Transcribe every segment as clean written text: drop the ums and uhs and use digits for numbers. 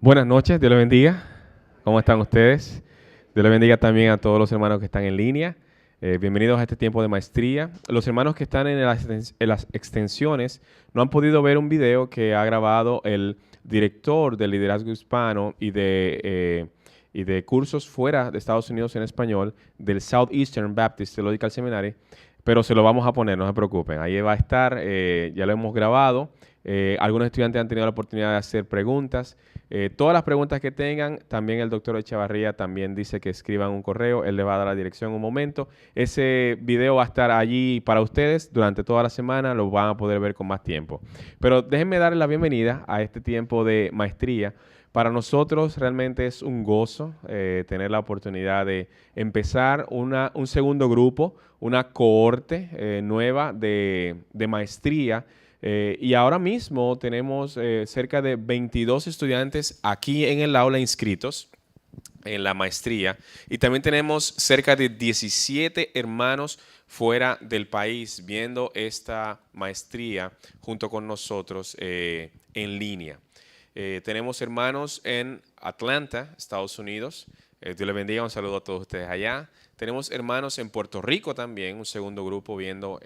Buenas noches, Dios les bendiga. ¿Cómo están ustedes? Dios les bendiga también a todos los hermanos que están en línea. Bienvenidos a este tiempo de maestría. Los hermanos que están en las extensiones no han podido ver un video que ha grabado el director de liderazgo hispano y de cursos fuera de Estados Unidos en español del Southeastern Baptist Theological Seminary, pero se lo vamos a poner, no se preocupen. Ahí va a estar, ya lo hemos grabado. Algunos estudiantes han tenido la oportunidad de hacer preguntas. Todas las preguntas que tengan, también el doctor Echavarría también dice que escriban un correo, él les va a dar la dirección en un momento. Ese video va a estar allí para ustedes durante toda la semana, lo van a poder ver con más tiempo. Pero déjenme darles la bienvenida a este tiempo de maestría. Para nosotros realmente es un gozo tener la oportunidad de empezar un segundo grupo, una cohorte nueva de maestría. Y ahora mismo tenemos cerca de 22 estudiantes aquí en el aula inscritos en la maestría. Y también tenemos cerca de 17 hermanos fuera del país viendo esta maestría junto con nosotros en línea. Tenemos hermanos en Atlanta, Estados Unidos. Dios les bendiga, un saludo a todos ustedes allá. Tenemos hermanos en Puerto Rico también, un segundo grupo viendo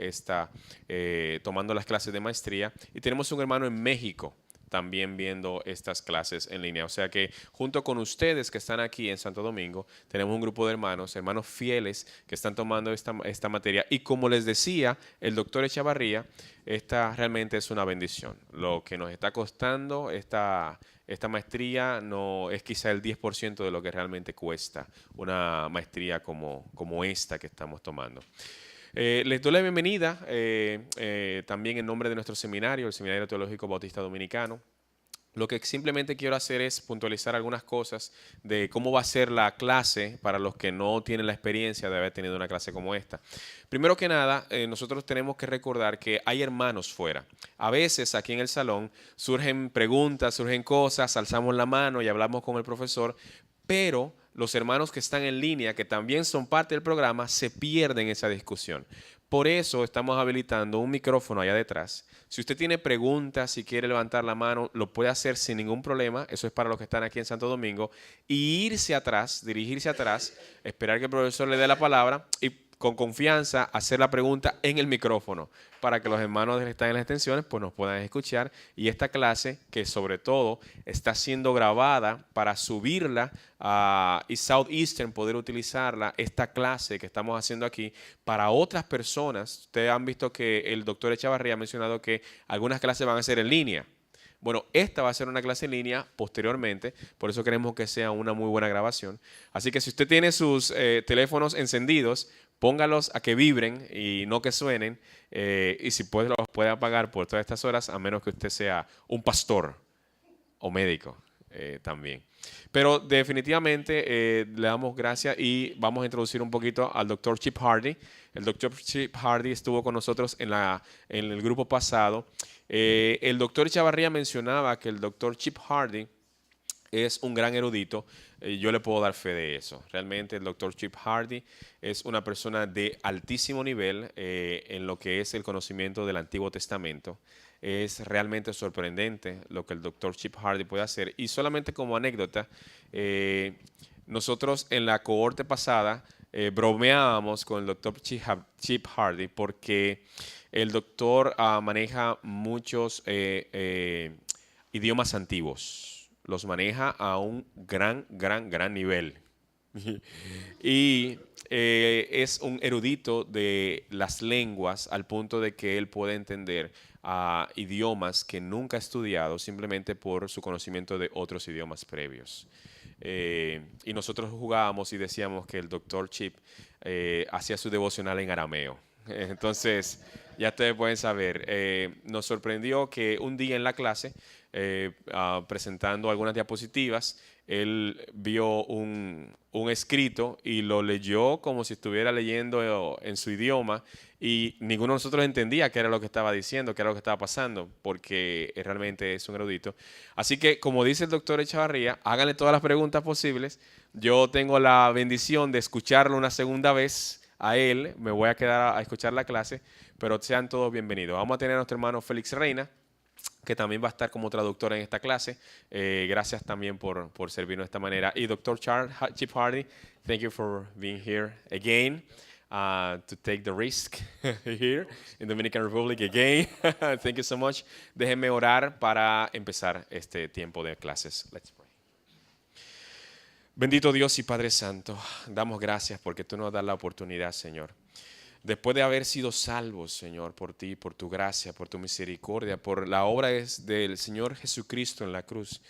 tomando las clases de maestría. Y tenemos un hermano en México también viendo estas clases en línea. O sea que junto con ustedes que están aquí en Santo Domingo, tenemos un grupo de hermanos fieles que están tomando esta materia. Y como les decía el doctor Echavarría, esta realmente es una bendición. Lo que nos está costando esta maestría no es quizá el 10% de lo que realmente cuesta una maestría como esta que estamos tomando. Les doy la bienvenida también en nombre de nuestro seminario, el Seminario Teológico Bautista Dominicano. Lo que simplemente quiero hacer es puntualizar algunas cosas de cómo va a ser la clase para los que no tienen la experiencia de haber tenido una clase como esta. Primero que nada, nosotros tenemos que recordar que hay hermanos fuera. A veces aquí en el salón surgen preguntas, surgen cosas, alzamos la mano y hablamos con el profesor, pero los hermanos que están en línea, que también son parte del programa, se pierden esa discusión. Por eso estamos habilitando un micrófono allá detrás. Si usted tiene preguntas, si quiere levantar la mano, lo puede hacer sin ningún problema. Eso es para los que están aquí en Santo Domingo. Y irse atrás, dirigirse atrás, esperar que el profesor le dé la palabra y con confianza hacer la pregunta en el micrófono para que los hermanos que están en las extensiones pues nos puedan escuchar. Y esta clase, que sobre todo está siendo grabada para subirla y Southeastern poder utilizarla, esta clase que estamos haciendo aquí para otras personas. Ustedes han visto que el doctor Echavarría ha mencionado que algunas clases van a ser en línea. Bueno, esta va a ser una clase en línea posteriormente, por eso queremos que sea una muy buena grabación. Así que si usted tiene sus teléfonos encendidos, póngalos a que vibren y no que suenen, y si puede, los puede apagar por todas estas horas, a menos que usted sea un pastor o médico también. Pero definitivamente le damos gracias y vamos a introducir un poquito al doctor Chip Hardy. El doctor Chip Hardy estuvo con nosotros en el grupo pasado. El doctor Echavarría mencionaba que el doctor Chip Hardy es un gran erudito. Yo le puedo dar fe de eso. Realmente el doctor Chip Hardy es una persona de altísimo nivel en lo que es el conocimiento del Antiguo Testamento. Es realmente sorprendente lo que el doctor Chip Hardy puede hacer. Y solamente como anécdota, nosotros en la cohorte pasada bromeábamos con el doctor Chip Hardy porque el doctor maneja muchos idiomas antiguos. Los maneja a un gran nivel. Y es un erudito de las lenguas al punto de que él puede entender idiomas que nunca ha estudiado simplemente por su conocimiento de otros idiomas previos. Y nosotros jugábamos y decíamos que el doctor Chip hacía su devocional en arameo. Entonces, ya ustedes pueden saber, nos sorprendió que un día en la clase, presentando algunas diapositivas, él vio un escrito y lo leyó como si estuviera leyendo en su idioma y ninguno de nosotros entendía qué era lo que estaba diciendo, qué era lo que estaba pasando, porque realmente es un erudito. Así que, como dice el doctor Echavarría, háganle todas las preguntas posibles. Yo tengo la bendición de escucharlo una segunda vez a él, me voy a quedar a escuchar la clase, pero sean todos bienvenidos. Vamos a tener a nuestro hermano Félix Reina, que también va a estar como traductora en esta clase. Gracias también por servirnos de esta manera. Y Dr. Chip Hardy, thank you for being here again. To take the risk here in Dominican Republic again. Thank you so much. Déjenme orar para empezar este tiempo de clases. Let's pray. Bendito Dios y Padre Santo, damos gracias porque tú nos das la oportunidad, Señor. Después de haber sido salvos, Señor, por ti, por tu gracia, por tu misericordia, por la obra del Señor Jesucristo en la cruz,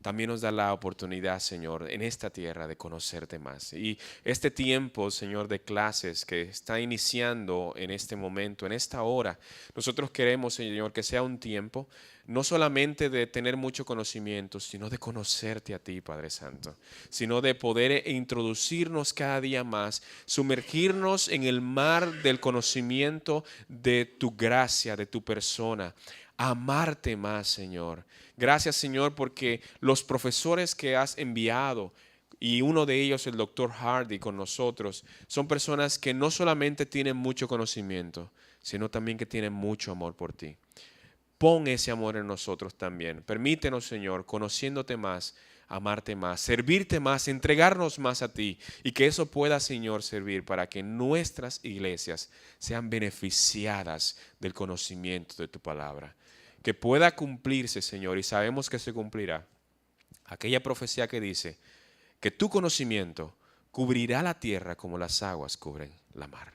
también nos da la oportunidad, Señor, en esta tierra de conocerte más. Y este tiempo, Señor, de clases que está iniciando en este momento, en esta hora, nosotros queremos, Señor, que sea un tiempo no solamente de tener mucho conocimiento, sino de conocerte a ti, Padre Santo, sino de poder introducirnos cada día más, sumergirnos en el mar del conocimiento de tu gracia, de tu persona, amarte más, Señor. Gracias, Señor, porque los profesores que has enviado, y uno de ellos, el doctor Hardy, con nosotros, son personas que no solamente tienen mucho conocimiento, sino también que tienen mucho amor por ti. Pon ese amor en nosotros también. Permítenos, Señor, conociéndote más, amarte más, servirte más, entregarnos más a ti, y que eso pueda, Señor, servir para que nuestras iglesias sean beneficiadas del conocimiento de tu palabra. Que pueda cumplirse, Señor, y sabemos que se cumplirá, aquella profecía que dice que tu conocimiento cubrirá la tierra como las aguas cubren la mar.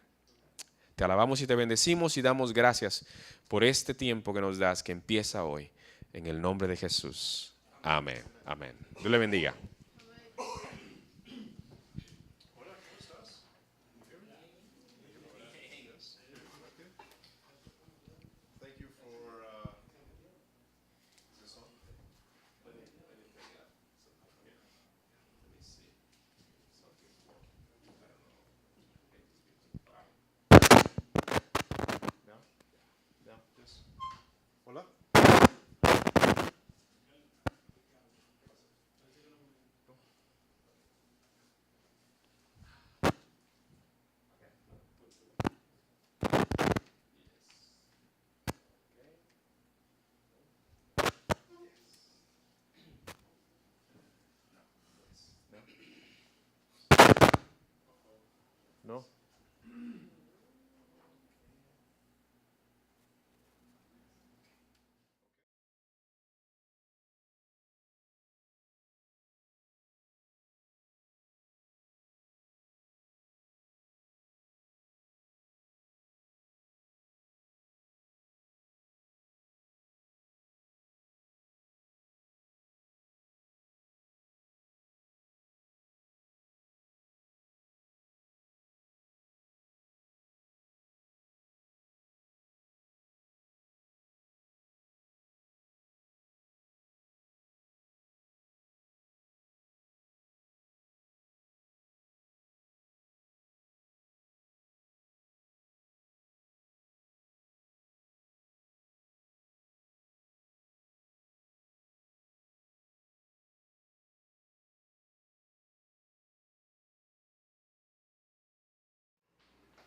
Te alabamos y te bendecimos y damos gracias por este tiempo que nos das, que empieza hoy, en el nombre de Jesús. Amén. Amén. Dios le bendiga. Hola. No.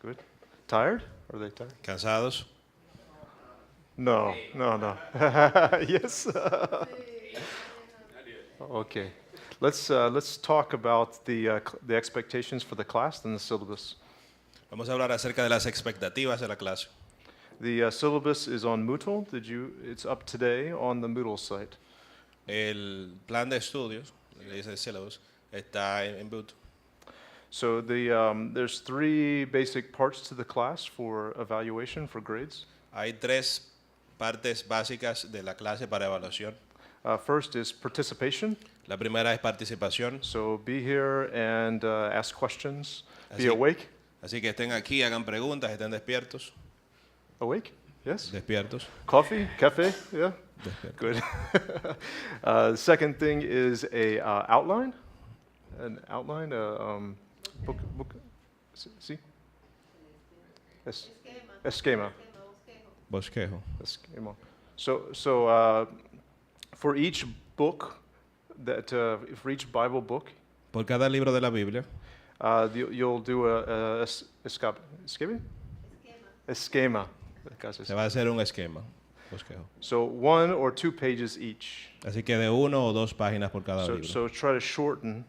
Good. Tired? Are they tired? ¿Cansados? No. Yes. Okay. Let's talk about the expectations for the class and the syllabus. Vamos a hablar acerca de las expectativas de la clase. The syllabus is on Moodle. It's up today on the Moodle site. El plan de estudios, le dice syllabus, está en boot. So there's 3 basic parts to the class for evaluation for grades. Hay 3 partes básicas de la clase para evaluación. First is participation. La primera es participación. So be here and ask questions. Be Así- awake. Así que estén aquí, hagan preguntas, estén despiertos. Awake? Yes. Despiertos. Coffee? Cafe? Yeah. Despiertos. Good. The second thing is a outline. An outline. Book. See. Esquema. Bosquejo. Esquema. So for each book for each Bible book, Por cada libro de la Biblia you'll do esquema. Esquema. se va a hacer un esquema. bosquejo. So 1 or 2 pages each. Así que de 1 o 2 páginas por cada So, libro. so try to shorten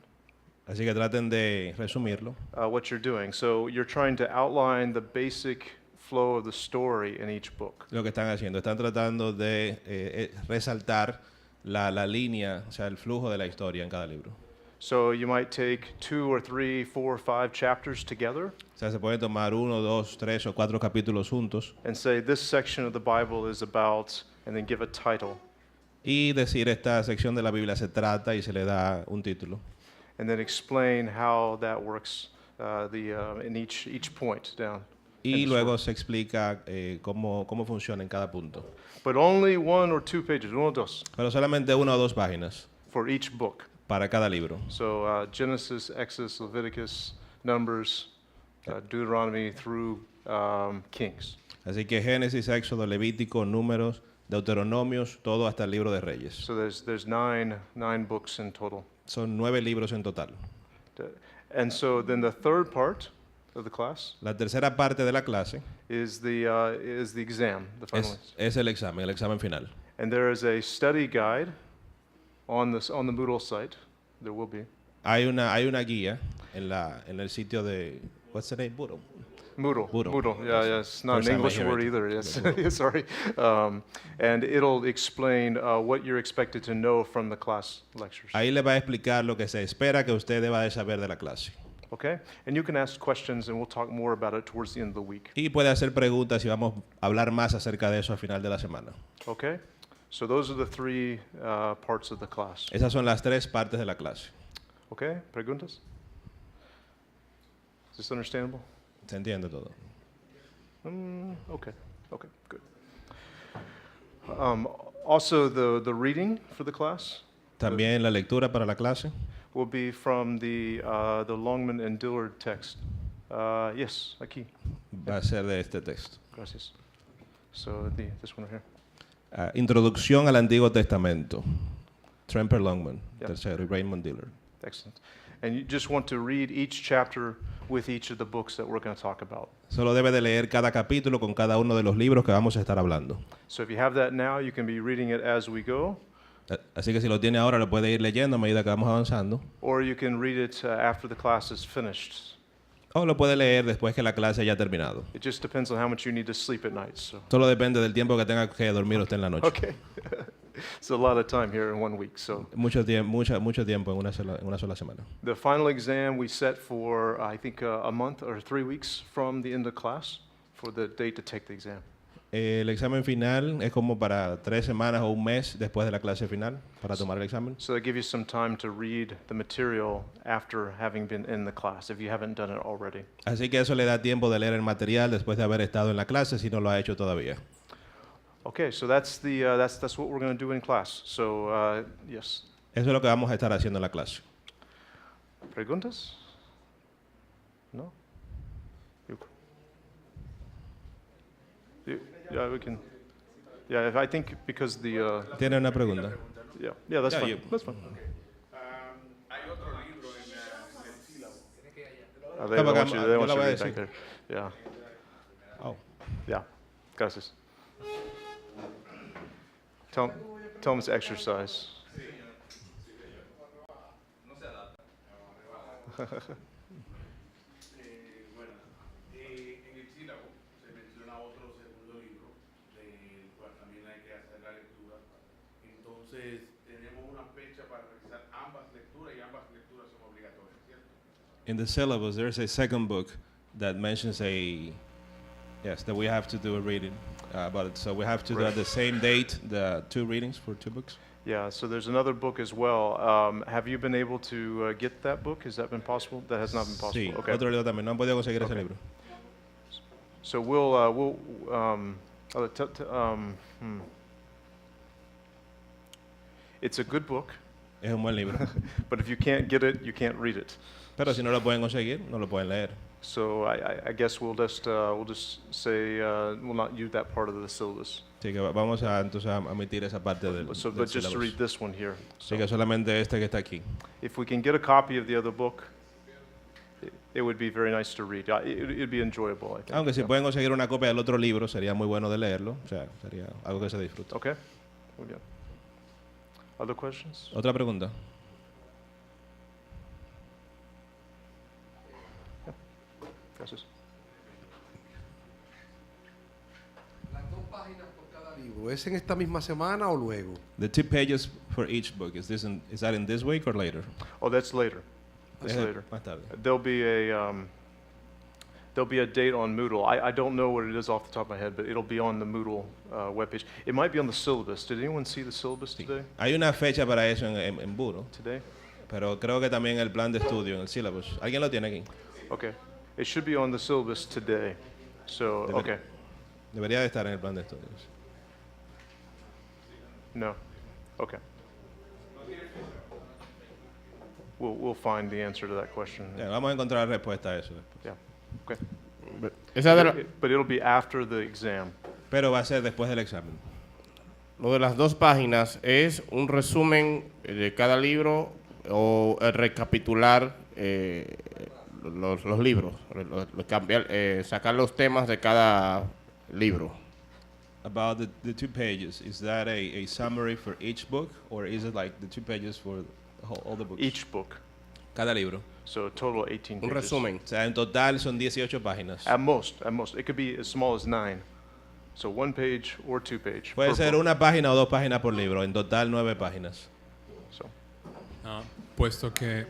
Así que traten de resumirlo. what you're doing. So you're trying to outline the basic flow of the story in each book. Lo que están haciendo, están tratando de resaltar la línea, o sea, el flujo de la historia en cada libro. So you might take 2 or 3, 4 or 5 chapters together O sea, se pueden tomar 1, 2, 3 o 4 capítulos juntos and say this section of the Bible is about, and then give a title. y decir esta sección de la Biblia se trata y se le da un título. And then explain how that works in each point down. Y in the luego story. se explica cómo funciona en cada punto. But only 1 or 2 pages, 1 o 2, Pero solamente 1 o 2 páginas for each book. para cada libro. So Genesis, Exodus, Leviticus, Numbers, Deuteronomy through Kings. Así que Génesis, Éxodo, Levítico, Números, Deuteronomios, todo hasta el libro de Reyes. So there's nine books in total. Son 9 libros en total. And so then the third part of the class La tercera parte de la clase is the exam, the final. es el examen final. And there is a study guide on the Moodle site. There will be. Hay una guía en el sitio de what's the name? Moodle. Moodle. Yeah, it's not First an time I English hear word it. either. Yes, sorry. And it'll explain what you're expected to know from the class lectures. Ahí le va a explicar lo que se espera que usted deba de saber de la clase. Okay? And you can ask questions, and we'll talk more about it towards the end of the week. Y puede hacer preguntas y vamos a hablar más acerca de eso al final de la semana. Okay? So those are the 3 parts of the class. Esas son las 3 partes de la clase. Okay? Preguntas? Is this understandable? ¿Se entiende todo? Okay, good. Also, the reading for the class También la lectura para la clase will be from the Longman and Dillard text. Yes, aquí. va a ser de este texto. Gracias. So this one right here. Introducción al Antiguo Testamento. Tremper Longman, Yeah. tercero, y Raymond Dillard. Excellent. And you just want to read each chapter with each of the books that we're going to talk about. Solo debe de leer cada capítulo con cada uno de los libros que vamos a estar hablando. So if you have that now, you can be reading it as we go, Así que si lo tiene ahora, lo puede ir leyendo a medida que vamos avanzando. or you can read it after the class is finished. O lo puede leer después que la clase haya terminado. It just depends on how much you need to sleep at night. So. Solo depende del tiempo que tenga que dormir usted en la noche. Okay. It's a lot of time here in 1 week. So Mucho tiempo en una sola semana. the final exam we set for, I think, a month or 3 weeks from the end of class for the date to take the exam. El examen final es como para 3 semanas o un mes después de la clase final para tomar el examen. So that gives you some time to read the material after having been in the class, if you haven't done it already. Así que eso le da tiempo de leer el material después de haber estado en la clase si no lo ha hecho todavía. Okay, so that's what we're going to do in class. So yes, Eso es lo que vamos a estar haciendo en la clase. preguntas? No. Yeah, we can. Yeah, I think because the ¿Tiene una pregunta? yeah, that's Yeah, fine. you- That's fine. Hay otro libro en el sílabo. They don't want yo you, they want la you to voy a read back decir. there. Yeah, Oh. yeah. Gracias. Tell them it's exercise. Bueno, en el sílabo se menciona otro segundo libro, del cual también hay que hacer la lectura. Entonces, tenemos una fecha para realizar ambas lecturas y ambas lecturas son obligatorias, ¿cierto? In the syllabus, there's a second book that mentions that we have to do a reading about it. So we have to do Right. at the same date the 2 readings for 2 books. Yeah, so there's another book as well. Have you been able to get that book? Has that been possible? That has not been possible. Sí, Okay. otro libro también. No han podido conseguir ese Okay. libro. So we'll It's a good book, Es un buen libro. but if you can't get it, you can't read it. Pero si no lo pueden conseguir, no lo pueden leer. So I guess we'll just say we'll not use that part of the syllabus. Así que vamos a entonces a omitir esa parte del, But del just to syllabus. read this one here. Así que solamente este que está aquí. If we can get a copy of the other book, it would be very nice to read. It'd be enjoyable, I think. Aunque si Yeah. pueden conseguir una copia del otro libro, sería muy bueno de leerlo. O sea, sería algo que se disfruta. Okay. Muy bien. Other questions? Otra pregunta. Gracias. Las 2 páginas por cada libro, ¿es en esta misma semana o luego? The 2 pages for each book. Is that in this week or later? Oh, that's later. That's Es later. más tarde. There'll be a date on Moodle. I don't know what it is off the top of my head, but it'll be on the Moodle webpage. It might be on the syllabus. Did anyone see the syllabus Sí. today? Hay una fecha para eso en Buro, Today? pero creo que también el plan de estudio, en el syllabus. ¿Alguien lo tiene aquí? Okay. It should be on the syllabus today. So, Debería- okay. Debería de estar en el plan de estudios. No. Okay. We'll find the answer to that question. Ya, vamos a encontrar la respuesta a eso después. Yeah. Okay. Esa de la- But it'll be after the exam. Pero va a ser después del examen. Lo de las 2 páginas es un resumen de cada libro o recapitular los libros, sacar los temas de cada libro. About the 2 pages, is that a summary for each book, or is it like the 2 pages for all the books? Each book. Cada libro. So a total of 18 Un pages. resumen. O sea, en total son 18 páginas. At most. It could be as small as 9. So 1 page or 2 page. Puede per ser book. una página o 2 páginas por libro, en total 9 páginas. So,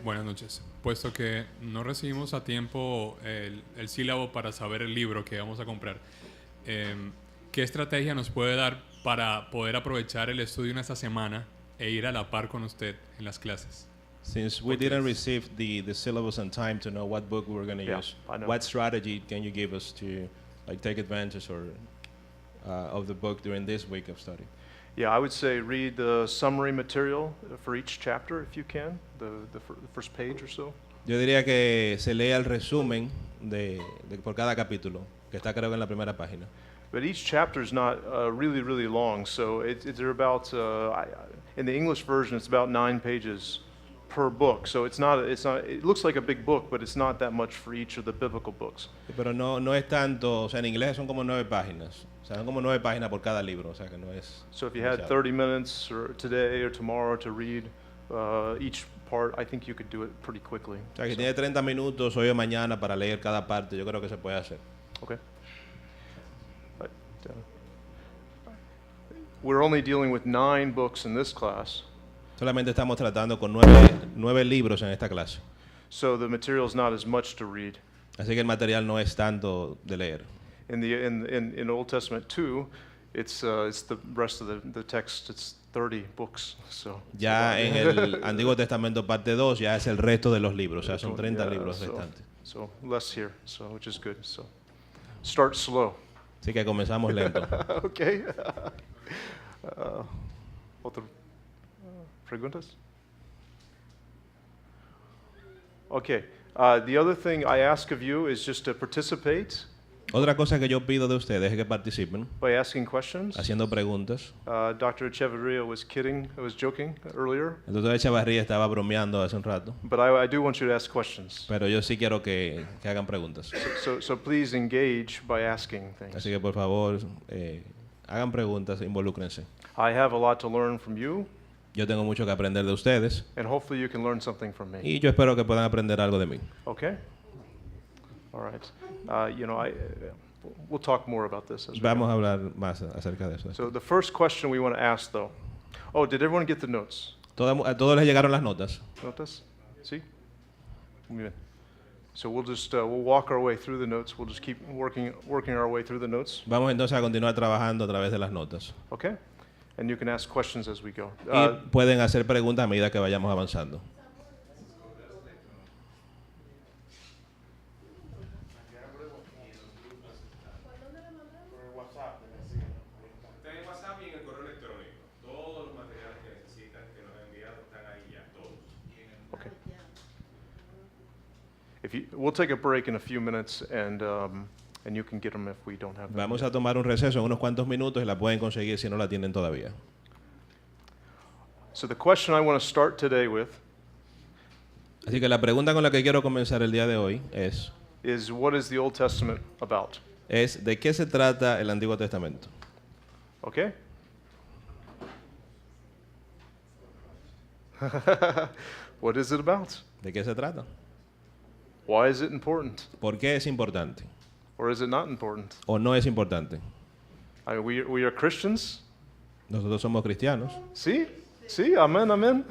Buenas noches. Puesto que no recibimos a tiempo el sílabo para saber el libro que vamos a comprar, ¿qué estrategia nos puede dar para poder aprovechar el estudio en esta semana e ir a la par con usted en las clases? Since we didn't receive the syllabus on time to know what book we were going to Yeah, use, I know. what strategy can you give us to like take advantage of the book during this week of study? yeah, I would say read the summary material for each chapter if you can, the first page or so. Yo diría que se lea el resumen por cada capítulo, que está creo que en la primera página. But each chapter is not really, really long. So they're about, in the English version, it's about 9 pages per book. So it looks like a big book, but it's not that much for each of the biblical books. Pero no es tanto, o sea, en inglés son como 9 páginas. O sea, son como 9 páginas por cada libro, o sea, que no es... So if you had demasiado. 30 minutes or today or tomorrow to read each part, I think you could do it pretty quickly. O sea, que So, tiene 30 minutos hoy o mañana para leer cada parte, yo creo que se puede hacer. okay. But, we're only dealing with 9 books in this class, Solamente estamos tratando con 9 libros en esta clase. so the material is not as much to read. Así que el material no es tanto de leer. In Old Testament 2, it's the rest of the text. It's 30 books. So Ya en el Antiguo Testamento parte 2 ya es el resto de los libros, o sea, son 30 yeah, libros so- restantes. So less here, so which is good. So start slow. Así que comenzamos lento. Okay. Otras preguntas? Okay. The other thing I ask of you is just to participate Otra cosa que yo pido de ustedes es que participen by asking questions. haciendo preguntas. Dr. Echeverria was joking earlier, El doctor Echavarría estaba bromeando hace un rato, but I do want you to ask questions. pero yo sí quiero que hagan preguntas. So please engage by asking things. Así que por favor, hagan preguntas, involúcrense. I have a lot to learn from you, Yo tengo mucho que aprender de ustedes and hopefully you can learn something from me. y yo espero que puedan aprender algo de mí. Okay? All right. We'll talk more about this as we Vamos go. a hablar más acerca de eso. So the first question we want to ask, though. Oh, did everyone get the notes? A todos les llegaron las notas. Notas? See? Muy bien. So we'll just we'll walk our way through the notes. We'll just keep working our way through the notes. Vamos entonces a continuar trabajando a través de las notas. Okay? And you can ask questions as we go. Y pueden hacer preguntas a medida que vayamos avanzando. Está en WhatsApp y en el correo electrónico. Todos los materiales que necesitan, que nos han enviado, están ahí ya, todos. Okay. We'll take a break in a few minutes, and you can get them if we don't have them. Vamos yet. a tomar un receso en unos cuantos minutos y la pueden conseguir si no la tienen todavía. So the question I want to start today with Así que la pregunta con la que quiero comenzar el día de hoy is what is the Old Testament about? es ¿de qué se trata el Antiguo Testamento? Okay? What is it about? ¿De qué se trata? Why is it important? ¿Por qué es importante? Or is it not important? ¿O no es importante? I mean, we are Christians. Nosotros somos cristianos. See? See? Amen, amen.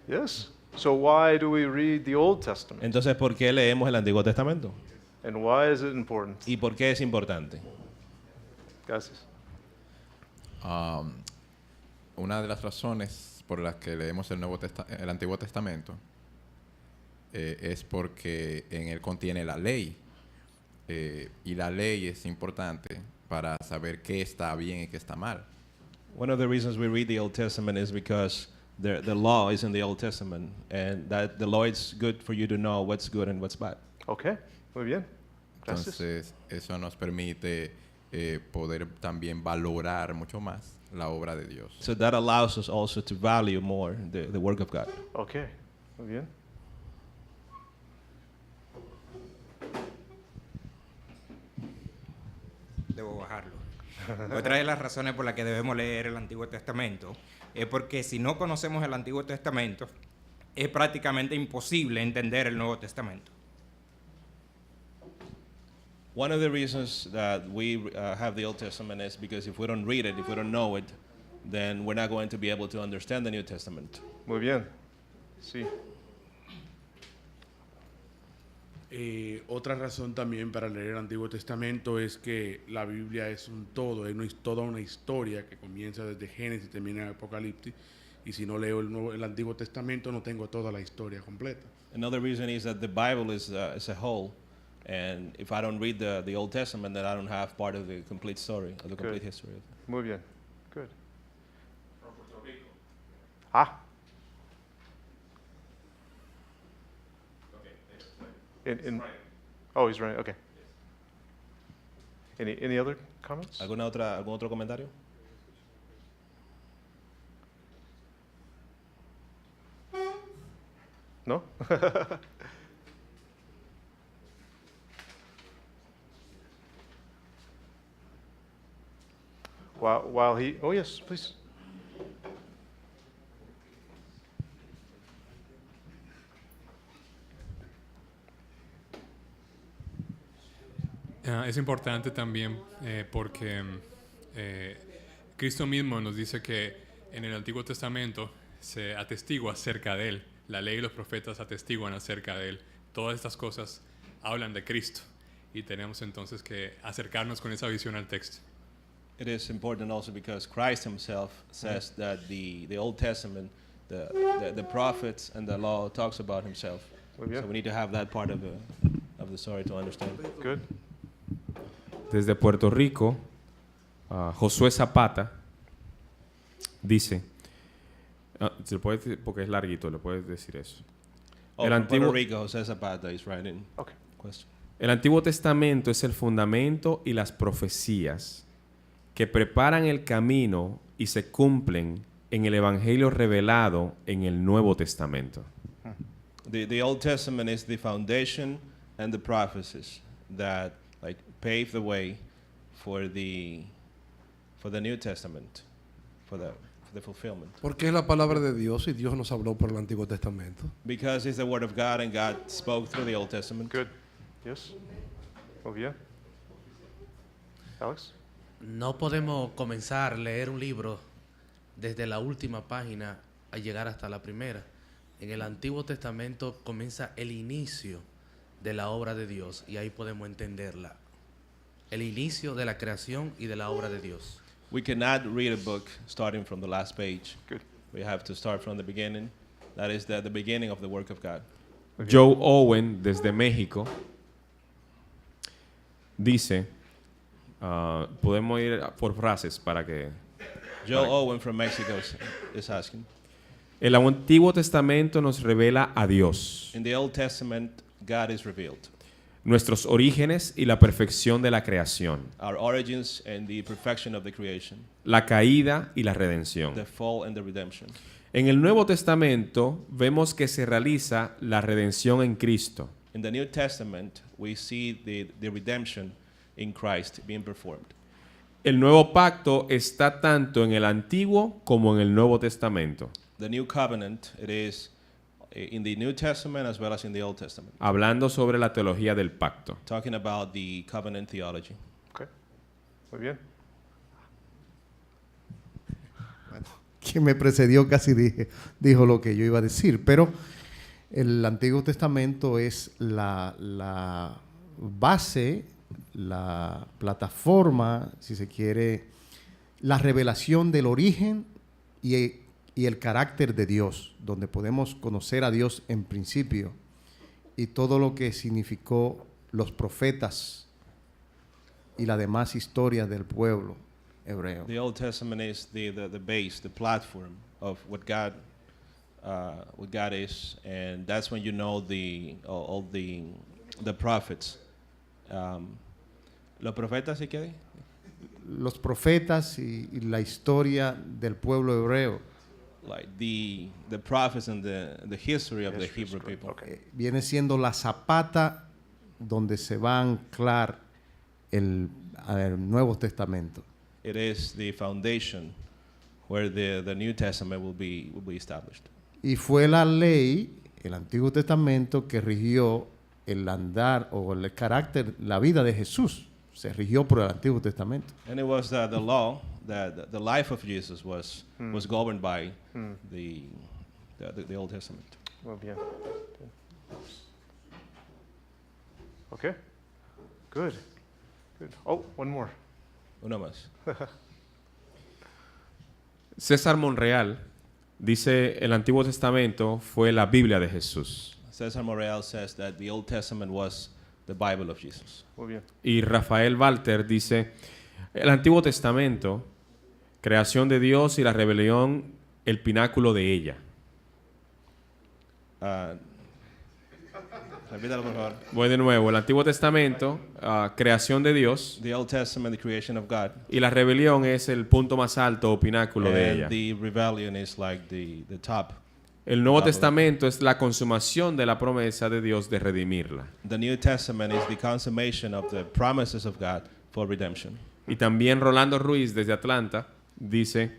Yes. So why do we read the Old Testament? Entonces, ¿por qué leemos el Antiguo Testamento? And why is it important? ¿Y por qué es importante? Gracias. Una de las razones por las que leemos el Antiguo Testamento es porque en él contiene la ley. Y la ley es importante para saber qué está bien y qué está mal. One of the reasons we read the Old Testament is because the law is in the Old Testament, and that the law is good for you to know what's good and what's bad. Okay. Muy bien. Gracias. Entonces, eso nos permite poder también valorar mucho más la obra de Dios. So that allows us also to value more the work of God. Okay. Muy bien. Debo bajarlo. Otra de las razones por las que debemos leer el Antiguo Testamento es porque si no conocemos el Antiguo Testamento, es prácticamente imposible entender el Nuevo Testamento. One of the reasons that we have the Old Testament is because if we don't read it, if we don't know it, then we're not going to be able to understand the New Testament. Muy bien. Sí. Otra razón también para leer el Antiguo Testamento es que la Biblia es un todo, es toda una historia que comienza desde Génesis y termina en Apocalipsis. Y si no leo el Antiguo Testamento, no tengo toda la historia completa. Another reason is that the Bible is a whole, and if I don't read the Old Testament, then I don't have part of the complete story, of the complete history of it. Muy bien. Good. Ah. Oh, he's running. Okay. Any other comments? ¿Algún otro comentario? No? While he, oh yes, please. Es importante también porque Cristo mismo nos dice que en el Antiguo Testamento se atestigua acerca de Él. La ley y los profetas atestiguan acerca de Él. Todas estas cosas hablan de Cristo y tenemos entonces que acercarnos con esa visión al texto. It is important also because Christ himself says that the Old Testament, the prophets and the law talks about himself. Muy bien. So we need to have that part of the story to understand. Good. Desde Puerto Rico, Josué Zapata dice, se lo puede decir porque es larguito, le puedes decir eso. Oh, El from Puerto Antiguo- Rico, José Zapata is writing Okay. question. El Antiguo Testamento es el fundamento y las profecías que preparan el camino y se cumplen en el Evangelio revelado en el Nuevo Testamento. The Old Testament is the foundation and the prophecies that pave the way for the New Testament, for the fulfillment. Porque es la palabra de Dios y Dios nos habló por el Antiguo Testamento. Because it's the word of God and God spoke through the Old Testament. Good. Yes. Muy bien. Alex? No podemos comenzar a leer un libro desde la última página a llegar hasta la primera. En el Antiguo Testamento comienza el inicio de la obra de Dios y ahí podemos entenderla. El inicio de la creación y de la obra de Dios. We cannot read a book starting from the last page. Good. We have to start from the beginning. That is the beginning of the work of God. Joe Owen, desde México, dice, podemos ir por frases para que... Joe Owen from Mexico is asking. El Antiguo Testamento nos revela a Dios, In the Old Testament, God is revealed. nuestros orígenes y la perfección de la creación, Our origins and the perfection of the creation. la caída y la redención. The fall and the redemption. En el Nuevo Testamento vemos que se realiza la redención en Cristo. In the New Testament, we see the redemption in Christ being performed. El nuevo pacto está tanto en el Antiguo como en el Nuevo Testamento, The New Covenant, it is in the New Testament as well as in the Old Testament, hablando sobre la teología del pacto. talking about the covenant theology. Okay. Muy bien. Quien me precedió casi dijo lo que yo iba a decir, pero el Antiguo Testamento es la base, la plataforma, si se quiere, la revelación del origen y el carácter de Dios, donde podemos conocer a Dios en principio y todo lo que significó los profetas y la demás historia del pueblo hebreo. The Old Testament is the base, the platform of what God is, and that's when you know all the prophets. Los profetas, ¿sí qué? Los profetas y la historia del pueblo hebreo Like the prophets and the history of the Hebrew people. viene siendo la zapata donde se va a anclar el Nuevo Testamento. It is the foundation where the New Testament will be established. Y fue la ley, el Antiguo Testamento, que rigió el andar o el carácter, la vida de Jesús. Se rigió por el Antiguo Testamento. And it was the law that the life of Jesus was governed by the Old Testament. Muy bien. Okay. Good. Good. Oh, one more. Uno más. César Monreal dice el Antiguo Testamento fue la Biblia de Jesús. Cesar Morel says that the Old Testament was the Bible of Jesus. Muy bien. Y Rafael Walter dice el Antiguo Testamento, creación de Dios y la rebelión, el pináculo de ella. Repítalo, por favor. Voy de nuevo. El Antiguo Testamento, creación de Dios, The Old Testament, the creation of God. y la rebelión es el punto más alto o pináculo de ella. And the rebellion is like the top. El Nuevo Testamento es la consumación de la promesa de Dios de redimirla. The New Testament is the consummation of the promises of God for redemption. Y también Rolando Ruiz desde Atlanta dice,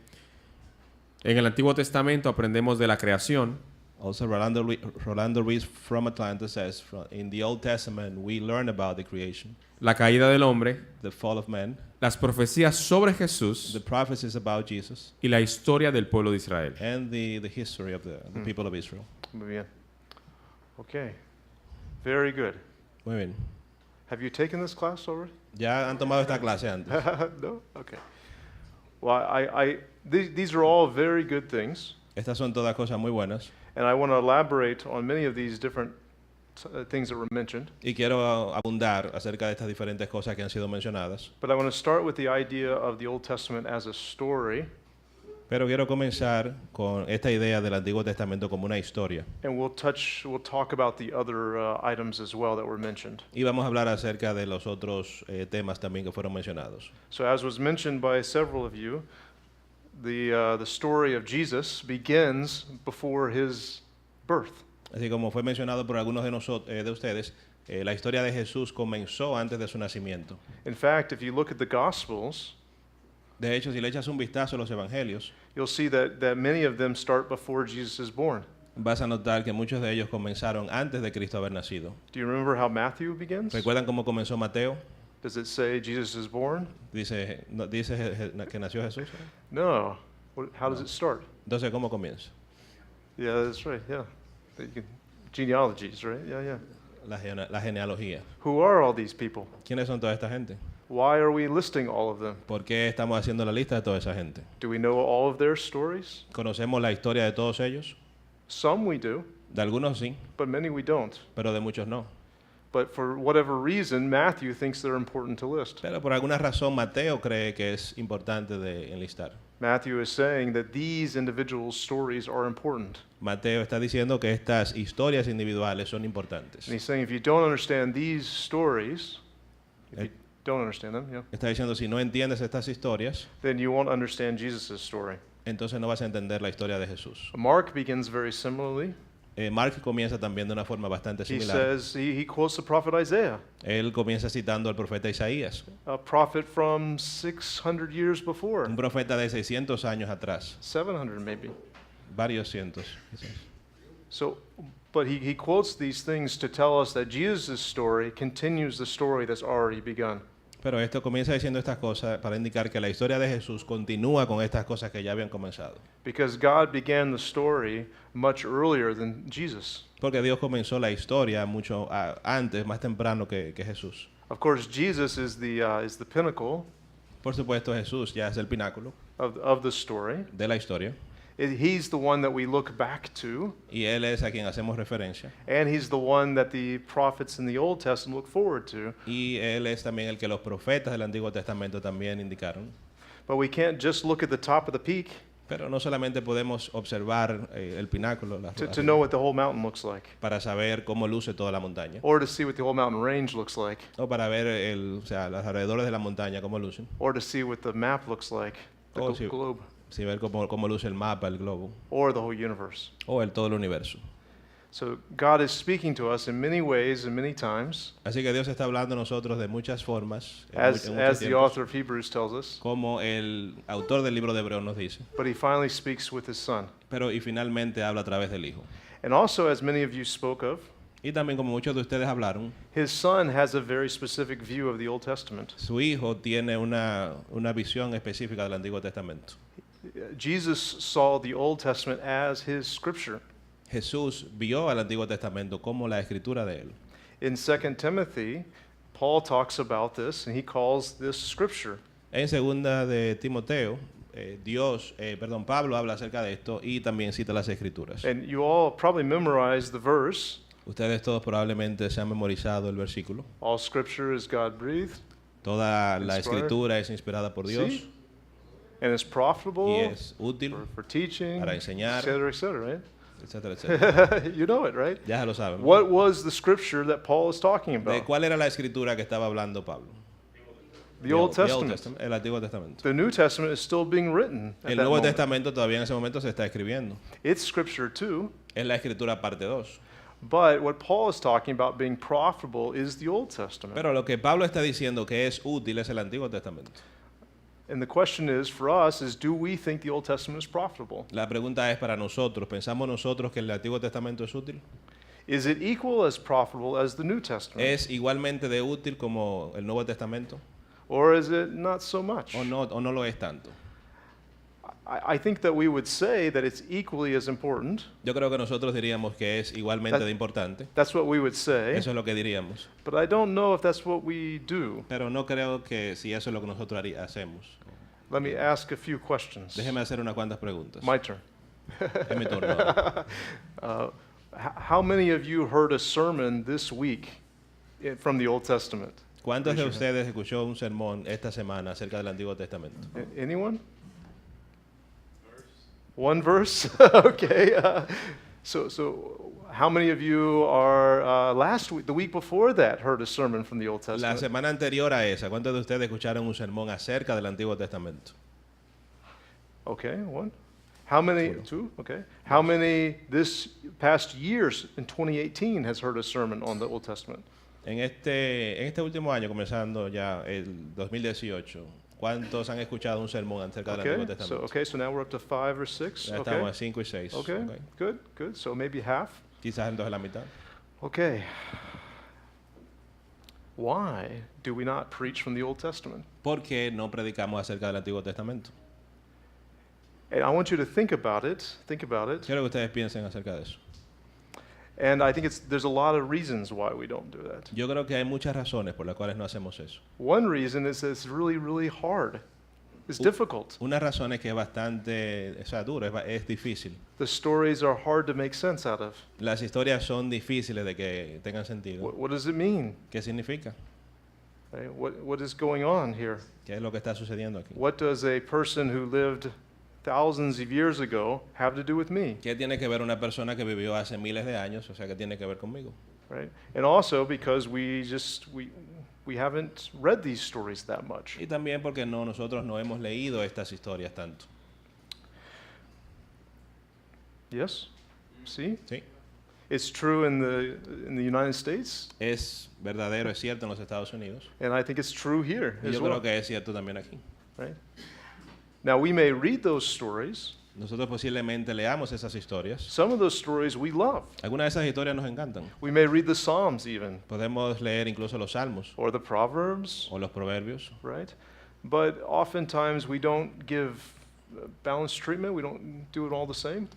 en el Antiguo Testamento aprendemos de la creación, Also, Rolando Ruiz from Atlanta says, in the Old Testament, we learn about the creation, la caída del hombre, the fall of man, las profecías sobre Jesús the prophecies about Jesus, y la historia del pueblo de Israel. and the history of the people of Israel. Muy bien. Okay. Very good. Muy bien. Have you taken this class already? ¿Ya han tomado esta clase antes? No? Okay. Well, these are all very good things, Estas son todas cosas muy buenas. and I want to elaborate on many of these different things that were mentioned. Y quiero abundar acerca de estas diferentes cosas que han sido mencionadas. But I want to start with the idea of the Old Testament as a story, Pero quiero comenzar con esta idea del Antiguo Testamento como una historia. and we'll talk about the other items as well that were mentioned. Y vamos a hablar acerca de los otros temas también que fueron mencionados. So as was mentioned by several of you, the story of Jesus begins before his birth. Así como fue mencionado por algunos de nosotros, de ustedes, la historia de Jesús comenzó antes de su nacimiento. In fact, if you look at the Gospels, De hecho, si le echas un vistazo a los evangelios, you'll see that many of them start before Jesus is born. vas a notar que muchos de ellos comenzaron antes de Cristo haber nacido. Do you remember how Matthew begins? ¿Recuerdan cómo comenzó Mateo? Does it say Jesus is born? Dice que nació Jesús. No. How does it start? Entonces, ¿cómo comienza? Yeah, that's right. Yeah. Genealogies, right? Yeah. La genealogía. Who are all these people? ¿Quiénes son toda esta gente? Why are we listing all of them? ¿Por qué estamos haciendo la lista de toda esa gente? Do we know all of their stories? ¿Conocemos la historia de todos ellos? Some we do, De algunos sí, but many we don't. pero de muchos no. But for whatever reason, Matthew thinks they're important to list. Pero por alguna razón Mateo cree que es importante de enlistar. Matthew is saying that these individuals' stories are important. Mateo está diciendo que estas historias individuales son importantes. And he's saying if you don't understand these stories, if Eh. you don't understand them, Está diciendo si no entiendes estas historias, then you won't understand Jesus' story. entonces no vas a entender la historia de Jesús. Mark begins very similarly. Mark comienza también de una forma bastante He similar. says, he quotes the prophet Isaiah, Él comienza citando al profeta Isaías, a prophet from 600 years before, un profeta de 600 años atrás, 700 maybe. varios cientos. Quizás. So, but he quotes these things to tell us that Jesus' story continues the story that's already begun. Pero esto comienza diciendo estas cosas para indicar que la historia de Jesús continúa con estas cosas que ya habían comenzado. Because God began the story much earlier than Jesus. Porque Dios comenzó la historia mucho antes, más temprano que Jesús. Of course, Jesus is the pinnacle Por supuesto, Jesús ya es el pináculo of the story. de la historia. He's the one that we look back to, Y Él es a quien hacemos referencia. and he's the one that the prophets in the Old Testament look forward to. Y Él es también el que los profetas del Antiguo Testamento también indicaron. But we can't just look at the top of the peak Pero no solamente podemos observar el pináculo to know what the whole mountain looks like, para saber cómo luce toda la montaña. or to see what the whole mountain range looks like, O para ver o sea, los alrededores de la montaña cómo lucen. or to see what the map looks like, the Oh, sí. globe, Si ver cómo luce el mapa, el globo. or the whole universe. O todo el universo. So God is speaking to us in many ways and many times, Así que Dios está hablando a nosotros de muchas formas, as muchos the tiempos, author of Hebrews tells us, como el autor del libro de Hebreos nos dice. but he finally speaks with his son. Pero y finalmente habla a través del Hijo. And also, as many of you spoke of, Y también como muchos de ustedes hablaron, his son has a very specific view of the Old Testament. su Hijo tiene una visión específica del Antiguo Testamento. Jesus saw the Old Testament as his scripture. Jesús vio al Antiguo Testamento como la escritura de él. In 2 Timothy, Paul talks about this, and he calls this scripture. En segunda de Timoteo, Pablo habla acerca de esto y también cita las escrituras. And you all probably memorized the verse. Ustedes todos probablemente se han memorizado el versículo. All scripture is God-breathed. Toda la Inspired. escritura es inspirada por Dios. See? And it's profitable Y es útil for teaching, para enseñar, et cetera, right? etcétera, etcétera. You know it, right? Ya lo saben. What was the scripture that Paul is talking ¿De about? cuál era la escritura que estaba hablando Pablo? The Old Testament. El Antiguo Testamento. The New Testament is still being written at El that Nuevo moment. Testamento todavía en ese momento se está escribiendo. It's scripture too, Es la escritura parte 2. but what Paul is talking about being profitable is the Old Testament. Pero lo que Pablo está diciendo que es útil es el Antiguo Testamento. And the question is for us is, do we think the Old Testament is profitable? La pregunta es para nosotros, ¿pensamos nosotros que el Antiguo Testamento es útil? Is it equal as profitable as the New Testament? ¿Es igualmente de útil como el Nuevo Testamento? Or is it not so much? ¿O no lo es tanto? I think that we would say that it's equally as important. Yo creo que nosotros diríamos que es igualmente de importante. That's what we would say. Eso es lo que diríamos. But I don't know if that's what we do. Pero no creo que si eso es lo que nosotros hacemos. Let me ask a few questions. Déjeme hacer unas cuantas preguntas. My turn. Es mi turno ahora. How many of you heard a sermon this week from the Old Testament? ¿Cuántos de ustedes escuchó un sermón esta semana acerca del Antiguo Testamento? Anyone? One verse? Okay. So how many of you are last week, the week before that, heard a sermon from the Old La Testament? semana anterior a esa, ¿cuántos de ustedes escucharon un sermón acerca del Antiguo Testamento? Okay, one. How many? Two. Okay. How many this past years in 2018 has heard a sermon on the Old Testament? En este último año, comenzando ya el 2018, ¿cuántos han escuchado un sermón acerca del Antiguo Testamento? So now we're up to 5 or 6. Ya estamos a 5 y 6. Okay. Good. So maybe half. Quizás entonces la mitad. Okay. Why do we not preach from the Old Testament? ¿Por qué no predicamos acerca del Antiguo Testamento? And I want you to think about it. Quiero que ustedes piensen acerca de eso. And I think there's a lot of reasons why we don't do that. Yo creo que hay muchas razones por las cuales no hacemos eso. One reason is that it's really, really hard. It's difficult. Una razón es que es bastante, duro, es difícil. The stories are hard to make sense out of. Las historias son difíciles de que tengan sentido. What does it mean? ¿Qué significa? Right? What is going on here? ¿Qué es lo que está sucediendo aquí? What does a person who lived thousands of years ago have to do with me? ¿Qué tiene que ver una persona que vivió hace miles de años? O sea, ¿qué tiene que ver conmigo? Right? And also because we haven't read these stories that much. Y también porque nosotros no hemos leído estas historias tanto. Yes? See? Sí. It's true in the United States, Es verdadero, es cierto en los Estados Unidos. and I think it's true here Y as yo well. creo que es cierto también aquí. Right? Now, we may read those stories. Nosotros posiblemente leamos esas historias. Some of those stories we love. Algunas de esas historias nos encantan. We may read the Psalms even, Podemos leer incluso los salmos or the Proverbs, o los proverbios. right? But oftentimes we don't give balanced treatment. We don't do it all the same.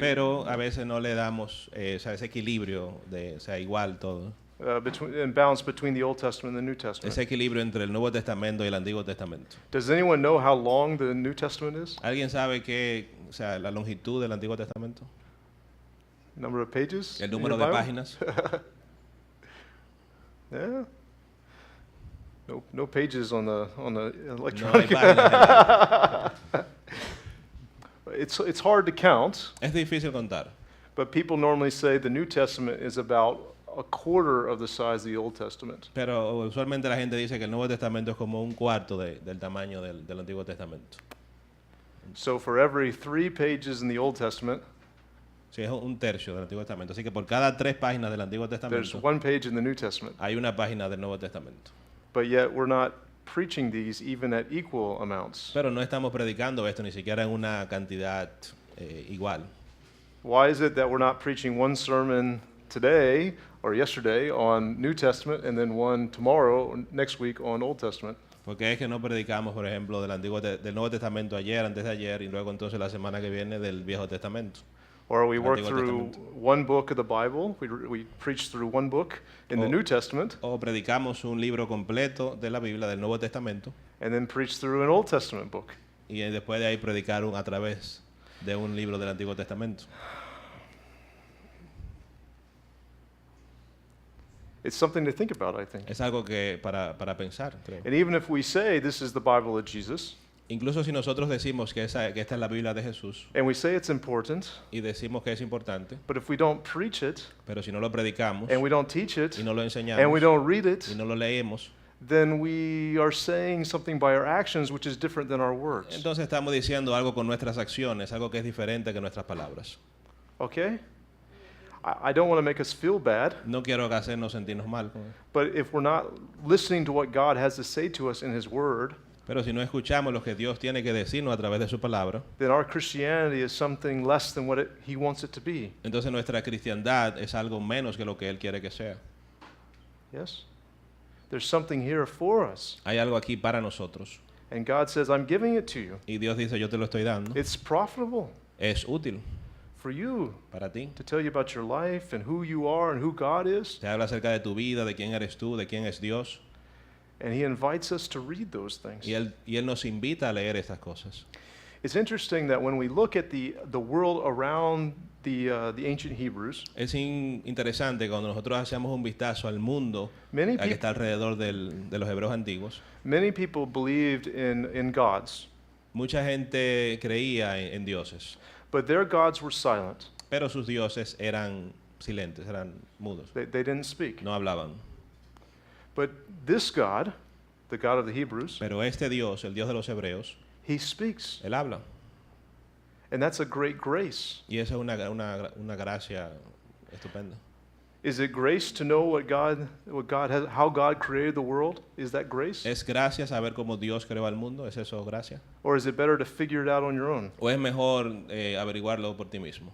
Pero a veces no le damos o sea, ese equilibrio, o sea, igual todo. And balance between the Old Testament and the New Testament. Ese equilibrio entre el Nuevo Testamento y el Antiguo Testamento. Does anyone know how long the New Testament is? ¿Alguien sabe qué, o sea, la longitud del Antiguo Testamento? Number of pages? El in número your de Bible? páginas. Yeah. No pages on the No hay electronic. páginas. It's hard to count, Es difícil contar. but people normally say the New Testament is about a quarter of the size of the Old Testament. Pero usualmente la gente dice que el Nuevo Testamento es como un cuarto del tamaño del Antiguo Testamento. So for every 3 pages in the Old Testament, Sí, es un tercio del Antiguo Testamento. Así que por cada 3 páginas del Antiguo there's Testamento 1 page in the New Testament. hay una página del Nuevo Testamento. But yet we're not preaching these even at equal amounts. Pero no estamos predicando esto ni siquiera en una cantidad igual. Why is it that we're not preaching one sermon today or yesterday on New Testament and then one tomorrow or next week on Old Testament? Porque es que no predicamos, por ejemplo, del Nuevo Testamento ayer, antes de ayer, y luego entonces la semana que viene del Viejo Testamento. Or we work Antiguo through Testamento. one book of the Bible, we preach through one book in the Oh. New Testament, O predicamos un libro completo de la Biblia, del Nuevo Testamento, and then preach through an Old Testament book. y después de ahí predicar a través de un libro del Antiguo Testamento. It's something to think about, I think. Es algo que para pensar, creo. And even if we say this is the Bible of Jesus, Incluso si nosotros decimos que esta es la Biblia de Jesús and we say it's important, y decimos que es importante, but if we don't preach it, pero si no lo predicamos and we don't teach it, y no lo and we enseñamos don't read it, y no lo leemos, then we are saying something by our actions which is different than our words. entonces estamos diciendo algo con nuestras acciones, algo que es diferente que nuestras palabras. Okay? I don't want to make us feel bad, No quiero hacernos sentirnos mal, but if we're not listening to what God has to say to us in His Word, pero si no escuchamos lo que Dios tiene que decirnos a través de su palabra, then our Christianity is something less than what He wants it to be. entonces nuestra cristiandad es algo menos que lo que Él quiere que sea. Yes? There's something here for us. Hay algo aquí para nosotros. And God says, I'm giving it to you. Y Dios dice, yo te lo estoy dando. It's profitable Es útil for you para ti. to tell you about your life and who you are and who God is. Te habla acerca de tu vida, de quién eres tú, de quién es Dios. And He invites us to read those things. Y Él nos invita a leer estas cosas. It's interesting that when we look at the world around the ancient Hebrews, Es interesante cuando nosotros hacemos un vistazo al mundo Many que está alrededor de los hebreos antiguos. many people believed in gods, Mucha gente creía en dioses, but their gods were silent. pero sus dioses eran silentes, eran mudos, They didn't speak. no hablaban. But this God, the God of the Hebrews, Pero este Dios, el Dios de los hebreos, He speaks. Él habla. And that's a great grace. Y esa es una gracia estupenda. Is it grace to know what God has, how God created the world? Is that grace? ¿Es gracia saber cómo Dios creó al mundo? ¿Es eso gracia? Or is it better to figure it out on your own? ¿O es mejor averiguarlo por ti mismo?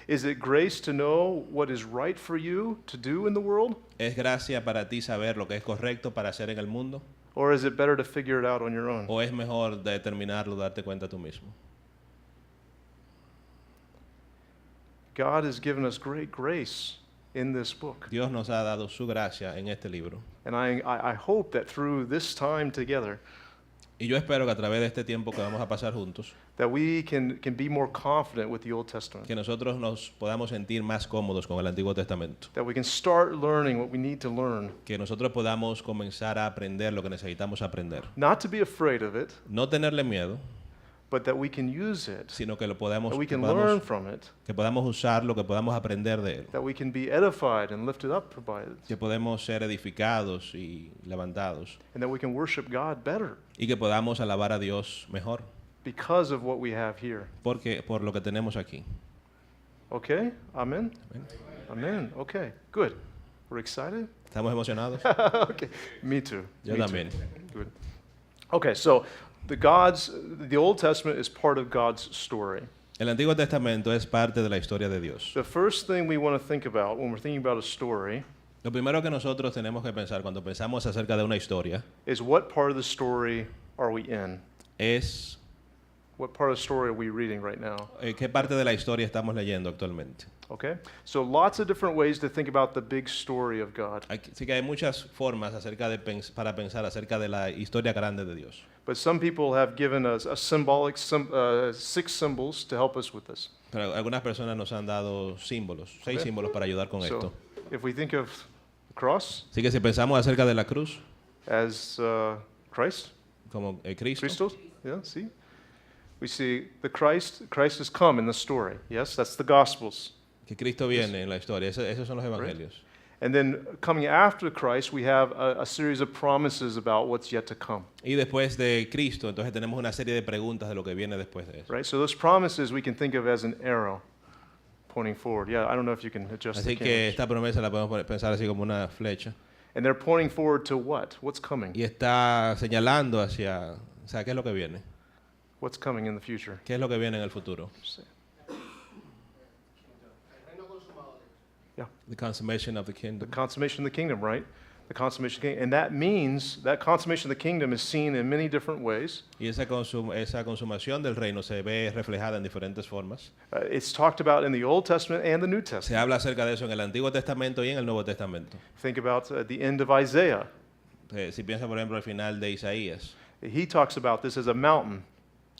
Is it grace to know what is right for you to do in the world? ¿Es gracia para ti saber lo que es correcto para hacer en el mundo? Or is it better to figure it out on your own? ¿O es mejor determinarlo, darte cuenta tú mismo? God has given us great grace in this book. Dios nos ha dado su gracia en este libro. And I hope that through this time together, Y yo espero que a través de este tiempo que vamos a pasar juntos, that we can be more confident with the Old Testament. que nosotros nos podamos sentir más cómodos con el Antiguo Testamento. That we can start learning what we need to learn. Que nosotros podamos comenzar a aprender lo que necesitamos aprender. Not to be afraid of it, No tenerle miedo, but that we can use it. sino que lo podamos, That we que can learn podamos, from it. que podamos usarlo, que podamos aprender de él. That we can be edified and lifted up by it. Que podemos ser edificados y levantados. And that we can worship God better Y que podamos alabar a Dios mejor. because of what we have here. Por lo que tenemos aquí. Okay? Amen? Amen. Okay, good. We're excited? ¿Estamos emocionados? Okay, me too. Yo Me too. también. Good. Okay, so the Old Testament is part of God's story. El Antiguo Testamento es parte de la historia de Dios. The first thing we want to think about when we're thinking about a story Lo primero que nosotros tenemos que pensar cuando pensamos acerca de una historia is what part of the story are we in? es What part of the story are we reading right now? qué parte de la historia estamos leyendo actualmente. Okay? So lots of different ways to think about the big story of God. Así que hay muchas formas acerca de para pensar acerca de la historia grande de Dios. But some people have given us a symbolic 6 symbols to help us with this. Pero algunas personas nos han dado símbolos, 6 Okay. símbolos para ayudar con So esto. if we think of the cross Así que si pensamos acerca de la cruz as Christ, como Cristo, Christos, yeah, see? We see Christ has come in the story. Yes, that's the Gospels. que Cristo viene en la historia, esos son los evangelios. And then coming after Christ, we have a series of promises about what's yet to come. Y después de Cristo, entonces tenemos una serie de preguntas de lo que viene después de eso. Right? So those promises we can think of as an arrow pointing forward. Yeah, I don't know if you can adjust the Así que cameras. esta promesa la podemos pensar así como una flecha. And they're pointing forward to what? What's coming? Y está señalando hacia, o sea, ¿qué es lo que viene? What's coming in the future? ¿Qué es lo que viene en el futuro? Yeah. The consummation of the The kingdom. consummation of the kingdom, right? The consummation of the kingdom. And that means that consummation of the kingdom is seen in many different ways. Y esa consumación del reino se ve reflejada en diferentes formas. It's talked about in the Old Testament and the New Se Testament. habla acerca de eso en el Antiguo Testamento y en el Nuevo Testamento. Think about the end of Isaiah. Si piensa, por ejemplo, al final de Isaías, He talks about this as a mountain,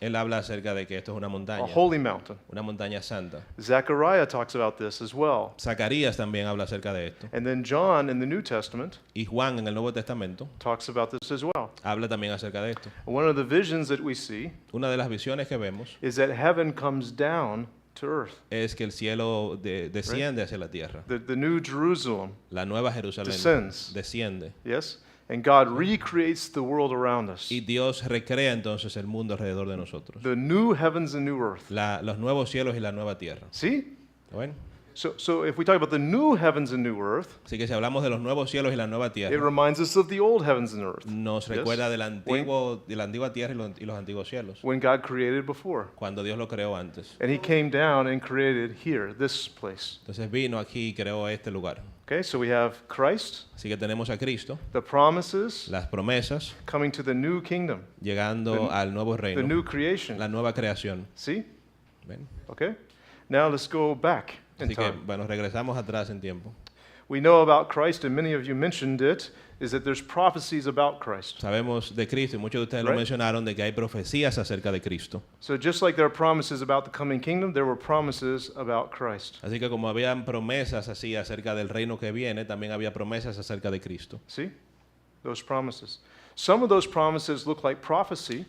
él habla acerca de que esto es una a montaña, holy mountain. una montaña santa. Zechariah talks about this as well. Zacarías también habla acerca de esto. And then John in the New Testament Y Juan en el Nuevo Testamento talks about this as well. habla también acerca de esto. One of the visions that we see Una de las visiones que vemos is that heaven comes down to earth. es que el cielo desciende hacia la tierra. The New Jerusalem, La nueva Jerusalén Descends. desciende. yes? And God recreates the world around us. Y Dios recrea entonces el mundo alrededor de nosotros. The new heavens and new earth. Los nuevos cielos y la nueva tierra. See? Bueno, So if we talk about the new heavens and new earth, así que si hablamos de los nuevos cielos y la nueva it tierra, reminds us of the old heavens and earth. nos Yes. recuerda de la antigua tierra y los antiguos cielos, When God created before. cuando Dios lo creó antes. And he came down and created here, this place. Entonces vino aquí y creó este lugar. Okay, so we have Christ, Así que tenemos a Cristo, the promises, las promesas, coming to the new kingdom, llegando al nuevo the reino, new creation. la nueva creación. See? ¿Ven? Okay? Now let's go back in Así que, time. bueno, regresamos atrás en tiempo. We know about Christ, and many of you mentioned it, is that there's prophecies about Christ. Sabemos de Cristo y muchos de ustedes lo Right. mencionaron de que hay profecías acerca de Cristo. So just like there are promises about the coming kingdom, there were promises about Christ. Así que como habían promesas así acerca del reino que viene, también había promesas acerca de Cristo. See? Those promises. Some of those promises look like prophecy,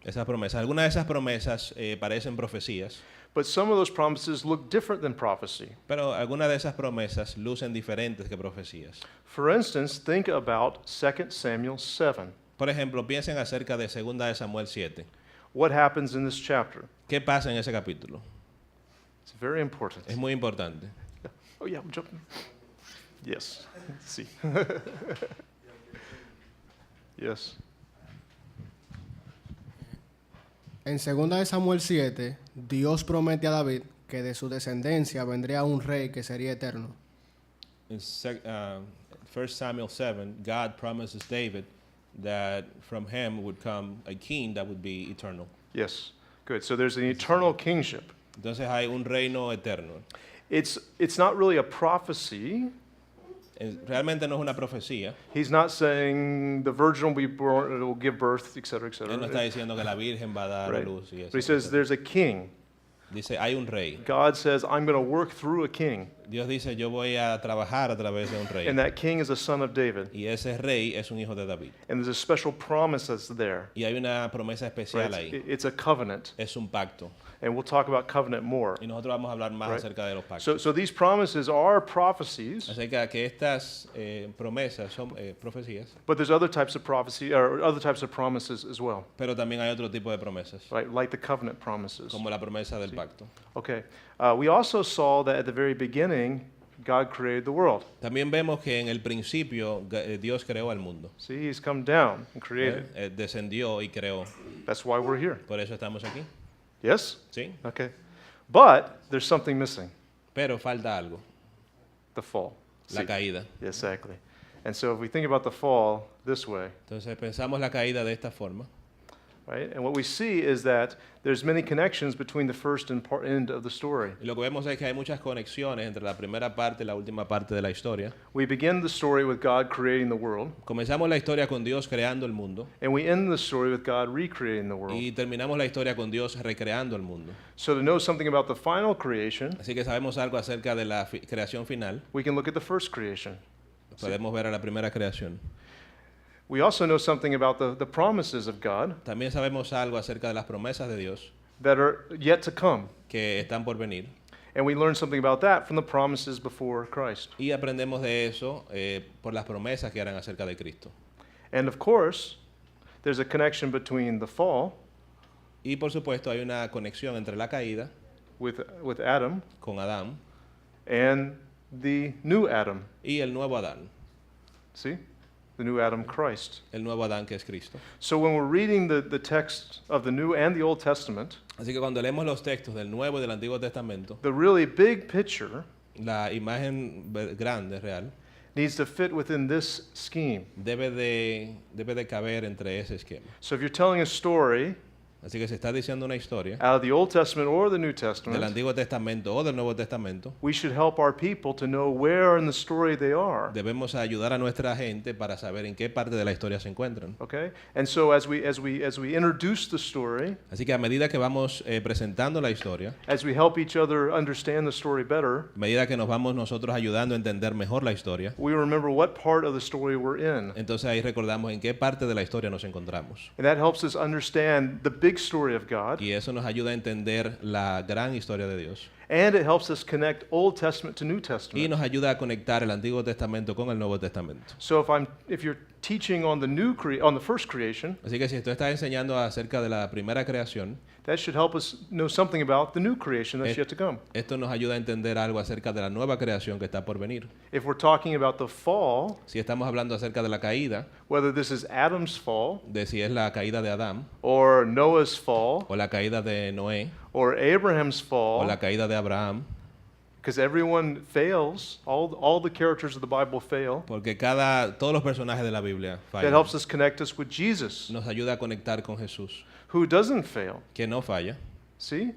Esas promesas, algunas de esas promesas parecen profecías, but some of those promises look different than prophecy. pero algunas de esas promesas lucen diferentes que profecías. For instance, think about 2 Samuel 7. Por ejemplo, piensen acerca de 2 de Samuel 7. What happens in this chapter? ¿Qué pasa en ese capítulo? It's very important. Es muy importante. Oh yeah, I'm jumping. Yes. See. Yes. En 2 de Samuel 7, Dios promete a David que de su descendencia vendría un rey que sería eterno. In 1 Samuel 7, God promises David that from him would come a king that would be eternal. Yes. Good. So there's an eternal kingship. Entonces hay un reino eterno. It's not really a prophecy. Realmente no es una profecía. He's not saying the virgin will be born, will give birth, etc., etc. Él no está diciendo que la Virgen va a dar a Right. luz y eso. But he says there's a king. Dice, hay un rey. God says, I'm going to work through a king. Dios dice, yo voy a trabajar a través de un rey. And that king is a son of David. Y ese rey es un hijo de David. And there's a special promise that's there. Y hay una promesa especial Right? ahí. It's a covenant. Es un pacto. And we'll talk about covenant more. Y nosotros vamos a hablar más Right. acerca de los pactos. So these promises are prophecies, Acerca de que estas promesas son profecías, but there's other types of prophecy or other types of promises as well, pero también hay otro tipo de promesas, right? Like the covenant promises. como la promesa del pacto. Okay. We also saw that at the very beginning, God created the world. También vemos que en el principio Dios creó al mundo. See, He's come down and created. Descendió y creó. That's why we're here. Por eso estamos aquí. Yes? ¿Sí? Okay. But there's something missing. Pero falta algo, The fall. la See? caída. Exactly. And so if we think about the fall this way, Entonces pensamos la caída de esta forma. right? And what we see is that there's many connections between the first and end of the story. Y lo que vemos es que hay muchas conexiones entre la primera parte y la última parte de la historia. We begin the story with God creating the world, Comenzamos la historia con Dios creando el mundo and we end the story with God recreating the world. y terminamos la historia con Dios recreando el mundo. So to know something about the final creation, Así que sabemos algo acerca de la creación final. we can look at the first creation. Podemos ver a la primera creación. We also know something about the promises of God También sabemos algo acerca de las promesas de Dios that are yet to come. que están por venir. And we learn something about that from the promises before Christ. Y aprendemos de eso por las promesas que eran acerca de Cristo. And of course, there's a connection between the fall Y por supuesto hay una conexión entre la caída with Adam con Adán and the new Adam. y el nuevo Adán. See? The new Adam, Christ. El nuevo Adán que es Cristo. So when we're reading the text of the New and the Old Testament, Así que cuando leemos los textos del Nuevo y del Antiguo Testamento, the really big picture la imagen grande, real, needs to fit within this scheme. debe de caber entre ese esquema. So if you're telling a story Así que si está diciendo una historia out of the Old Testament or the New del Testament, Antiguo Testamento o del Nuevo Testamento, we should help our people to know where in the story they are. debemos ayudar a nuestra gente para saber en qué parte de la historia se encuentran. Okay? And so as we introduce the story, Así que a medida que vamos presentando la historia, as we help each other understand the story better, a medida que nos vamos nosotros ayudando a entender mejor la historia, we remember what part of the story we're in. entonces ahí recordamos en qué parte de la historia nos encontramos. And that helps us understand the big story of God, Y eso nos ayuda a entender la gran historia de Dios. and it helps us connect Old Testament to New Y Testament. nos ayuda a conectar el Antiguo Testamento con el Nuevo Testamento. So if you're teaching on the first creation, Así que si tú estás enseñando acerca de la primera creación, that should help us know something about the new creation that's Eh, yet to come. esto nos ayuda a entender algo acerca de la nueva creación que está por venir. If we're talking about the fall, Si estamos hablando acerca de la caída, whether this is Adam's fall de si es la caída de Adán, or Noah's fall o la caída de Noé, or Abraham's o la fall, caída de Abraham, because everyone fails, all the characters of the Bible fail, porque todos los personajes de la Biblia that fallan. helps us connect us with Jesus, Nos ayuda a conectar con Jesús, who doesn't fail. que no falla. See?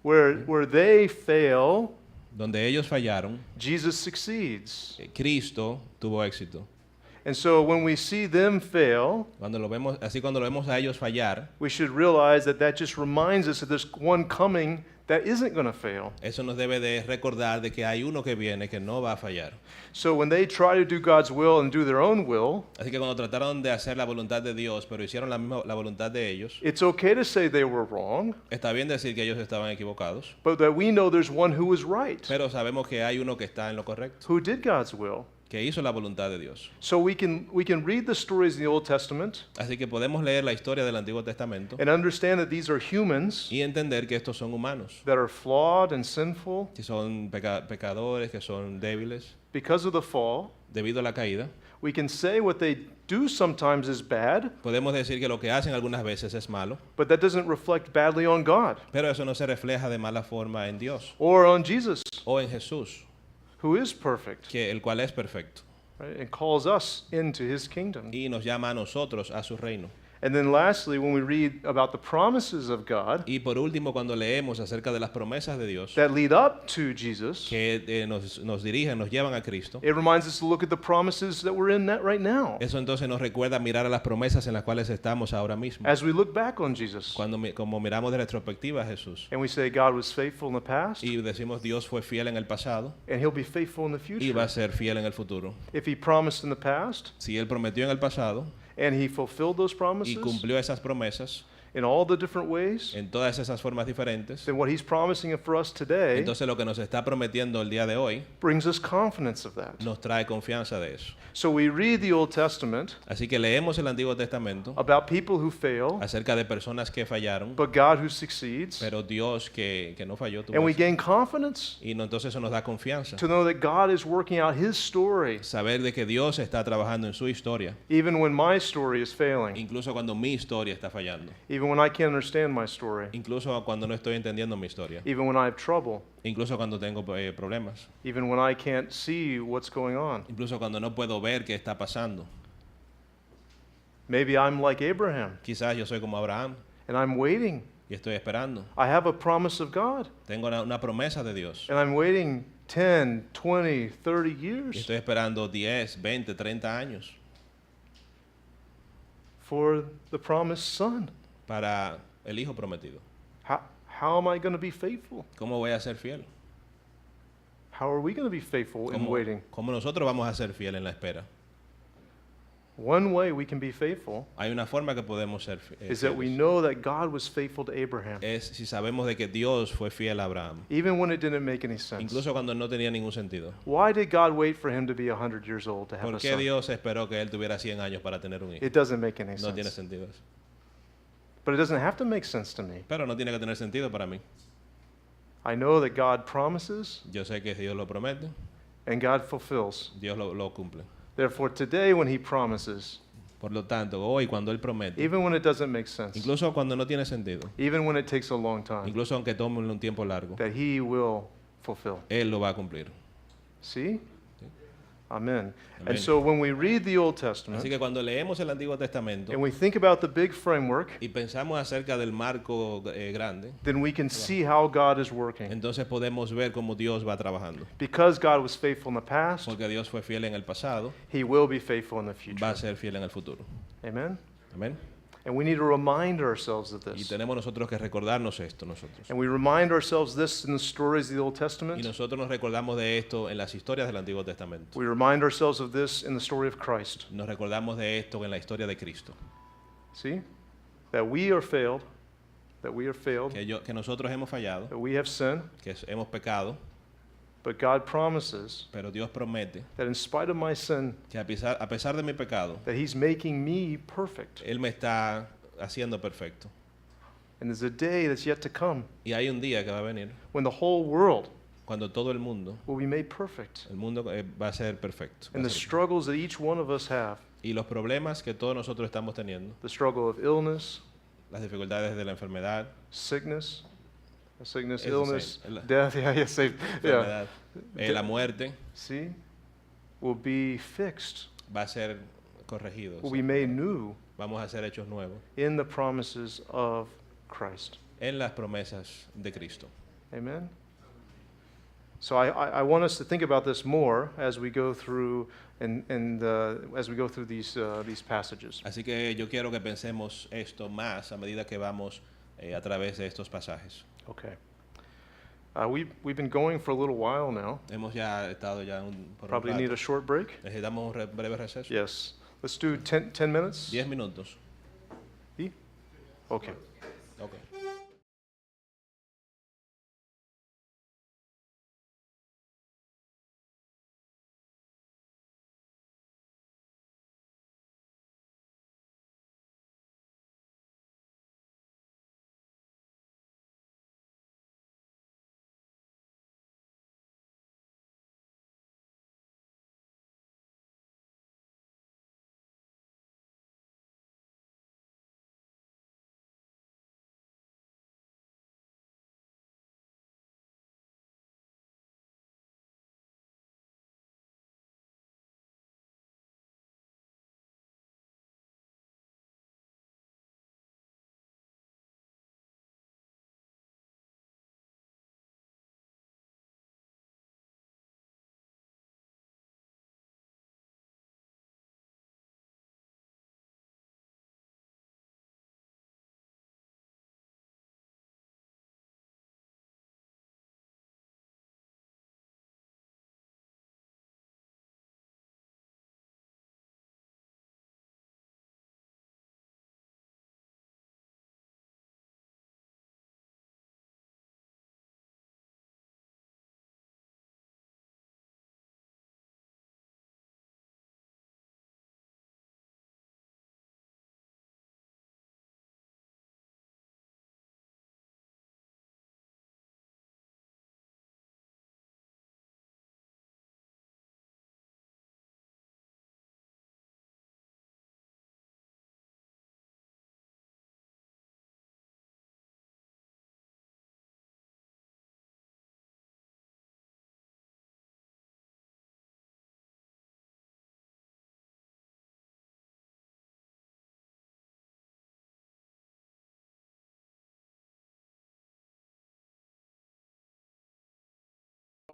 Where they fail, Donde ellos fallaron, Jesus succeeds. Cristo tuvo éxito. And so when we see them fail, Cuando lo vemos a ellos fallar, we should realize that just reminds us that there's one coming that isn't going to fail. eso nos debe de recordar de que hay uno que viene que no va a fallar. So when they try to do God's will and do their own will, Así que cuando trataron de hacer la voluntad de Dios, pero hicieron la voluntad de ellos, it's okay to say they were wrong, está bien decir que ellos estaban equivocados, but that we know there's one who was right, pero sabemos que hay uno que está en lo correcto, who did God's will. que hizo la voluntad de Dios. So we can read the stories in the Old Testament Así que podemos leer la historia del Antiguo Testamento and understand that these are humans y entender que estos son humanos, that are flawed and sinful que son pecadores, que son débiles, because of the fall. debido a la caída. We can say what they do sometimes is bad, Podemos decir que lo que hacen algunas veces es malo, but that doesn't reflect badly on God pero eso no se refleja de mala forma en Dios or on Jesus, o en Jesús, who is perfect, el cual es perfecto right, and calls us into his kingdom. y nos llama a nosotros a su reino. And then lastly, when we read about the promises of God Y por último, cuando leemos acerca de las promesas de Dios that lead up to Jesus, que nos dirigen, nos llevan a Cristo, it reminds us to look at the promises that we're in that right now. eso entonces nos recuerda mirar a las promesas en las cuales estamos ahora mismo. As we look back on Jesus Como miramos de retrospectiva a Jesús and we say God was faithful in the past y decimos Dios fue fiel en el pasado and he'll be faithful in the y va future. a ser fiel en el futuro. If he promised in the past Si Él prometió en el pasado and he fulfilled those y promises cumplió esas promesas in all the different ways, en todas esas formas diferentes, then what he's promising for us today entonces lo que nos está prometiendo el día de hoy brings us confidence of that. nos trae confianza de eso. So we read the Old Testament Así que leemos el Antiguo Testamento about people who fail, acerca de personas que fallaron, but God who succeeds, pero Dios que no falló tuvo and we eso. gain confidence Y entonces eso nos da confianza. to know that God is working out his story, Saber de que Dios está trabajando en su historia, even when my story is failing, incluso cuando mi historia está fallando, even when I can't understand my story, incluso cuando no estoy entendiendo mi historia, even when I have trouble, incluso cuando tengo problemas, even when I can't see what's going on. incluso cuando no puedo ver qué está pasando. Maybe I'm like Abraham, Quizás yo soy como Abraham and I'm waiting. y estoy esperando. I have a promise of God, Tengo una promesa de Dios and I'm waiting 10, 20, 30 y years estoy esperando 10, 20, 30 años for the promised son. para el hijo prometido. How am I going to be faithful? ¿Cómo voy a ser fiel? How are we going to be faithful in waiting? ¿Cómo nosotros vamos a ser fiel en la espera? One way we can be faithful Hay una forma que podemos ser is that we fieles. know that God was faithful to Abraham, Es si sabemos de que Dios fue fiel a Abraham, even when it didn't make any sense. incluso cuando no tenía ningún sentido. Why did God wait for him to be 100 years old to have ¿Por a qué son? Dios esperó que él tuviera 100 años para tener un hijo? It doesn't make any No tiene sense. sentido eso. But it doesn't have to make sense to me. Pero no tiene que tener sentido para mí. I know that God promises Yo sé que Dios lo promete, and God fulfills. Dios lo cumple. Therefore, today when he promises, Por lo tanto, hoy cuando Él promete, even when it doesn't make sense, incluso cuando no tiene sentido, even when it takes a long time, incluso aunque tome un tiempo largo, that he will fulfill. Él lo va a cumplir. See? Amen. Amen. And so when we read the Old Así Testament que cuando leemos el Antiguo Testamento and we think about the big framework, y pensamos acerca del marco grande, then we can see how God is working. entonces podemos ver cómo Dios va trabajando. Because God was faithful in the past, Porque Dios fue fiel en el pasado, he will be faithful in the va future. a ser fiel en el futuro. Amen? Amén. And we need to remind ourselves of Y this. tenemos nosotros que recordarnos esto nosotros. And we remind ourselves this in the stories of the Old Y Testament. nosotros nos recordamos de esto en las historias del Antiguo Testamento. We remind ourselves of this in the story of Christ. Nos recordamos de esto en la historia de Cristo. See? That we are failed, Que nosotros hemos fallado, that we have sinned, que hemos pecado, but God promises pero Dios promete that in spite of my sin, que a pesar de mi pecado, that he's making me perfect. Él me está haciendo perfecto. And there's a day that's yet to come Y hay un día que va a venir when the whole world cuando todo el mundo will be made perfect. va a ser perfecto. And the struggles that each one of us have, Y los problemas que todos nosotros estamos teniendo, the struggle of illness, las dificultades de la enfermedad, sickness, Eso illness, sí, death, yeah, enfermedad, la muerte, see, will be fixed, va a ser corregido. will be made new Vamos a ser hechos nuevos in the promises of Christ. en las promesas de Cristo. Amen? So I want us to think about this more as we go through as we go through these passages. Así que yo quiero que pensemos esto más a medida que vamos a través de estos pasajes. Okay. We've been going for a little while now. Hemos ya estado ya por Probably un need rato. a short break. Necesitamos un breve receso. Yes. Let's do 10 minutes. 10 minutos. Okay. Okay.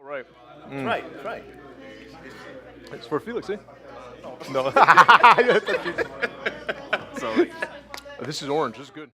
Right. That's right, that's right. It's for Felix, eh? No. Sorry. This is orange. This is good.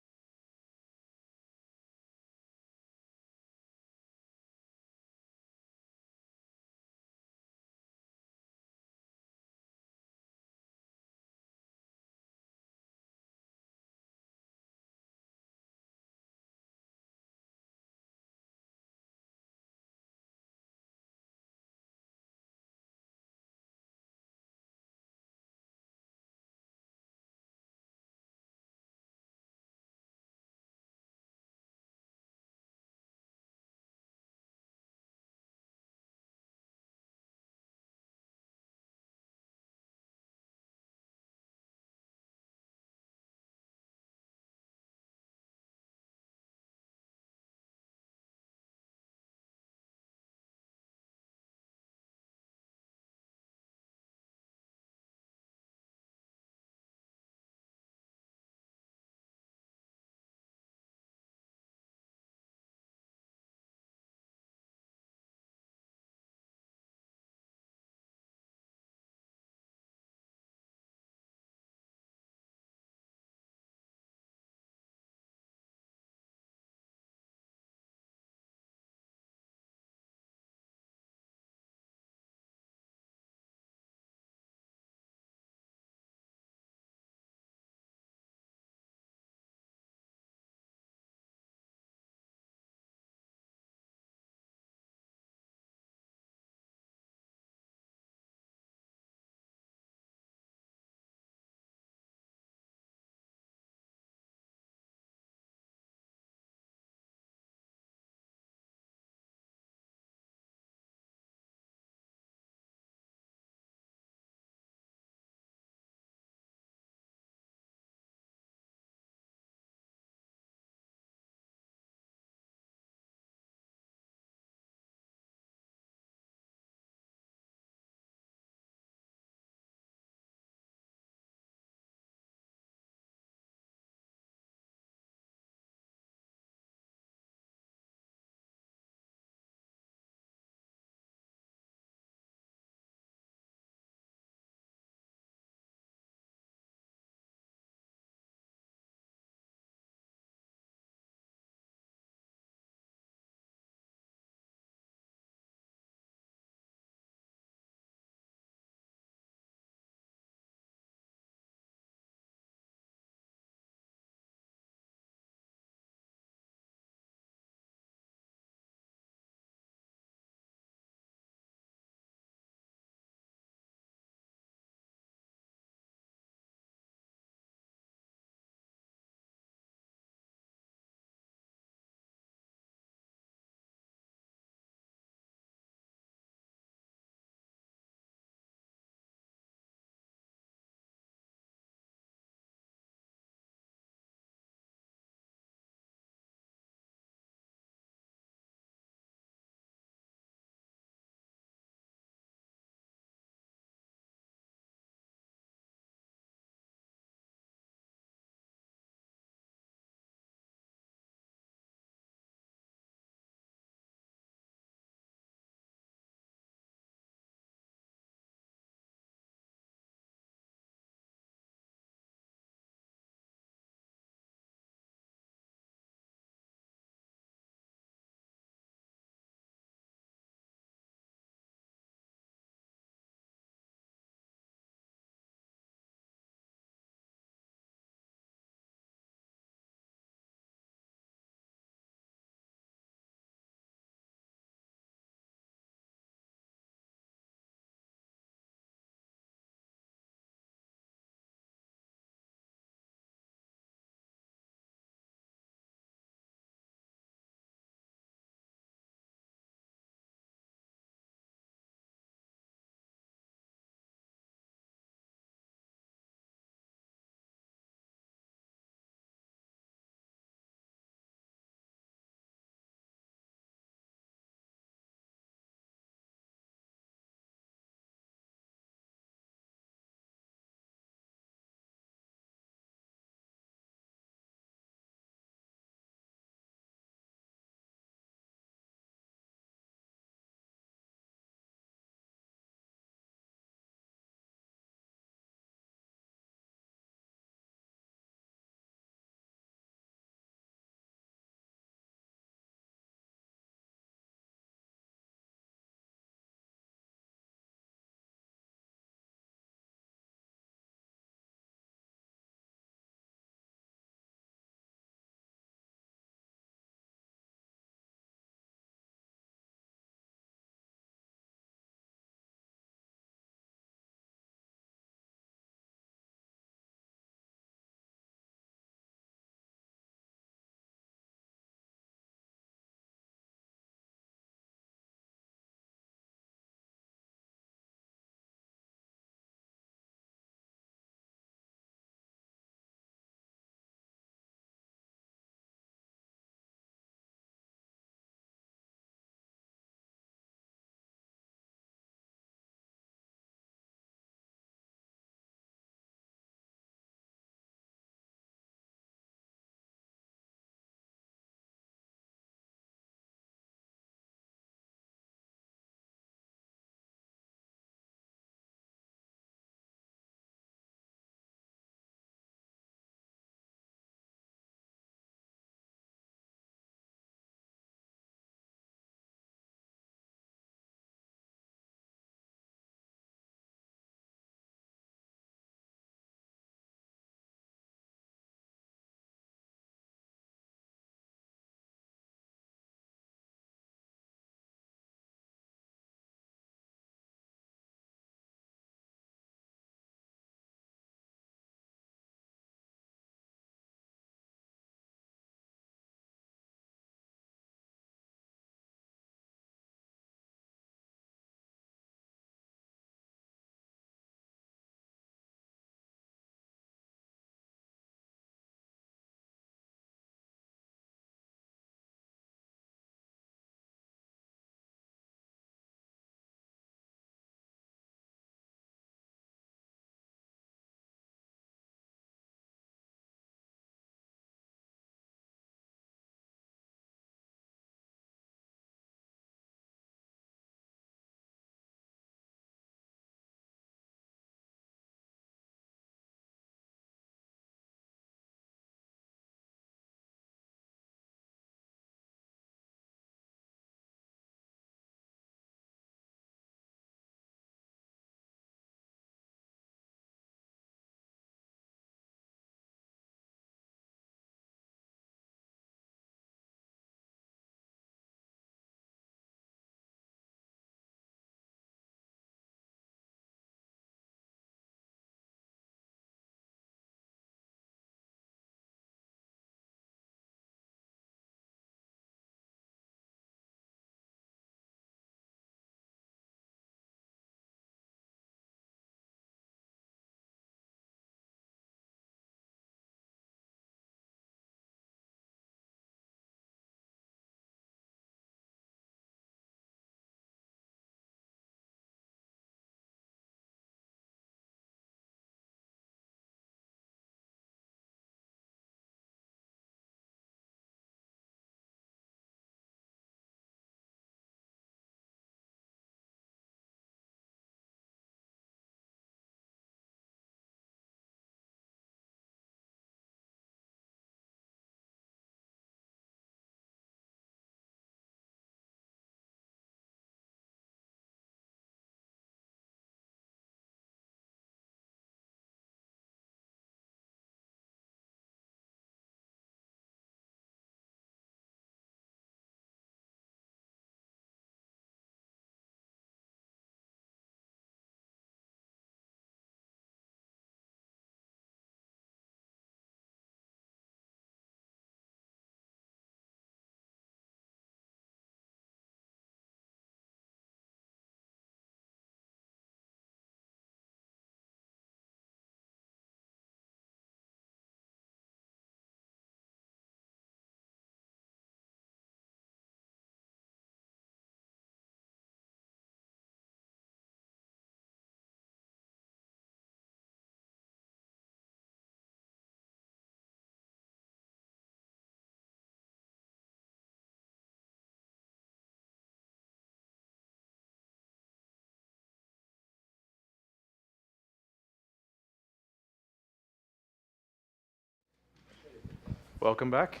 Welcome back.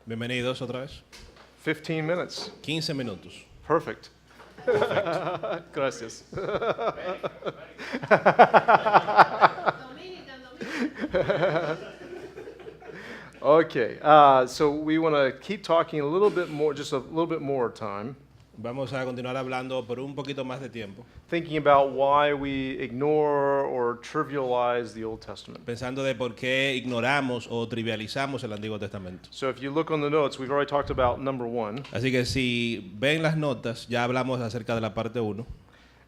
Bienvenidos otra vez. 15 minutes. 15 minutos. Perfect. Gracias. Okay, so we want to keep talking a little bit more, just a little bit more time, Vamos a continuar hablando por un poquito más de tiempo, thinking about why we ignore or trivialize the Old Testament. pensando de por qué ignoramos o trivializamos el Antiguo Testamento. So if you look on the notes, we've already talked about number 1. Así que si ven las notas, ya hablamos acerca de la parte 1.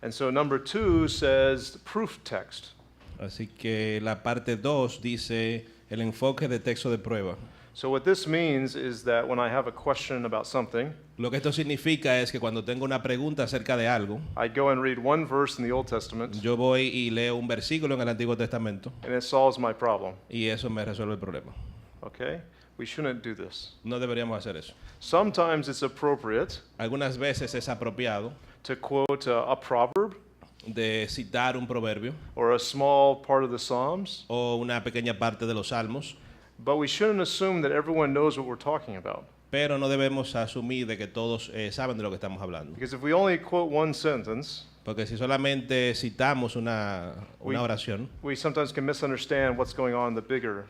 And so number 2 says proof text. Así que la parte 2 dice el enfoque de texto de prueba. So what this means is that when I have a question about something, Lo que esto significa es que cuando tengo una pregunta acerca de algo, I go and read one verse in the Old Testament, yo voy y leo un versículo en el Antiguo Testamento and it solves my problem. y eso me resuelve el problema. Okay? We shouldn't do this. No deberíamos hacer eso. Sometimes it's appropriate Algunas veces es apropiado to quote a proverb de citar un proverbio or a small part of the Psalms, o una pequeña parte de los salmos, but we shouldn't assume that everyone knows what we're talking about. pero no debemos asumir de que todos saben de lo que estamos hablando. Because if we only quote one sentence, Porque si solamente citamos una oración, we sometimes can misunderstand what's going on in the bigger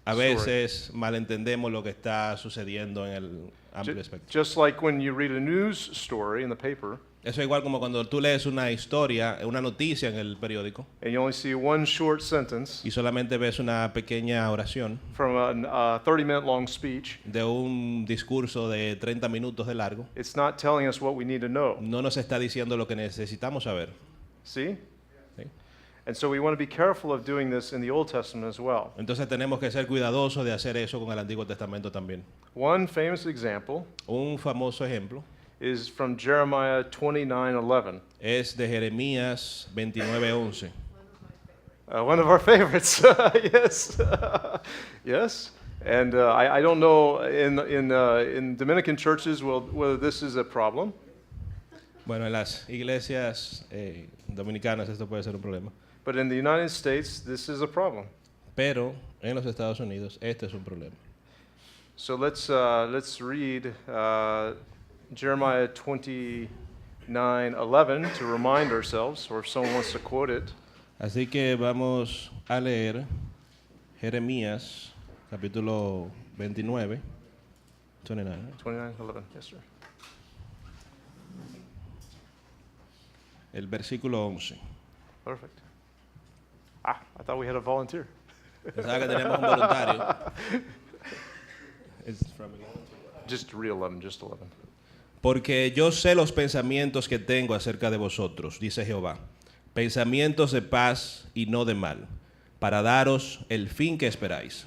a story. veces malentendemos lo que está sucediendo en el amplio espectro. Just like when you read a news story in the paper, Eso es igual como cuando tú lees una historia, una noticia en el periódico and you only see one short sentence y solamente ves una pequeña oración from a 30-minute long speech, de un discurso de 30 minutos de largo, it's not telling us what we need to know. no nos está diciendo lo que necesitamos saber. See? ¿Sí? And so we want to be careful of doing this in the Old Testament as well. Entonces tenemos que ser cuidadosos de hacer eso con el Antiguo Testamento también. One famous example Un famoso ejemplo is from Jeremiah 29:11. es de Jeremías 29:11. One of our favorites, yes, yes. And I don't know in Dominican churches whether this is a problem. Bueno, en las iglesias dominicanas esto puede ser un problema, But in the United States, this is a problem. pero en los Estados Unidos este es un problema. So let's read Jeremiah 29:11 to remind ourselves, or if someone wants to quote it. Así que vamos a leer Jeremías capítulo 29, 29, ¿no? 29:11, yes, sir. El versículo 11. Perfect. I thought we had a volunteer. Pensaba que teníamos un voluntario. It's from 11. Just read 11, just 11. Porque yo sé los pensamientos que tengo acerca de vosotros, dice Jehová, pensamientos de paz y no de mal, para daros el fin que esperáis.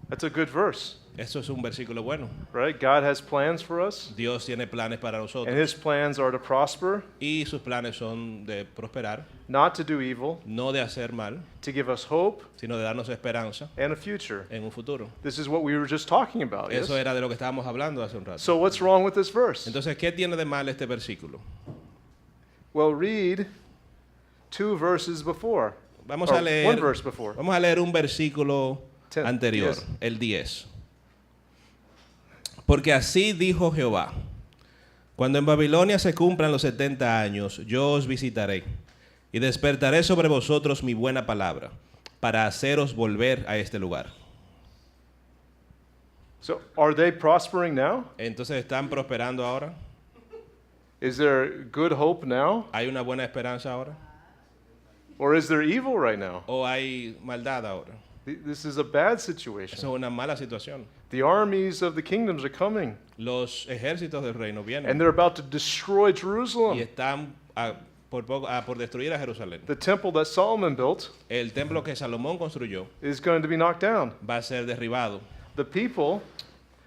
That's a good verse, Eso es un versículo bueno. right? God has plans for us, Dios tiene planes para and nosotros His plans are to prosper, y sus planes son de prosperar, not to do evil, no de hacer mal, to give us hope sino de darnos esperanza and a future. en un futuro. This is what we were just talking about, yes? Eso era de lo que estábamos hablando hace un rato. So what's wrong with this verse? Entonces, ¿qué tiene de mal este versículo? Well, read 2 verses before. Vamos Or a leer, one verse before. vamos a leer un versículo 10, anterior, 10. el 10. Porque así dijo Jehová, cuando en Babilonia se cumplan los 70 años, yo os visitaré y despertaré sobre vosotros mi buena palabra para haceros volver a este lugar. So are they prospering now? Entonces, ¿están prosperando ahora? Is there good hope now? ¿Hay una buena esperanza ahora? Or is there evil right now? ¿O hay maldad ahora? This is a bad Eso situation. es una mala situación. The armies of the kingdoms are coming, Los ejércitos del reino and vienen they're about to destroy y Jerusalem. están por destruir a Jerusalén. The temple that Solomon built El templo que Salomón construyó is going to be knocked down. va a ser derribado. The people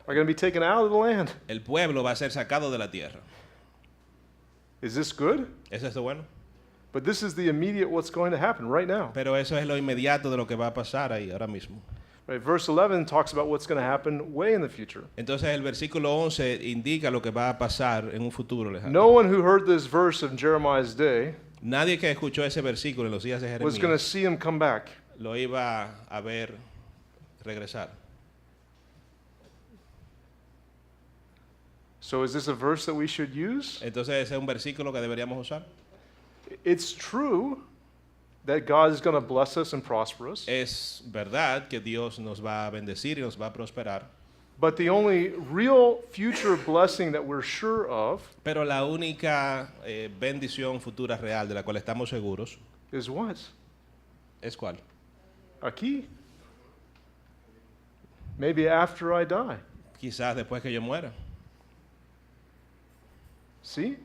are going to be taken out of the land. El pueblo va a ser sacado de la tierra. Is this good? ¿Es esto bueno? But this is the immediate what's going to happen right now. Pero eso es lo inmediato de lo que va a pasar ahí ahora mismo. Right, verse 11 talks about what's going to happen way in the future. Entonces el versículo 11 indica lo que va a pasar en un futuro lejano. No one who heard this verse of Jeremiah's day Nadie que escuchó ese versículo en los días de was going to Jeremías see him come back. lo iba a ver regresar. So is this a verse that we should use? Entonces, ¿ese es un versículo que deberíamos usar? It's true that God is going to bless us and prosper us. Es verdad que Dios nos va a bendecir y nos va a prosperar. But the only real future blessing that we're sure of Pero la única bendición futura real de la cual estamos seguros is what? es cuál. Aquí. Maybe after I die. Quizás después que yo muera. See?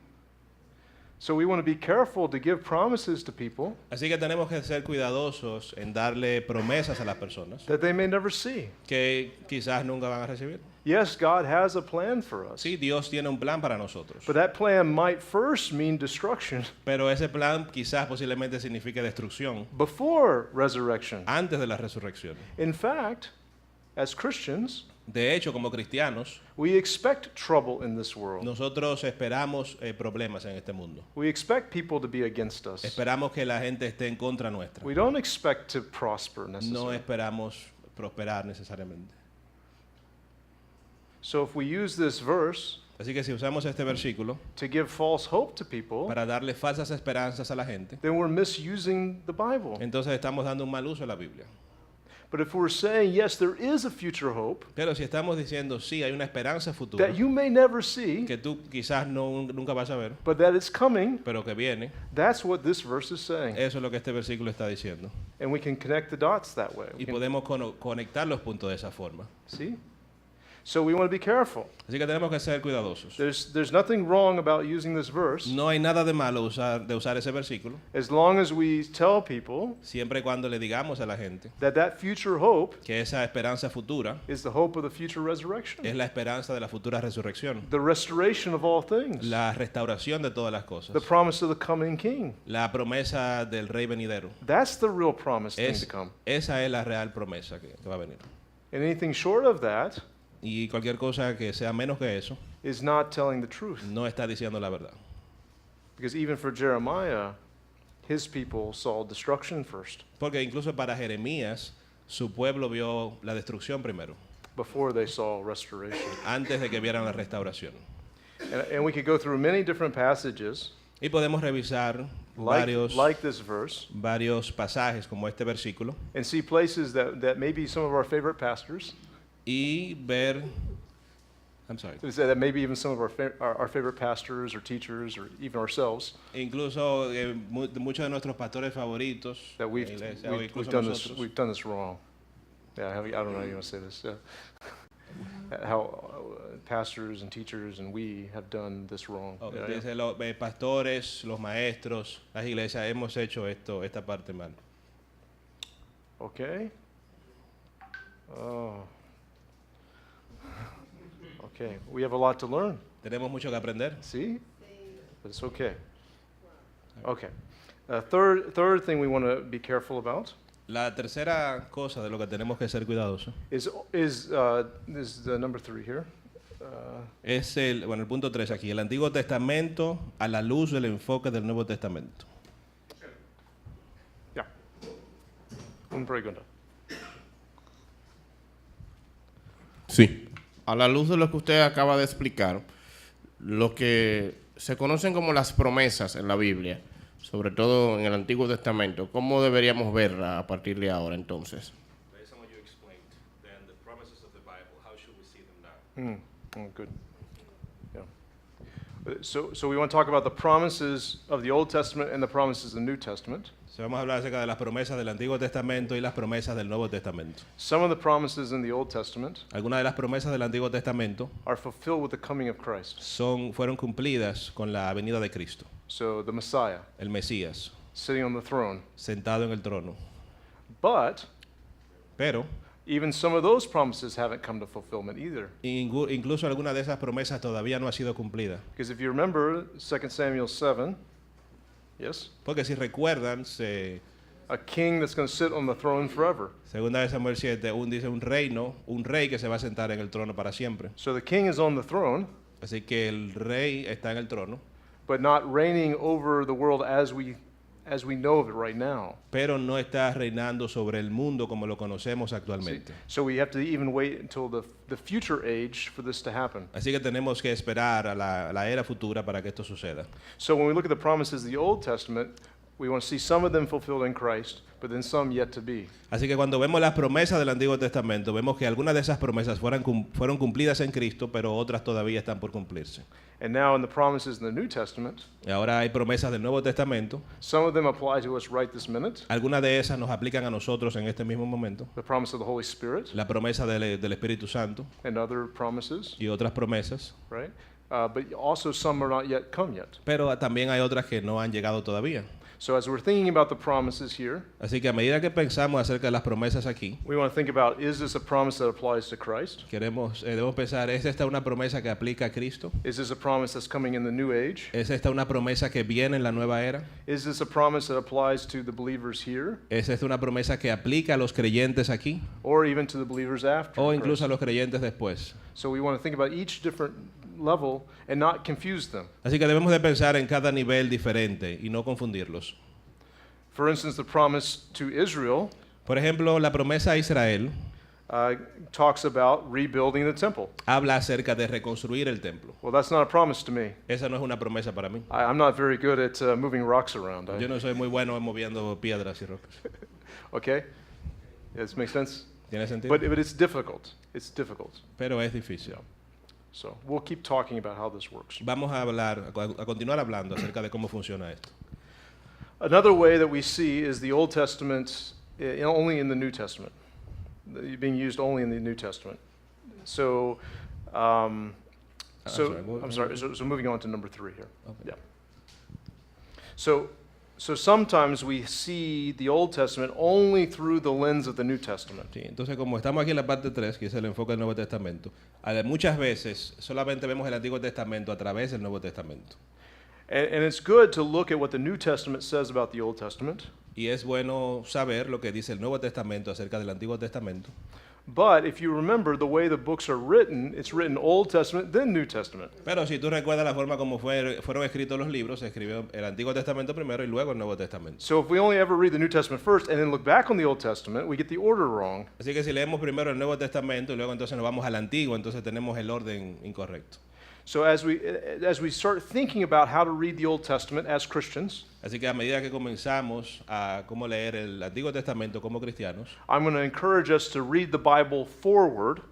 So we want to be careful to give promises to people Así que tenemos que ser cuidadosos en darle promesas a las personas that they may never see. que quizás nunca van a recibir. Yes, God has a plan for us. Sí, Dios tiene un plan para nosotros. But that plan might first mean destruction Pero ese plan quizás posiblemente signifique destrucción before resurrection. antes de la resurrección. In fact, as Christians, De hecho, como cristianos, we expect trouble in this world. nosotros esperamos problemas en este mundo. We expect people to be against us. Esperamos que la gente esté en contra nuestra. We don't expect to prosper No necessarily. esperamos prosperar necesariamente. So if we use this verse Así que si usamos este versículo to give false hope to people, para darle falsas esperanzas a la gente, then we're misusing the Bible. entonces estamos dando un mal uso a la Biblia. But if we're saying, yes, there is a future hope Pero si estamos diciendo, sí, hay una esperanza futura that you may never see, que tú quizás nunca vas a ver, but that it's coming, pero que viene, that's what this verse is saying. eso es lo que este versículo está diciendo. And we can connect the dots that way. Y podemos conectar los puntos de esa forma. See? So we want to be careful. Así que tenemos que ser cuidadosos. There's nothing wrong about using this verse No hay nada de malo de usar ese versículo, as long as we tell people siempre y cuando le digamos a la gente that future hope que esa esperanza futura is the hope of the future resurrection, es la esperanza de la futura resurrección, the restoration of all things, la restauración de todas las cosas, the promise of the coming king. la promesa del rey venidero. That's the real promised thing to come. Esa es la real promesa que va a venir. And anything short of that Y cualquier cosa que sea menos que eso, is not telling the truth. no está diciendo la verdad. Because even for Jeremiah, his people saw destruction first Porque incluso para Jeremías, su pueblo vio la destrucción primero, before they saw restoration. antes de que vieran la restauración. And we could go through many different passages Y podemos revisar like this verse varios pasajes como este versículo and see places that maybe some of our favorite pastors, y ver, I'm sorry, that maybe even some of our favorite pastors or teachers or even ourselves, incluso muchos de nuestros pastores favoritos, that la iglesia, o we've incluso done this nosotros, we've done this wrong. Yeah, I don't know how you want to say this. How pastors and teachers and we have done this wrong. oh, Yeah, dice, los pastores, los maestros, las iglesias, hemos hecho esta parte mal. Okay. Oh. Okay. We have a lot to learn. Tenemos mucho que aprender. See? But it's okay. Okay. Third thing we want to be careful about La tercera cosa de lo que tenemos que ser cuidadosos is the number 3 here. es el punto 3 aquí, el Antiguo Testamento a la luz del enfoque del Nuevo Testamento. Yeah. Un pregunta. Sí. A la luz de lo que usted acaba de explicar, lo que se conocen como las promesas en la Biblia, sobre todo en el Antiguo Testamento, ¿cómo deberíamos verla a partir de ahora entonces? Good. Yeah. So we want to talk about the promises of the Old Testament and the promises of the New Testament. So, vamos a hablar acerca de las promesas del Antiguo Testamento y las promesas del Nuevo Testamento. Some of the promises in the Old Testament Algunas de las promesas del Antiguo Testamento are fulfilled with the coming of Christ. fueron cumplidas con la venida de Cristo, So the Messiah el Mesías, sitting on the throne. sentado en el trono. But Pero even some of those promises haven't come to fulfillment either. incluso alguna de esas promesas todavía no ha sido cumplida. Because if you remember 2 Samuel 7, yes, Porque si recuerdan, a king that's going to sit on the throne forever. segunda de Samuel 7, dice un rey que se va a sentar en el trono para siempre. So the king is on the throne, Así que el rey está en el trono, but not reigning over the world as we as we know of it right now. pero no está reinando sobre el mundo como lo conocemos actualmente. So we have to even wait until the future age for this to happen. Así que tenemos que esperar a la era futura para que esto suceda. So when we look at the promises of the Old Testament, we want to see some of them fulfilled in Christ, but then some yet to be. Así que cuando vemos las promesas del Antiguo Testamento, vemos que algunas de esas promesas fueron cumplidas en Cristo, pero otras todavía están por cumplirse. And now in the promises in the New Testament, Y ahora hay promesas del Nuevo Testamento. some of them apply to us right this minute. Algunas de esas nos aplican a nosotros en este mismo momento. The promise of the Holy Spirit La promesa del Espíritu Santo and other promises, y otras promesas. right? But also some are not yet come yet. Pero también hay otras que no han llegado todavía. So as we're thinking about the promises here, Así que a medida que pensamos acerca de las promesas aquí, we want to think about, is this a promise that applies to Christ? debemos pensar, ¿es esta una promesa que aplica a Cristo? Is this a promise that's coming in the new age? ¿Es esta una promesa que viene en la nueva era? Is this a promise that applies to the believers here, ¿Es esta una promesa que aplica a los creyentes aquí? or even to the believers after ¿O Christ? incluso a los creyentes después? So we want to think about each different level and not confuse them. Así que debemos de pensar en cada nivel diferente y no confundirlos. For instance, the promise to Israel Por ejemplo, la promesa a Israel talks about rebuilding the temple. habla acerca de reconstruir el templo. Well, that's not a promise to me. Esa no es una promesa para mí. I'm not very good at moving rocks around. Yo no soy muy bueno en moviendo piedras y rocas. Okay? Does it make sense? ¿Tiene sentido? But it's difficult. It's difficult. Pero es difícil. So we'll keep talking about how this works. Vamos a continuar hablando acerca de cómo funciona esto. Another way that we see is the Old Testament only in the New Testament, being used only in the New Testament. So, sorry, I'm sorry. So moving on to number 3 here. Okay. Yeah. So sometimes we see the Old Testament only through the lens of the New Testament. Sí, entonces, como estamos aquí en la parte 3, que es el enfoque del Nuevo Testamento, muchas veces solamente vemos el Antiguo Testamento a través del Nuevo Testamento. And it's good to look at what the New Testament says about the Old Testament. Y es bueno saber lo que dice el Nuevo Testamento acerca del Antiguo Testamento. But if you remember the way the books are written, it's written Old Testament, then New Testament. Pero si tú recuerdas la forma como fueron escritos los libros, se escribió el Antiguo Testamento primero y luego el Nuevo Testamento. So if we only ever read the New Testament first and then look back on the Old Testament, we get the order wrong. Así que si leemos primero el Nuevo Testamento y luego entonces nos vamos al Antiguo, entonces tenemos el orden incorrecto. So as we start thinking about how to read the Old Testament as Christians, Así que a medida que comenzamos a cómo leer el Antiguo Testamento como cristianos, I'm going to encourage us to read the Bible forward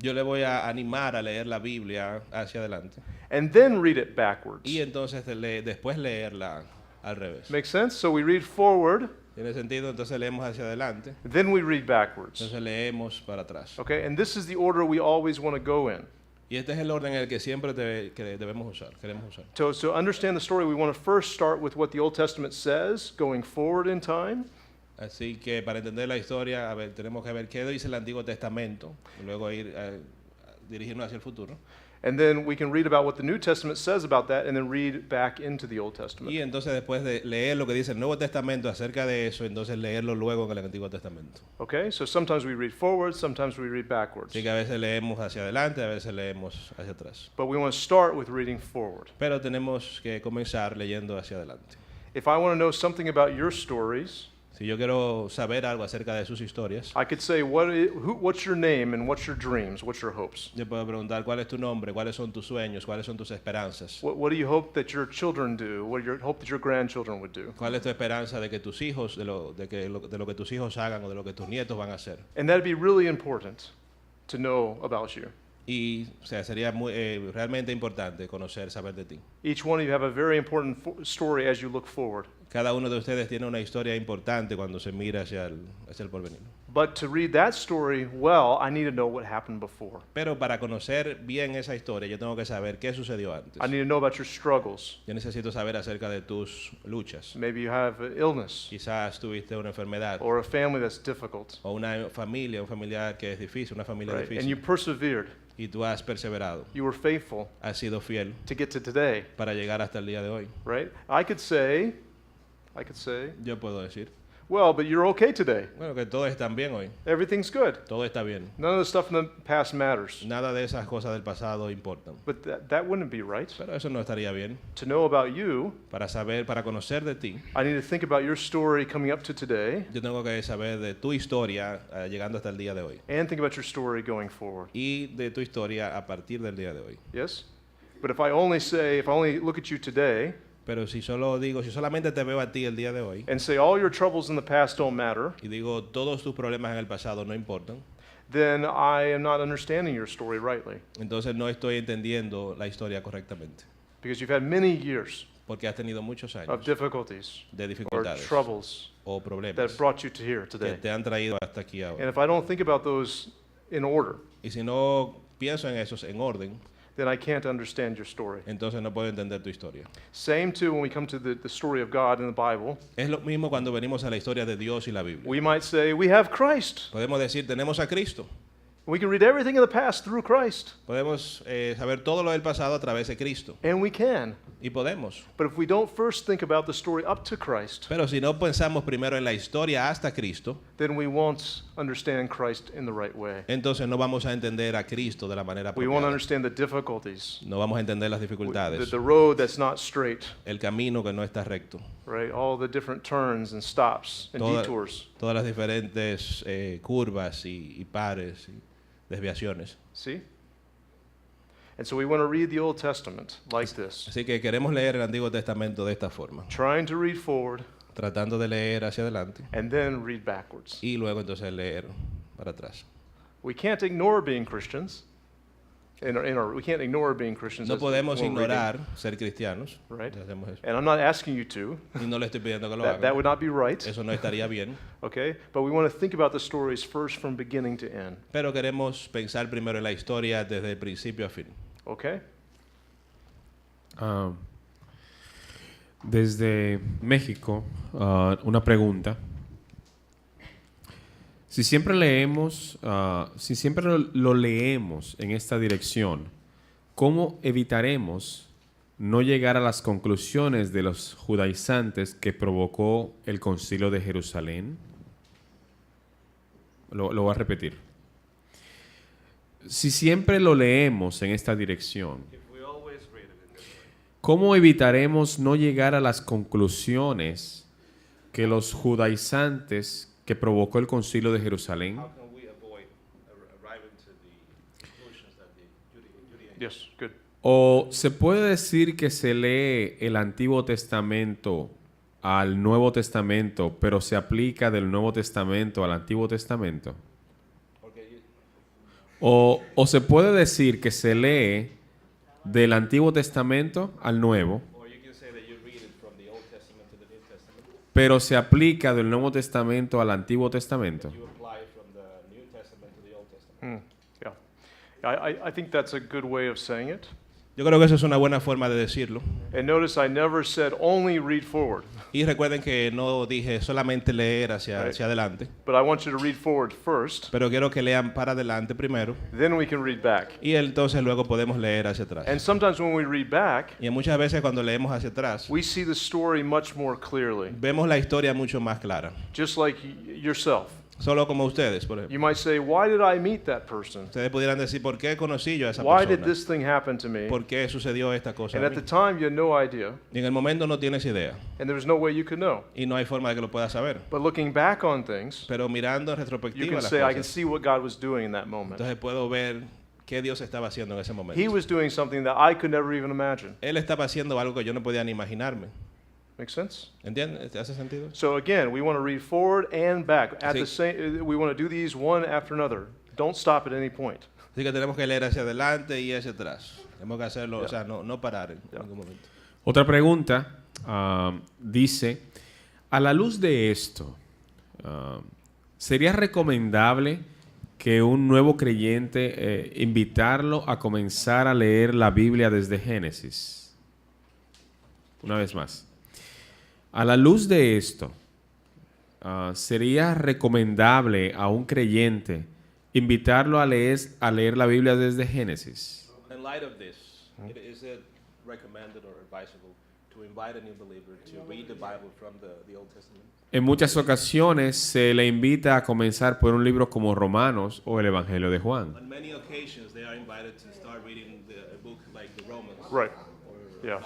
yo le voy a animar a leer la Biblia hacia adelante and then read it backwards. y entonces después leerla al revés. Make sense? So we read forward, ¿Tiene sentido? Entonces leemos hacia adelante, then we read backwards. entonces leemos para atrás. Okay? And this is the order we always want to go in. Y este es el orden en el que siempre queremos usar. So to understand the story, we want to first start with what the Old Testament says, going forward in time. Así que para entender la historia, tenemos que ver qué dice el Antiguo Testamento, y luego dirigirnos hacia el futuro. And then we can read about what the New Testament says about that and then read back into the Old Testament. Y entonces después de leer lo que dice el Nuevo Testamento acerca de eso, entonces leerlo luego en el Antiguo Testamento. Okay? So sometimes we read forward, sometimes we read backwards. Así que a veces leemos hacia adelante, a veces leemos hacia atrás. But we want to start with reading forward. Pero tenemos que comenzar leyendo hacia adelante. If I want to know something about your stories, Si yo quiero saber algo acerca de sus historias, I could say, what's your name and what's your dreams, what's your hopes? yo puedo preguntar cuál es tu nombre, cuáles son tus sueños, cuáles son tus esperanzas. What do you hope that your children do? What do you hope that your grandchildren would do? ¿Cuál es tu esperanza de que tus hijos, de lo que tus hijos hagan o de lo que tus nietos van a hacer? And that'd be really important to know about you. Y o sea, sería realmente importante conocer, saber de ti. Each one of you have a very important story as you look forward. Cada uno de ustedes tiene una historia importante cuando se mira hacia el porvenir. But to read that story well, I need to know what happened before. Pero para conocer bien esa historia, yo tengo que saber qué sucedió antes. I need to know about your struggles. Yo necesito saber acerca de tus luchas. Maybe you have an illness Quizás tuviste una enfermedad or a family that's difficult. o una familia, un familiar que es difícil, una familia Right? And you difícil. persevered. Y tú has perseverado, You were faithful has sido fiel to get to today. para llegar hasta el día de hoy. Right? I could say, Yo puedo decir, Well, but you're okay today. Bueno, que todos están bien hoy. Everything's good. Todo está bien. None of the stuff in the past matters. Nada de esas cosas del pasado importan. But that wouldn't be right. Pero eso no estaría bien. To know about you, Para saber, para conocer de ti, I need to think about your story coming up to today yo tengo que saber de tu historia llegando hasta el día de hoy. and think about your story going forward. Y de tu historia a partir del día de hoy. Yes? But if I only look at you today Pero si solamente te veo a ti el día de hoy and say all your troubles in the past don't matter, y digo todos tus problemas en el pasado no importan, then I am not understanding your story rightly. entonces no estoy entendiendo la historia correctamente. Because you've had many years Porque has tenido muchos of años difficulties de or dificultades troubles o that problemas brought you to here que today. te han traído hasta aquí And ahora. if I don't think about those in order, Y si no pienso en esos en orden, then I can't understand your story. entonces no puedo entender tu historia. Same too when we come to the story of God in the Bible. Es lo mismo cuando venimos a la historia de Dios y la Biblia. We might say we have Christ. Podemos decir, tenemos a Cristo. We can read everything in the past through Christ. Podemos saber todo lo del pasado a través de Cristo. And we can. Y podemos. But if we don't first think about the story up to Christ, Pero si no pensamos primero en la historia hasta Cristo, then we won't understand Christ in the right way. entonces no vamos a entender a Cristo de la manera We won't apropiada. understand the difficulties, No vamos a entender las the dificultades, road that's not straight, el camino que no está recto, right? All the different turns and stops and Toda- detours. todas las diferentes curvas y pares y desviaciones. See? And so we want to read the Old Testament like this, Así que queremos leer el Antiguo Testamento de esta forma, trying to read forward tratando de leer hacia adelante and then read backwards. y luego entonces leer para atrás. We can't ignore being Christians. We can't ignore being Christians. No as podemos when we're reading, ignorar ser cristianos. right? Si hacemos eso. And I'm not asking you to. Y no le estoy pidiendo que lo That hagan. would not be right. Eso no estaría bien. Okay? But we want to think about the stories first from beginning to end. Pero queremos pensar primero en la historia desde el principio a fin. Okay? Desde México, una pregunta. Si siempre leemos, si siempre lo leemos en esta dirección, ¿cómo evitaremos no llegar a las conclusiones de los judaizantes que provocó el Concilio de Jerusalén? Lo voy a repetir. Si siempre lo leemos en esta dirección, ¿cómo evitaremos no llegar a las conclusiones que los judaizantes que provocó el Concilio de Jerusalén? Yes, good. ¿O se puede decir que se lee el Antiguo Testamento al Nuevo Testamento, pero se aplica del Nuevo Testamento al Antiguo Testamento? ¿O se puede decir que se lee del Antiguo Testamento al Nuevo, pero se aplica del Nuevo Testamento al Antiguo Testamento? Yeah. I think that's a good way of saying it. Yo creo que eso es una buena forma de decirlo. And notice I never said only read forward, Y recuerden que no dije solamente leer hacia adelante, but I want you to read forward first, pero quiero que lean para adelante primero then we can read back. y entonces luego podemos leer hacia atrás. And sometimes when we read back, Y muchas veces cuando leemos hacia atrás, we see the story much more clearly, vemos la historia mucho más clara. just like yourself. Solo como ustedes, por ejemplo. You might say, why did I meet that person? Ustedes pudieran decir, ¿por qué conocí yo a esa Why did persona? this thing happen to me? ¿Por qué sucedió esta cosa And a at mí? the time, you had no idea, Y en el momento no tienes idea. and there was no way you could know. Y no hay forma de que lo puedas saber. But looking back on things, Pero mirando en you retrospectiva can las say, I can cosas, see what God was doing in that moment. entonces puedo ver qué Dios estaba haciendo en ese momento. He was doing something that I could never even imagine. Él estaba haciendo algo que yo no podía ni imaginarme. Make sense? ¿Entiendes? ¿Te hace sentido? So again, we want to read forward and back. At Sí. the same, we want to do these one after another. Don't stop at any point. Así que tenemos que leer hacia adelante y hacia atrás. Tenemos que hacerlo, o sea, no parar en ningún momento. Otra pregunta dice, a la luz de esto, ¿sería recomendable que un nuevo creyente invitarlo a comenzar a leer la Biblia desde Génesis? Una vez más. A la luz de esto, ¿sería recomendable a un creyente invitarlo a leer la Biblia desde Génesis? In light of this, is it recommended or advisable to invite a new believer to read the Bible from the Old Testament? En muchas ocasiones se le invita a comenzar por un libro como Romanos o el Evangelio de Juan. On many occasions, they are invited to start reading a book like the Romans. Right. Yeah.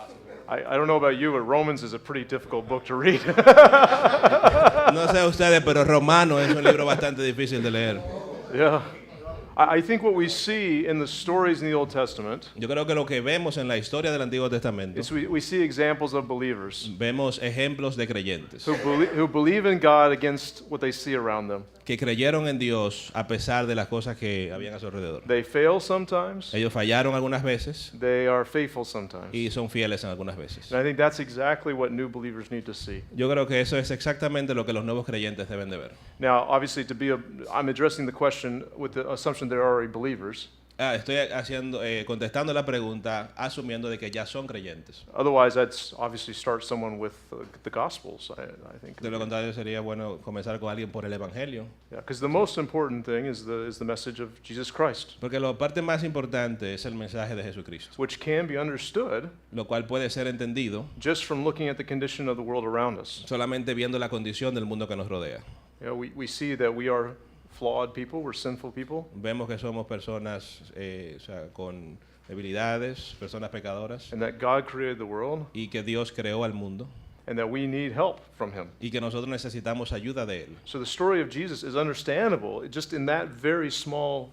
I don't know about you, but Romans is a pretty difficult book to read. No sé ustedes, pero Romano es un libro bastante difícil de leer. Yeah. I think what we see in the stories in the Old Testament Yo creo que lo que vemos en la historia del Antiguo Testamento, is we see examples of believers vemos ejemplos de creyentes who believe in God against what they see around them. que creyeron en Dios a pesar de las cosas que habían a su alrededor. They fail sometimes. Ellos fallaron algunas veces They are faithful sometimes. y son fieles en algunas veces. And I think that's exactly what new believers need to see. Yo creo que eso es exactamente lo que los nuevos creyentes deben de ver. Now, obviously, I'm addressing the question with the assumption they're already believers. Estoy contestando la pregunta asumiendo de que ya son creyentes. Otherwise, I'd obviously start someone with the Gospels, I think. De lo contrario, sería bueno comenzar con alguien por el Evangelio. Yeah, because the most important thing is the message of Jesus Christ, Porque la parte más importante es el mensaje de Jesucristo, which can be understood lo cual puede ser entendido just from looking at the condition of the world around us. solamente viendo la condición del mundo que nos rodea. You know, we see that we are flawed people, we're sinful people, Vemos que somos personas o sea, con debilidades, personas pecadoras, and that God created the world, y que Dios creó al mundo, and that we need help from Him. y que nosotros necesitamos ayuda de Él. So the story of Jesus is understandable just in that very small,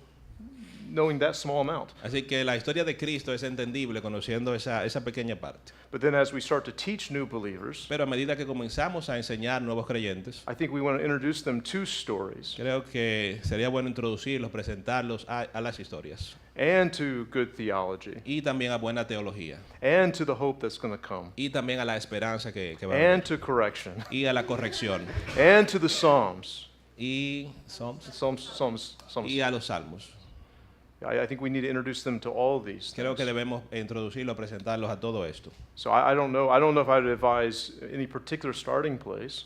knowing that small amount. Así que la historia de Cristo es entendible conociendo esa pequeña parte. But then as we start to teach new believers, Pero a medida que comenzamos a enseñar nuevos creyentes, I think we want to introduce them to stories creo que sería bueno introducirlos, presentarlos a las historias and to good theology y también a buena teología and to the hope that's going to come y también a la esperanza que va a venir and to correction y a la corrección and to the Psalms. y a los salmos. I think we need to introduce them to all these Creo que things. debemos introducirlos, presentarlos a todo esto. So I don't know if I would advise any particular starting place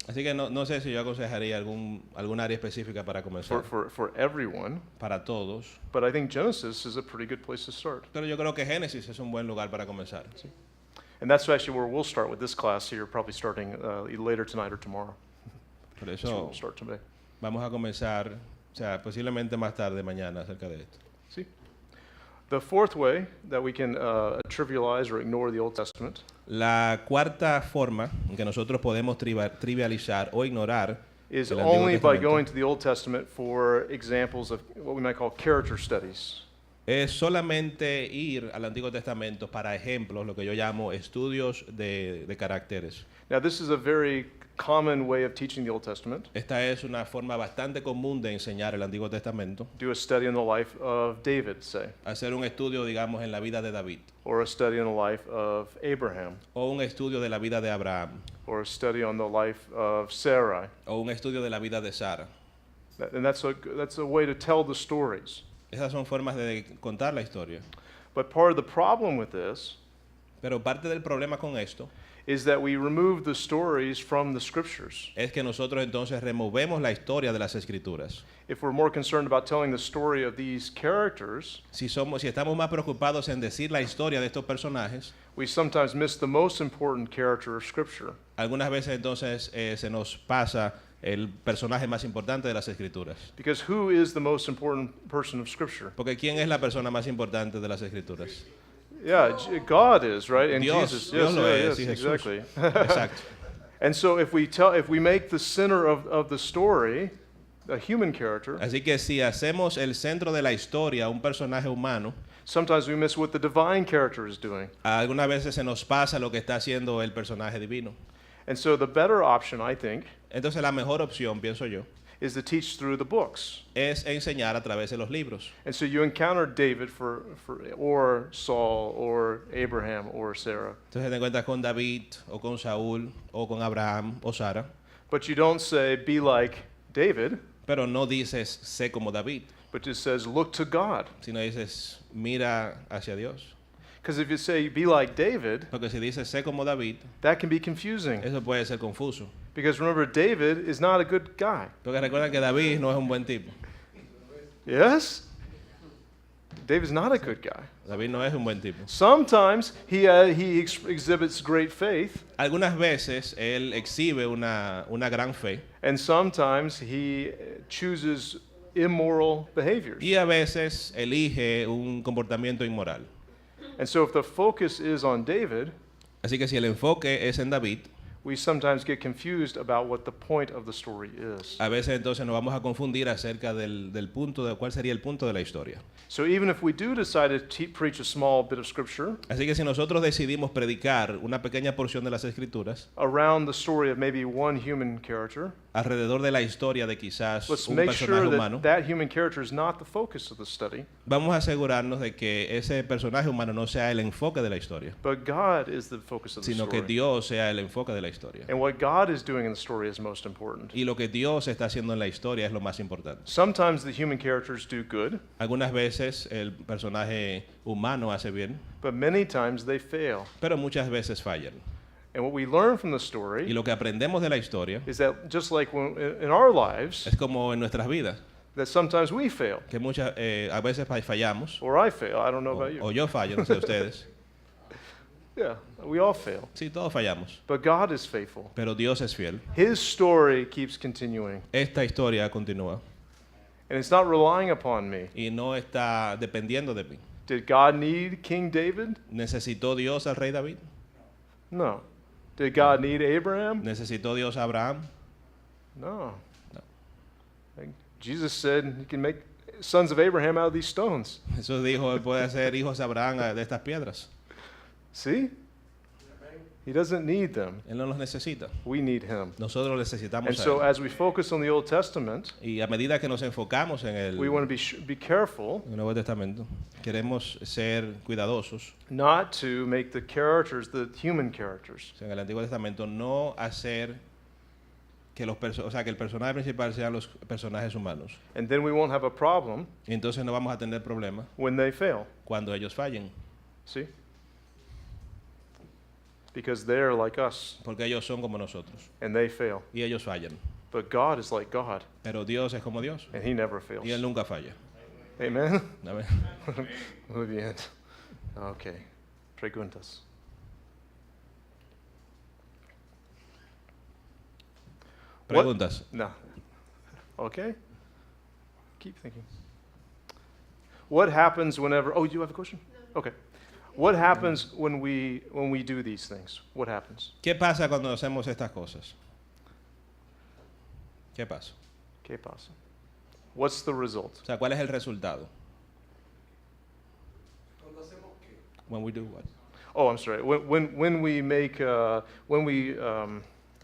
Así que no sé si yo aconsejaría algún área específica para comenzar, for everyone, para todos, but I think Genesis is a pretty good place to start. pero yo creo que Génesis es un buen lugar para comenzar. And that's actually where we'll start with this class here, probably starting either later tonight or tomorrow. Por That's where eso we'll start today. vamos a comenzar, o sea, posiblemente más tarde, mañana, acerca de esto. See? The fourth way that we can trivialize or ignore the Old Testament La cuarta forma en que nosotros podemos trivializar o ignorar is el Antiguo only by Testamento going to the Old Testament for examples of what we might call character studies. es solamente ir al Antiguo Testamento para ejemplos, lo que yo llamo estudios de caracteres. Now, this is a very common way of teaching the Old Testament. Esta es una forma bastante común de enseñar el Antiguo Testamento. Do a study on the life of David, say, Hacer un estudio, digamos, en la vida de David, or a study on the life of Abraham, o un estudio de la vida de Abraham, or a study on the life of Sarai. o un estudio de la vida de Sara. And that's a way to tell the stories. Esas son formas de contar la historia. But part of the problem with this Pero parte del problema con esto is that we remove the stories from the scriptures. es que nosotros entonces removemos la historia de las Escrituras. If we're more concerned about telling the story of these characters, Si estamos más preocupados en decir la historia de estos personajes, we sometimes miss the most important character of Scripture. algunas veces entonces se nos pasa el personaje más importante de las Escrituras. Because who is the most important person of Scripture? Porque ¿quién es la persona más importante de las Escrituras? Yeah, God is, right? And Dios, Jesus. Dios lo es, yes, y Jesús. exactly. Exacto. And so if we make the center of the story a human character, Así que si hacemos el centro de la historia un personaje humano, sometimes we miss what the divine character is doing. algunas veces se nos pasa lo que está haciendo el personaje divino. And so the better option, I think, Entonces la mejor opción, pienso yo, is to teach through the books. es enseñar a través de los libros. And so you encounter David or Saul or Abraham or Sarah, Entonces te encuentras con David o con Saúl o con Abraham o Sara, but you don't say, be like David, pero no dices sé como David, but just says, look to God. sino dices mira hacia Dios. Because if you say, be like David, Porque si dices sé como David, that can be confusing. eso puede ser confuso. Because remember, David is not a good guy. Porque recuerda que David no es un buen tipo. Yes? David's not a good guy. David no es un buen tipo. Sometimes he exhibits great faith, Algunas veces él exhibe una gran fe and sometimes he chooses immoral behaviors. y a veces elige un comportamiento inmoral. And so if the focus is on David, Así que si el enfoque es en David, we sometimes get confused about what the point of the story is. a veces entonces nos vamos a confundir acerca del punto de cuál sería el punto de la historia. So even if we do decide to preach a small bit of scripture Así que si nosotros decidimos predicar una pequeña porción de las escrituras around the story of maybe one human character, alrededor de la historia de quizás let's un make personaje sure humano, that human character is not the focus of the study, vamos a asegurarnos de que ese personaje humano no sea el enfoque de la historia, but God is the focus of the sino que story. Dios sea el enfoque de la historia. And what God is doing in the story is most important. Y lo que Dios está haciendo en la historia es lo más importante. Sometimes the human characters do good, Algunas veces el personaje humano hace bien, but many times they fail. pero muchas veces fallan. And what we learn from the Y story lo que aprendemos de la historia is that just like in our lives, es como en nuestras vidas, that sometimes we fail, que a veces fallamos, or I fail. I don't know about o you. yo fallo, no sé ustedes. Yeah, we all fail. Sí, todos fallamos, But God is faithful. pero Dios es fiel. His story keeps continuing. Esta historia continúa And it's not relying upon me. y no está dependiendo de mí. Did God need King David? ¿Necesitó Dios al rey David? No. Did God need Abraham? ¿Necesitó Dios a Abraham? No. No. Like Jesus said he can make sons of Abraham out of these stones. Jesús dijo, él puede hacer hijos de Abraham de estas piedras. See? He doesn't need them. Él no los necesita. We need him. Nosotros necesitamos And a so él. as we focus on the Old Testament, Y a medida que nos enfocamos en we el want to be careful Nuevo Testamento, queremos ser cuidadosos. not to make the characters the human characters. O sea, en el Antiguo Testamento no hacer que que el personaje principal sean los personajes humanos. And then we won't have a problem Y entonces no vamos a tener problema when they fail. cuando ellos fallen, See? Because they're like us porque ellos son como nosotros and they fail. y ellos fallan. But God is like God Pero Dios es como Dios and he never fails. y él nunca falla. Amen. Amén. Muy bien. Okay. Preguntas. What- Preguntas. No. Okay. Keep thinking. What happens whenever? Oh, you have a question? Okay. What happens when we do these things? What happens? ¿Qué pasa cuando hacemos estas cosas? ¿Qué pasa? ¿Qué pasa? What's the result? O sea, ¿cuál es el resultado? When we do what? Oh, I'm sorry. When we make I'm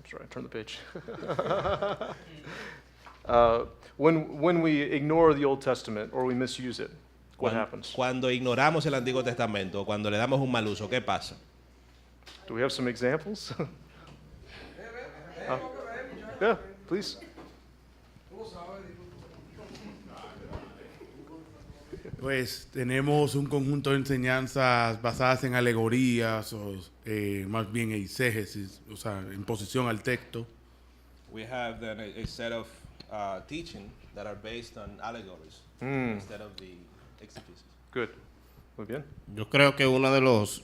sorry. Turn the page. When we ignore the Old Testament or we misuse it, what happens? Cuando ignoramos el Antiguo Testamento, cuando le damos un mal uso, ¿qué pasa? Do we have some examples? Yeah, please. Pues tenemos un conjunto de enseñanzas basadas en alegorías o más bien eisegesis, o sea, en posición al texto. We have then a set of teaching that are based on allegories instead of the exegesis. Good. Muy bien. Yo creo que uno de los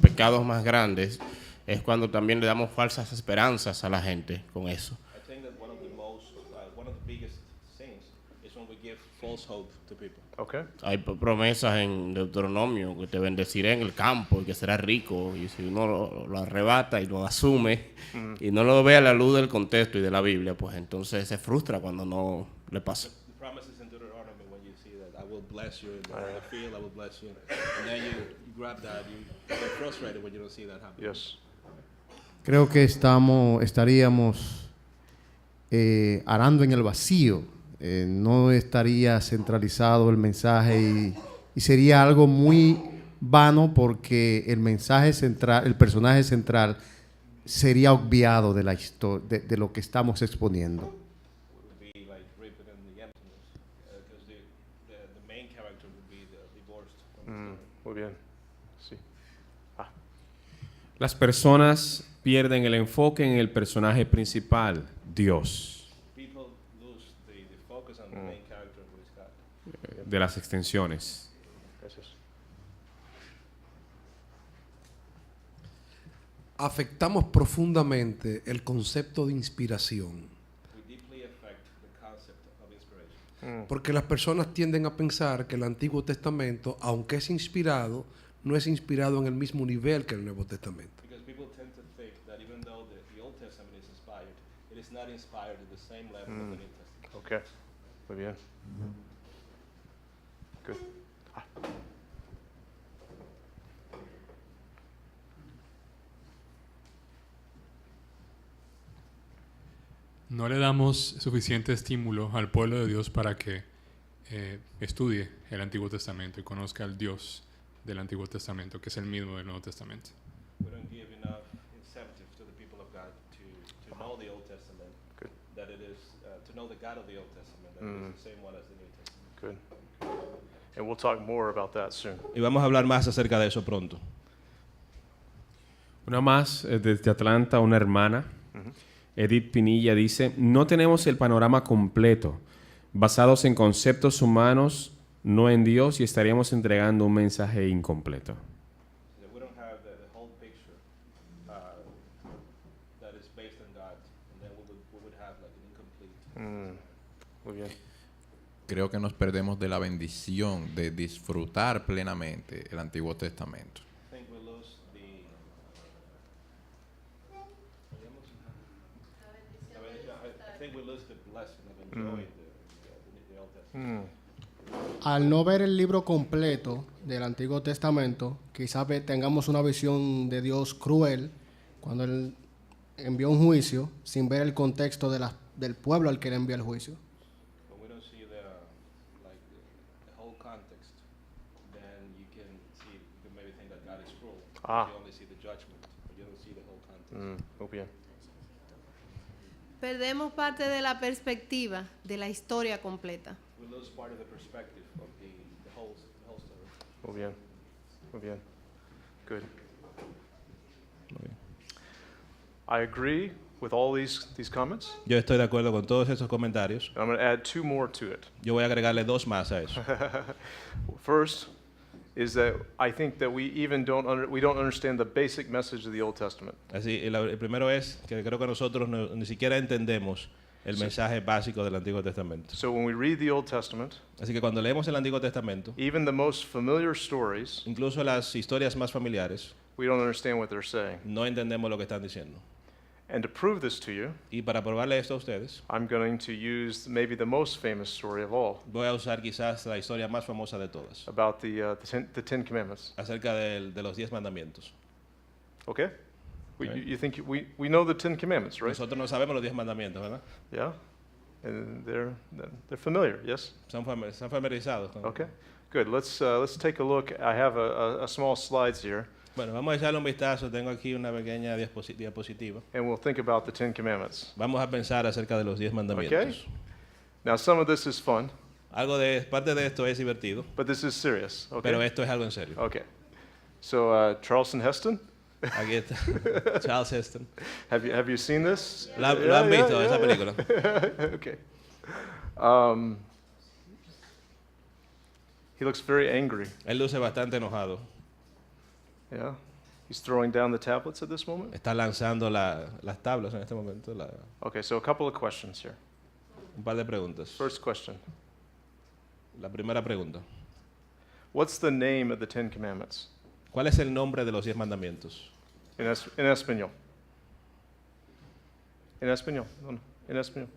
pecados más grandes es cuando también le damos falsas esperanzas a la gente con eso. I think that one of the biggest things is when we give false hope to people. Okay. Hay promesas en Deuteronomio que te bendeciré en el campo y que serás rico, y si uno lo arrebata y lo asume y no lo ve a la luz del contexto y de la Biblia, pues entonces se frustra cuando no le pasa. The promises in Deuteronomy when you see that I will bless you, I feel I will bless you, and then you grab that, you get frustrated when you don't see that happen. Yes. Creo que estaríamos arando en el vacío. No estaría centralizado el mensaje y sería algo muy vano porque el mensaje central, el personaje central sería obviado de la historia, de lo que estamos exponiendo. Would be like ripping in the emptiness, because the main character would be divorced from the story. Muy bien. Sí. Las personas pierden el enfoque en el personaje principal, Dios. People lose the focus on the main character, who is God. de las extensiones. Gracias. Afectamos profundamente el concepto de inspiración. Porque las personas tienden a pensar que el Antiguo Testamento, aunque es inspirado, no es inspirado en el mismo nivel que el Nuevo Testamento. Because people tend to think that even though the Old Testament is inspired, it is not inspired at the same level of the New Testament. Okay. Muy bien. Good. No le damos suficiente estímulo al pueblo de Dios para que estudie el Antiguo Testamento y conozca al Dios del Antiguo Testamento, que es el mismo del Nuevo Testamento. We don't give enough incentive to the people of God to know the Old Testament, Good. that it is, to know the God of the Old Testament, that it is the same one as the New Testament. Good. And we'll talk more about that soon. Y vamos a hablar más acerca de eso pronto. Una más desde Atlanta, una hermana, Edith Pinilla, dice: no tenemos el panorama completo, basados en conceptos humanos, no en Dios, y estaríamos entregando un mensaje incompleto. That we don't have the whole picture that is based on God, and then we would have like an incomplete. Muy bien. Creo que nos perdemos de la bendición de disfrutar plenamente el Antiguo Testamento. I think we lose the I think we lose the blessing of enjoying the Old Testament. Al no ver el libro completo del Antiguo Testamento, quizás tengamos una visión de Dios cruel cuando Él envió un juicio sin ver el contexto del pueblo al que Él envió el juicio. When we don't see the whole context, then you can maybe think that God is cruel. You only see the judgment, but you don't see the whole context. Muy bien. Perdemos parte de la perspectiva de la historia completa. We lose part of the perspective of the whole story. Muy bien. Muy bien. Good. I agree with all these comments. Yo estoy de acuerdo con todos esos comentarios. I'm going to add two more to it. Yo voy a agregarle dos más a eso. First is that I think that we even don't understand the basic message of the Old Testament. Así, el primero es que creo que nosotros ni siquiera entendemos el mensaje básico del Antiguo Testamento. So when we read the Old Testament, Así que cuando leemos el Antiguo Testamento, even the most familiar stories, incluso las historias más familiares, we don't understand what they're saying. no entendemos lo que están diciendo. And to prove this to you, Y para probarle esto a ustedes, I'm going to use maybe the most famous story of all voy a usar quizás la historia más famosa de todas, about the Ten Commandments. acerca de los 10 mandamientos. Okay? Right. You think we know the Ten Commandments, right? Nosotros no sabemos los 10 mandamientos, ¿verdad? Yeah, and they're familiar. Yes. Están familiarizados con. Okay. Good. Let's take a look. I have a small slides here, Bueno, vamos a echarle un vistazo. Tengo aquí una pequeña diapositiva. and we'll think about the Ten Commandments. Vamos a pensar acerca de los 10 mandamientos. Now, some of this is fun, Parte de esto es divertido, but this is serious. Okay. pero esto es algo en serio. Okay. So, Charleston Heston, Aquí está Charles Heston. have you seen this? ¿Lo han visto esa película? Okay. He looks very angry. Él luce bastante enojado. Yeah. He's throwing down the tablets at this moment. Está lanzando las tablas en este momento. Okay, so a couple of questions here. Un par de preguntas. First question. La primera pregunta. What's the name of the Ten Commandments? ¿Cuál es el nombre de los 10 mandamientos? En español. En español. No. En español.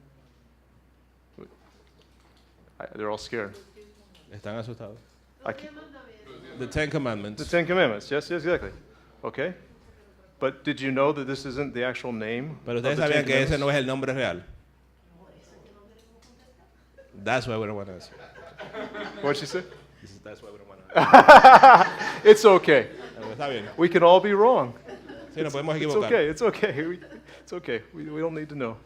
They're all scared. ¿Están asustados? I can't- The Ten Commandments. The Ten Commandments. Yes, exactly. Okay. But did you know that this isn't the actual name? Pero of ustedes the Ten sabían que ese Commandments? no es el nombre real. That's why we don't want to answer. What'd she say? That's why we don't want to answer. It's okay. Está bien. We can all be wrong. Sí, nos podemos It's equivocar. okay. It's okay. It's okay. We don't need to know.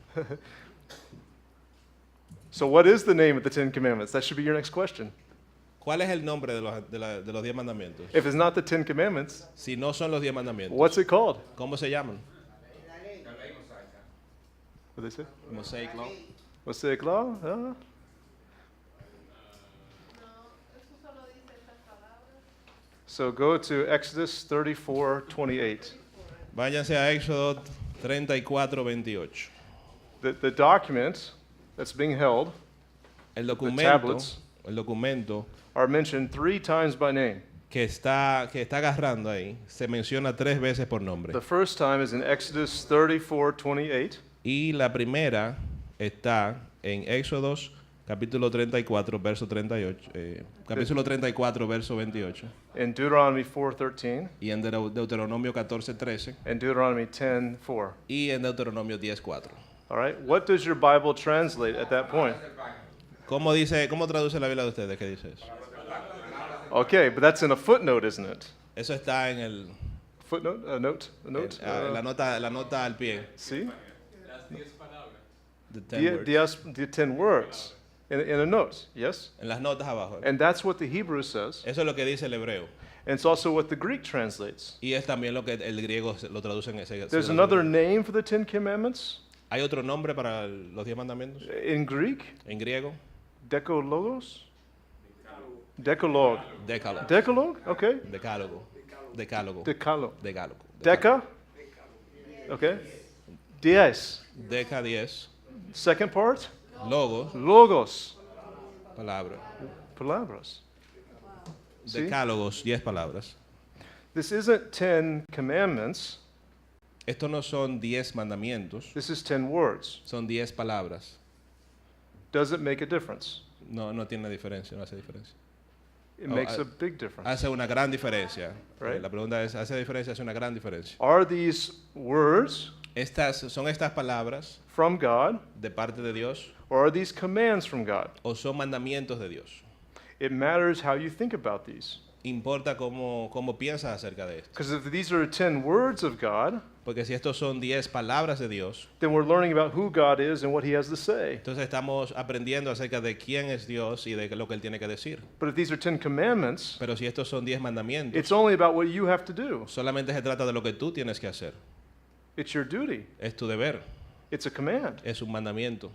So, what is the name of the Ten Commandments? That should be your next question. ¿Cuál es el nombre de los 10 mandamientos? If it's not the Ten Commandments, Si no son los 10 mandamientos, what's it called? ¿cómo se llaman? What they say? Mosaic Law. Mosaic law? So go to Exodus 34:28. Váyanse a Éxodo 34:28. The document that's being held El tablets documento are mentioned 3 times by name. que está agarrando ahí se menciona 3 veces por nombre. The first time is in Exodus 34:28. Y la primera está en Éxodos capítulo 34, verso 38, capítulo 34, verso 28. In Deuteronomy 4:13. Y en Deuteronomio 14:13. And Deuteronomy 10:4. Y en Deuteronomio 10:4. All right. What does your Bible translate at that point? ¿Cómo traduce la Biblia de ustedes? ¿Qué dice eso? Okay, but that's in a footnote, isn't it? Eso está en el Footnote, a note. la nota al pie. See? The 10 words. The 10 words in a note. Yes. En las notas abajo. And that's what the Hebrew says. Eso es lo que dice el hebreo. And it's also what the Greek translates. Y es también lo que el griego lo traduce en ese. There's another name for the 10 commandments. ¿Hay otro nombre para los 10 mandamientos? In Greek? En griego. Decalogos? Decalogue. Decálogo. Decalogue? Okay. Decálogo. Decálogo. Decalogue. Decálogo. Deca? Okay. Diez. Deca 10. Second part? Logos. Logos. Palabra. Palabras. See? Decálogos, 10 palabras. This isn't 10 commandments. Estos no son 10 mandamientos. This is 10 words. Son 10 palabras. Does it make a difference? No tiene diferencia, no hace diferencia. It makes a big difference. Hace una gran diferencia. Right. La pregunta es, ¿hace diferencia? Hace una gran diferencia. Are these words Son estas palabras from God, de parte de Dios or are these commands from God? o son mandamientos de Dios? It matters how you think about these. Importa cómo piensas acerca de esto. Because if these are 10 words of God, Porque si estos son 10 palabras de Dios, then we're learning about who God is and what He has to say. entonces estamos aprendiendo acerca de quién es Dios y de lo que Él tiene que decir. But if these are 10 commandments, Pero si estos son 10 mandamientos, it's only about what you have to do. solamente se trata de lo que tú tienes que hacer. It's your duty. Es tu deber, It's a command. es un mandamiento.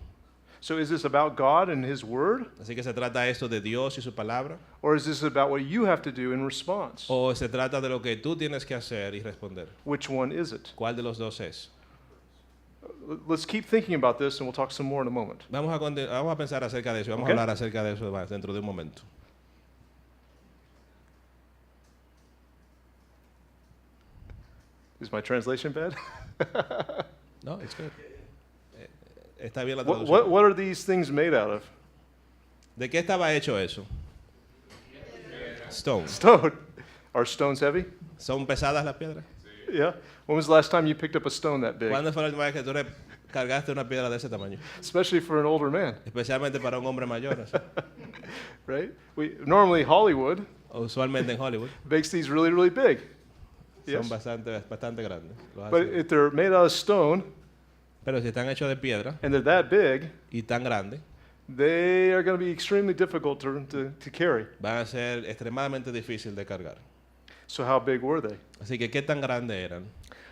So is this about God and His Word? Así que se trata esto de Dios y su palabra, Or is this about what you have to do in response? o se trata de lo que tú tienes que hacer y responder. Which one is it? ¿Cuál de los dos es? Let's keep thinking about this and we'll talk some more in a moment. Vamos a pensar acerca de eso, vamos Okay. a hablar acerca de eso más dentro de un momento. Is my translation bad? No, it's good. Está bien la What, traducción. what are these things made out of? ¿De qué estaba hecho eso? Stone. Stone. Are stones heavy? ¿Son pesadas las piedras? Yeah. When was the last time you picked up a stone that big? ¿Cuándo fue la última vez que tú cargaste una piedra de ese tamaño? Especially for an older man, Especialmente para un hombre mayor. Así. right? Normally Hollywood Usualmente en Hollywood makes these really, really big. son Yes. bastante grandes. Los But hacen. if they're made out of stone Pero si están hechos de piedra and they're that big, y tan grandes, they are going to be extremely difficult to carry. van a ser extremadamente difíciles de cargar. So how big were they? Así que, ¿qué tan grandes eran?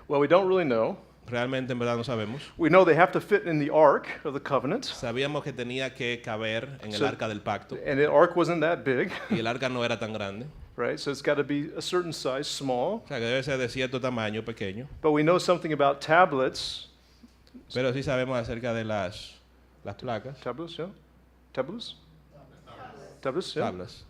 Well, we don't really know. Realmente, en verdad, no sabemos. We know they have to fit in the Ark of the Covenant, Sabíamos que tenía que caber en el So- arca del pacto and the Ark wasn't that big, y el arca no era tan grande. right? So it's got to be a certain size, small. O sea, que debe ser de cierto tamaño, pequeño. But we know something about tablets. Pero sí sabemos acerca de las placas, Tablets, yeah? Tablets? Tablets, yeah. tablas,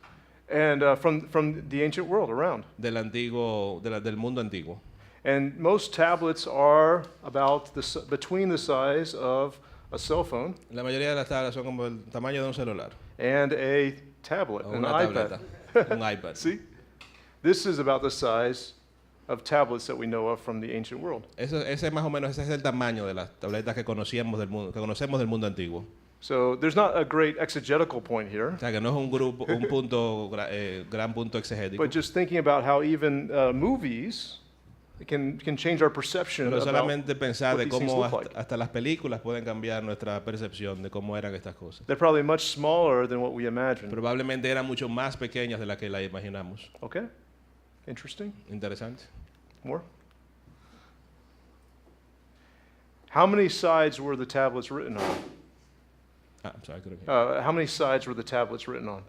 And from the ancient world around. del mundo antiguo. And most tablets are about between the size of a cell phone La mayoría de las tablas son como el tamaño de un celular and a tablet, o an una iPad. tableta, un iPad. See? This is about the size of tablets that we know of from the ancient world. Ese más o menos ese es el tamaño de las tabletas que conocemos del mundo antiguo. So there's not a great exegetical point here, O sea, que no es un punto gran punto exegético, but just thinking about how even movies can change our perception pero about solamente pensar what de these things cómo look like. hasta las películas pueden cambiar nuestra percepción de cómo eran estas cosas. They're probably much smaller than what we imagine. Probablemente eran mucho más pequeñas de las que las imaginamos. Okay? Interesting. Interesante. More? How many sides were the tablets written on? I'm sorry, I couldn't hear. How many sides were the tablets written on?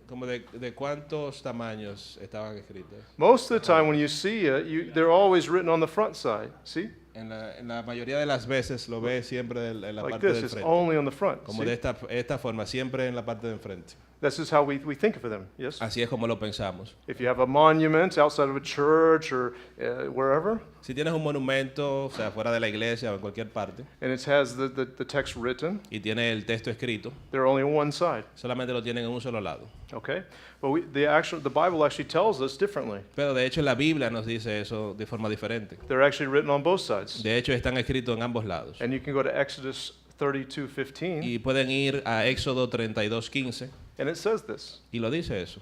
Como de cuántos tamaños estaban escritas. Most of the time when you see it, they're always written on the front side. See? En la mayoría de las veces lo ves siempre en la Like parte this, del it's frente. only on the front. Como See? de esta forma, siempre en la parte de enfrente. This is how we think of them, yes? Así es como lo pensamos. If you have a monument outside of a church or wherever, Si tienes un monumento, o sea, fuera de la iglesia o en cualquier parte, and it has the text written, y tiene el texto escrito, they're only on one side, solamente lo tienen en un solo lado. okay? But the Bible actually tells us differently. Pero de hecho la Biblia nos dice eso de forma diferente. They're actually written on both sides. De hecho están escritos en ambos lados. And you can go to Exodus 32:15, Y pueden ir a Éxodo 32:15 and it says this. y lo dice eso.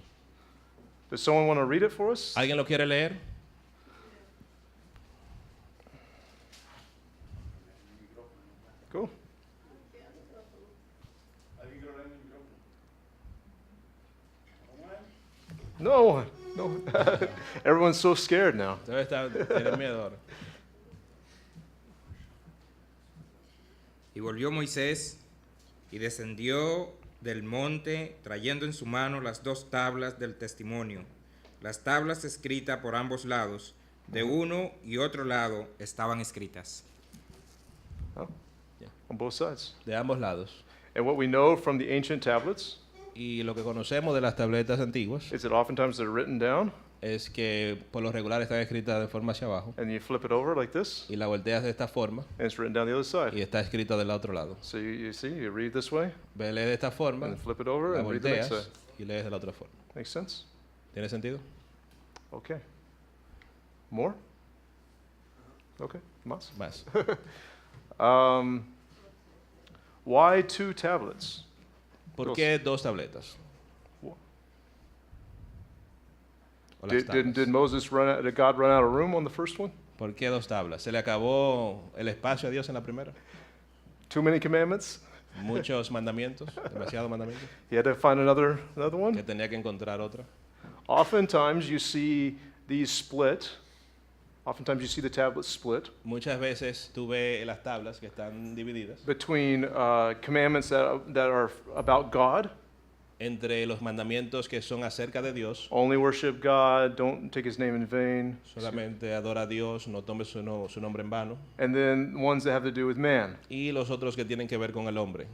Does someone want to read it for us? ¿Alguien lo quiere leer? Cool. No one. No. Everyone's so scared now. Tienen miedo ahora. Y volvió Moisés y descendió del monte trayendo en su mano las 2 tablas del testimonio. Las tablas escritas por ambos lados, de uno y otro lado, estaban escritas. Oh, on both sides. De ambos lados. And what we know from the ancient tablets Y lo que conocemos de las tabletas antiguas is that oftentimes they're written down, es que por lo regular están escritas de forma hacia abajo and you flip it over like this, y la volteas de esta forma and it's written down the other side. y está escrita del otro lado. So you see, you read this way, Lees de esta forma, and then flip it over, la and read the next volteas side. y lees de la otra forma. Makes sense? ¿Tiene sentido? Okay. More? Okay, más. Más. Why 2 tablets? ¿Por qué 2 tabletas? O las tablas. Did God run out of room on the first one? ¿Por qué 2 tablas? ¿Se le acabó el espacio a Dios en la primera? Too many commandments? Muchos mandamientos, demasiados mandamientos, He had to find another que one? tenía que encontrar otra. Oftentimes you see these split. Oftentimes you see the tablets split Muchas veces tú ves las tablas que están divididas between commandments that are about God. entre los mandamientos que son acerca de Dios. Only worship God, don't take his name in vain. Solamente adora a Dios, no tomes su nombre en vano. And then ones that have to do with man. Y los otros que tienen que ver con el hombre.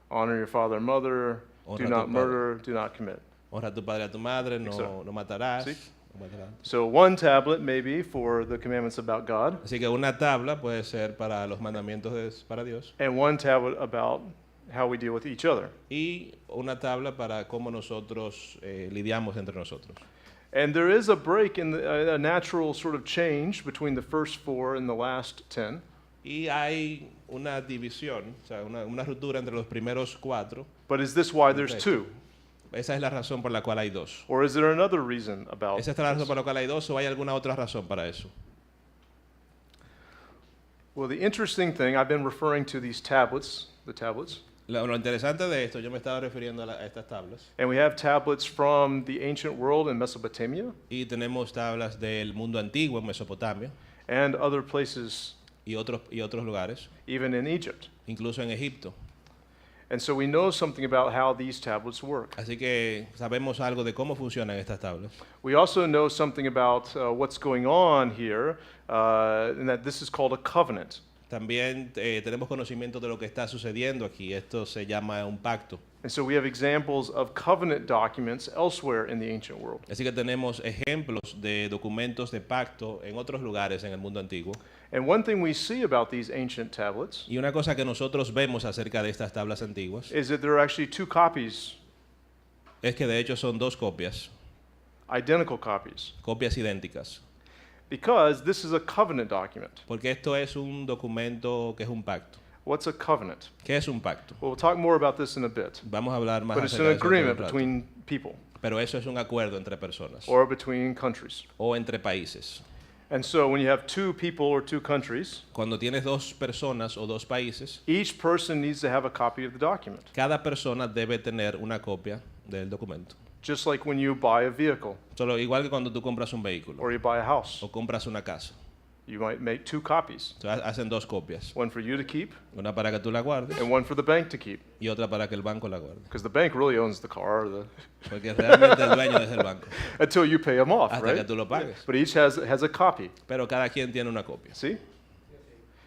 Honor your father and mother, Honra do a not tu murder, do not commit. Honra a tu padre y a tu madre, Exacto. no matarás. Sí. No matarás. So one tablet may be for the commandments about God, Así que una tabla puede ser para los mandamientos para Dios and one tablet about how we deal with each other. y una tabla para cómo nosotros lidiamos entre nosotros. And there is a break in a natural sort of change between the first 4 and the last 10. Y hay una división, o sea, una ruptura entre los primeros 4. But is this why there's 2? Esa es la razón por la cual hay 2. Or is there another reason about ¿Esa es la razón this? por la cual hay 2 o hay alguna otra razón para eso? Well, the interesting thing, I've been referring to these tablets, the tablets, Lo interesante de esto, yo me estaba refiriendo a estas tablas. and we have tablets from the ancient world in Mesopotamia Y tenemos tablas del mundo antiguo en Mesopotamia and other places, y otros lugares, even in Egypt. incluso en Egipto. And so we know something about how these tablets work. Así que sabemos algo de cómo funcionan estas tablas. We also know something about what's going on here, and that this is called a covenant. También tenemos conocimiento de lo que está sucediendo aquí. Esto se llama un pacto. And so we have examples of covenant documents elsewhere in the ancient world. Así que tenemos ejemplos de documentos de pacto en otros lugares en el mundo antiguo. And one thing we see about these ancient tablets Y una cosa que nosotros vemos acerca de estas tablas antiguas is that there are actually 2 copies, es que de hecho son 2 copias, identical copies, copias idénticas. because this is a covenant document. Porque esto es un documento que es un pacto. What's a covenant? ¿Qué es un pacto? Well, we'll talk more about this in a bit. Vamos a hablar más But it's acerca an de eso dentro de un agreement rato. between people Pero eso es un acuerdo entre personas or between countries. o entre países. And so when you have 2 people or 2 countries, Cuando tienes 2 personas o 2 países, each person needs to have a copy of the document. cada persona debe tener una copia del documento. Just like when you buy a vehicle Solo igual que cuando tú compras un vehículo or you buy a house. o compras una casa. You might make 2 copies, Entonces, hacen 2 copias. one for you to keep Una para que tú la guardes and one for the bank to keep, y otra para que el banco la guarde. because the bank really owns the car Porque realmente el dueño es el banco. until you pay them off, Hasta que right? tú lo pagues. But each has a copy. Pero cada quien tiene una copia. See?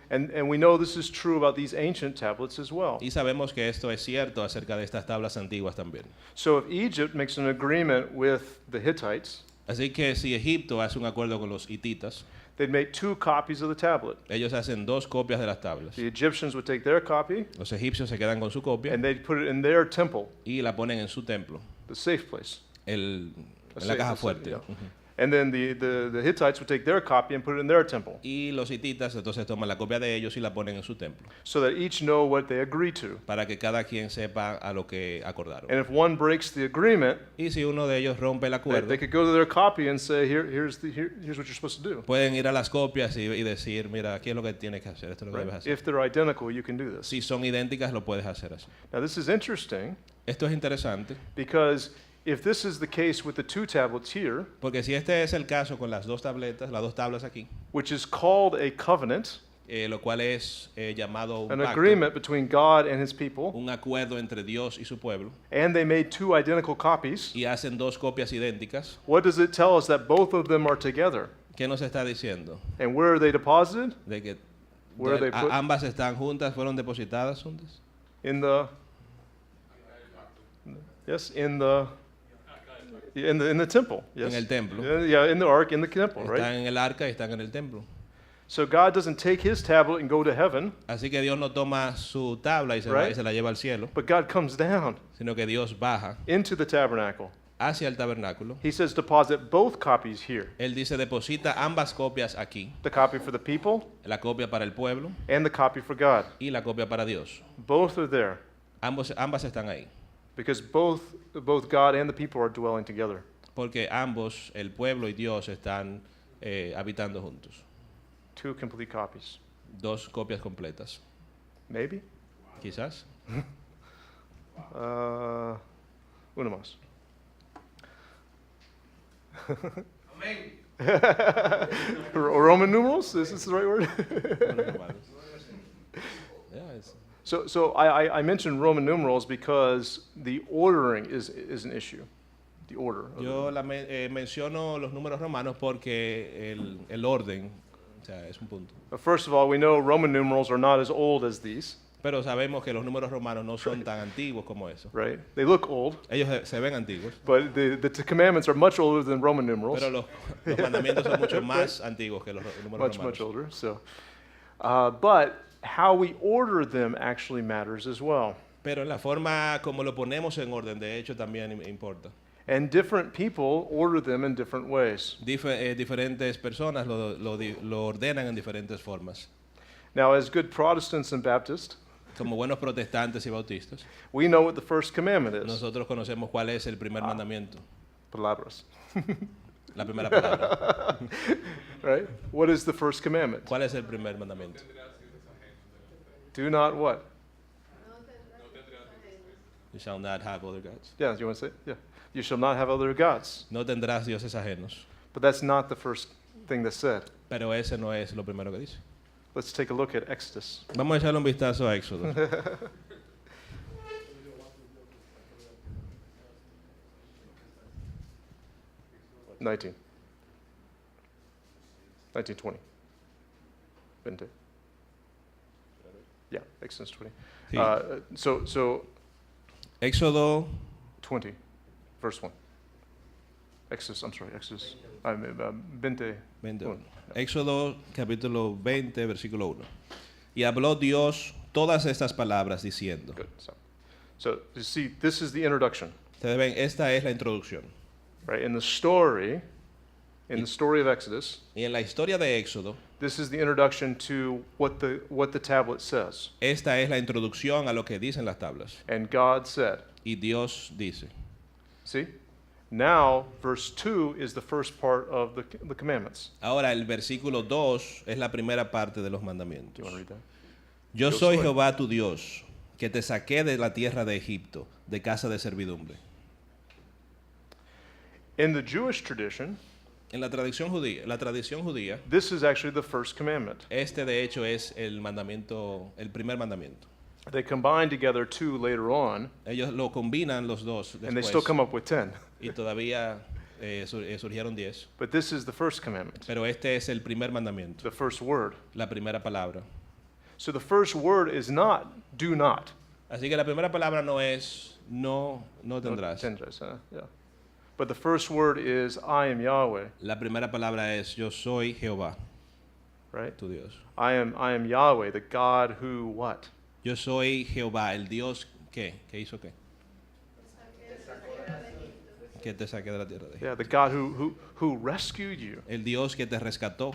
And we know this is true about these ancient tablets as well. Y sabemos que esto es cierto acerca de estas tablas antiguas también. So if Egypt makes an agreement with the Hittites, Así que si Egipto hace un acuerdo con los hititas, they'd make 2 copies of the tablet. ellos hacen 2 copias de las tablas. The Egyptians would take their copy Los egipcios se quedan con su copia and they'd put it in their temple, y la ponen en su templo, the safe place. en la safe- caja the safe- fuerte. yeah. Ujú. And then the Hittites would take their copy and put it in their temple, Y los hititas entonces toman la copia de ellos y la ponen en su templo, so that each know what they agree to. para que cada quien sepa a lo que acordaron. And if one breaks the agreement, Y si uno de ellos rompe el acuerdo, they could go to their copy and say, here's what you're supposed to do. pueden ir a las copias y decir, mira, aquí es lo que tienes que hacer, esto es lo que debes Right? hacer. If they're identical, you can do this. Si son idénticas, lo puedes hacer así. Now this is interesting Esto es interesante, because if this is the case with the 2 tablets here, porque si este es el caso con las 2 tabletas, las 2 tablas aquí, which is called a covenant, lo cual es llamado un an pacto, agreement between God and his people, un acuerdo entre Dios y su pueblo, and they made 2 identical copies, y hacen 2 copias idénticas, what does it tell us? That both of them are together. ¿qué nos está diciendo? And where are they deposited? De que Where they put- ambas están juntas, fueron depositadas juntas. In the yes, in the temple. Yes. En el templo. Yeah, in the ark, in the temple, right? Están en el arca y están en el templo. So God doesn't take his tablet and go to heaven, Así que Dios no toma su tabla y se, va Right. y se la lleva al cielo, but God comes down sino que Dios baja into the tabernacle. hacia el tabernáculo. He says, deposit both copies here. Él dice, deposita ambas copias aquí, The copy for the people la copia para el pueblo and the copy for God. y la copia para Dios. Both are there Ambas están ahí, because both God and the people are dwelling together. porque ambos, el pueblo y Dios, están habitando juntos. 2 complete copies. 2 copias completas, Maybe? quizás. Uno más. Roman numerals? Is this the right word? Yeah, it's- So I mentioned Roman numerals because the ordering is an issue. The order. of Yo menciono los números romanos porque el orden, o sea, es un punto. First of all, we know Roman numerals are not as old as these, Pero sabemos que los números romanos no son tan antiguos como eso. right? They look old, Ellos se ven antiguos, but the commandments are much older than Roman numerals. pero los mandamientos son mucho más antiguos que los números Much romanos. older. So, but how we order them actually matters as well. Pero en la forma como lo ponemos en orden, de hecho, también importa. And different people order them in different ways. Diferentes personas lo ordenan en diferentes formas. Now, as good Protestants and Baptists, Como buenos protestantes y bautistas, we know what the first commandment is. nosotros conocemos cuál es el primer mandamiento, Palabras. la primera palabra. Right? What is the first commandment? ¿Cuál es el primer mandamiento? Do not what? You shall not have other gods. Yeah, do you want to say it? Yeah. You shall not have other gods. No tendrás dioses ajenos. But that's not the first thing that's said. Pero ese no es lo primero que dice. Let's take a look at Exodus. Vamos a echarle un vistazo a Éxodo. Nineteen. 1920. 20. Yeah, Exodus 20. Sí. So Éxodo 20, verse 1. Exodus, I'm sorry, Exodus. I mean, 20. 21. Éxodo capítulo 20, versículo 1. Y habló Dios todas estas palabras diciendo. Good. So you see, this is the introduction, Ustedes ven, esta es la introducción. right? In the story of Exodus, Y en la historia de Éxodo, this is the introduction to what the tablet says. esta es la introducción a lo que dicen las tablas. And God said, Y Dios dice. see? Now, verse 2 is the first part of the commandments. Ahora el versículo 2 es la primera parte de los mandamientos. Do you want to read that? Yo Yo soy soy. Jehová tu Dios, que te saqué de la tierra de Egipto, de casa de servidumbre. In the Jewish tradition, En la tradición judía, this is actually the first commandment. este de hecho es el mandamiento, el primer mandamiento. They combine together 2 later on, Ellos lo combinan los dos and they still después come up with 10. y todavía surgieron 10. But this is the first commandment, Pero este es el primer mandamiento, the first word. la primera palabra. So the first word is not do not. Así que la primera palabra no es no No tendrás. tendrás, yeah. But the first word is I am Yahweh, La primera palabra es yo soy Jehová, right? tu Dios. I am Yahweh, the God who what? Yo soy Jehová, el Dios que hizo qué. Que te saqué de la tierra de Egipto. Yeah, the God who rescued you. El Dios que te rescató.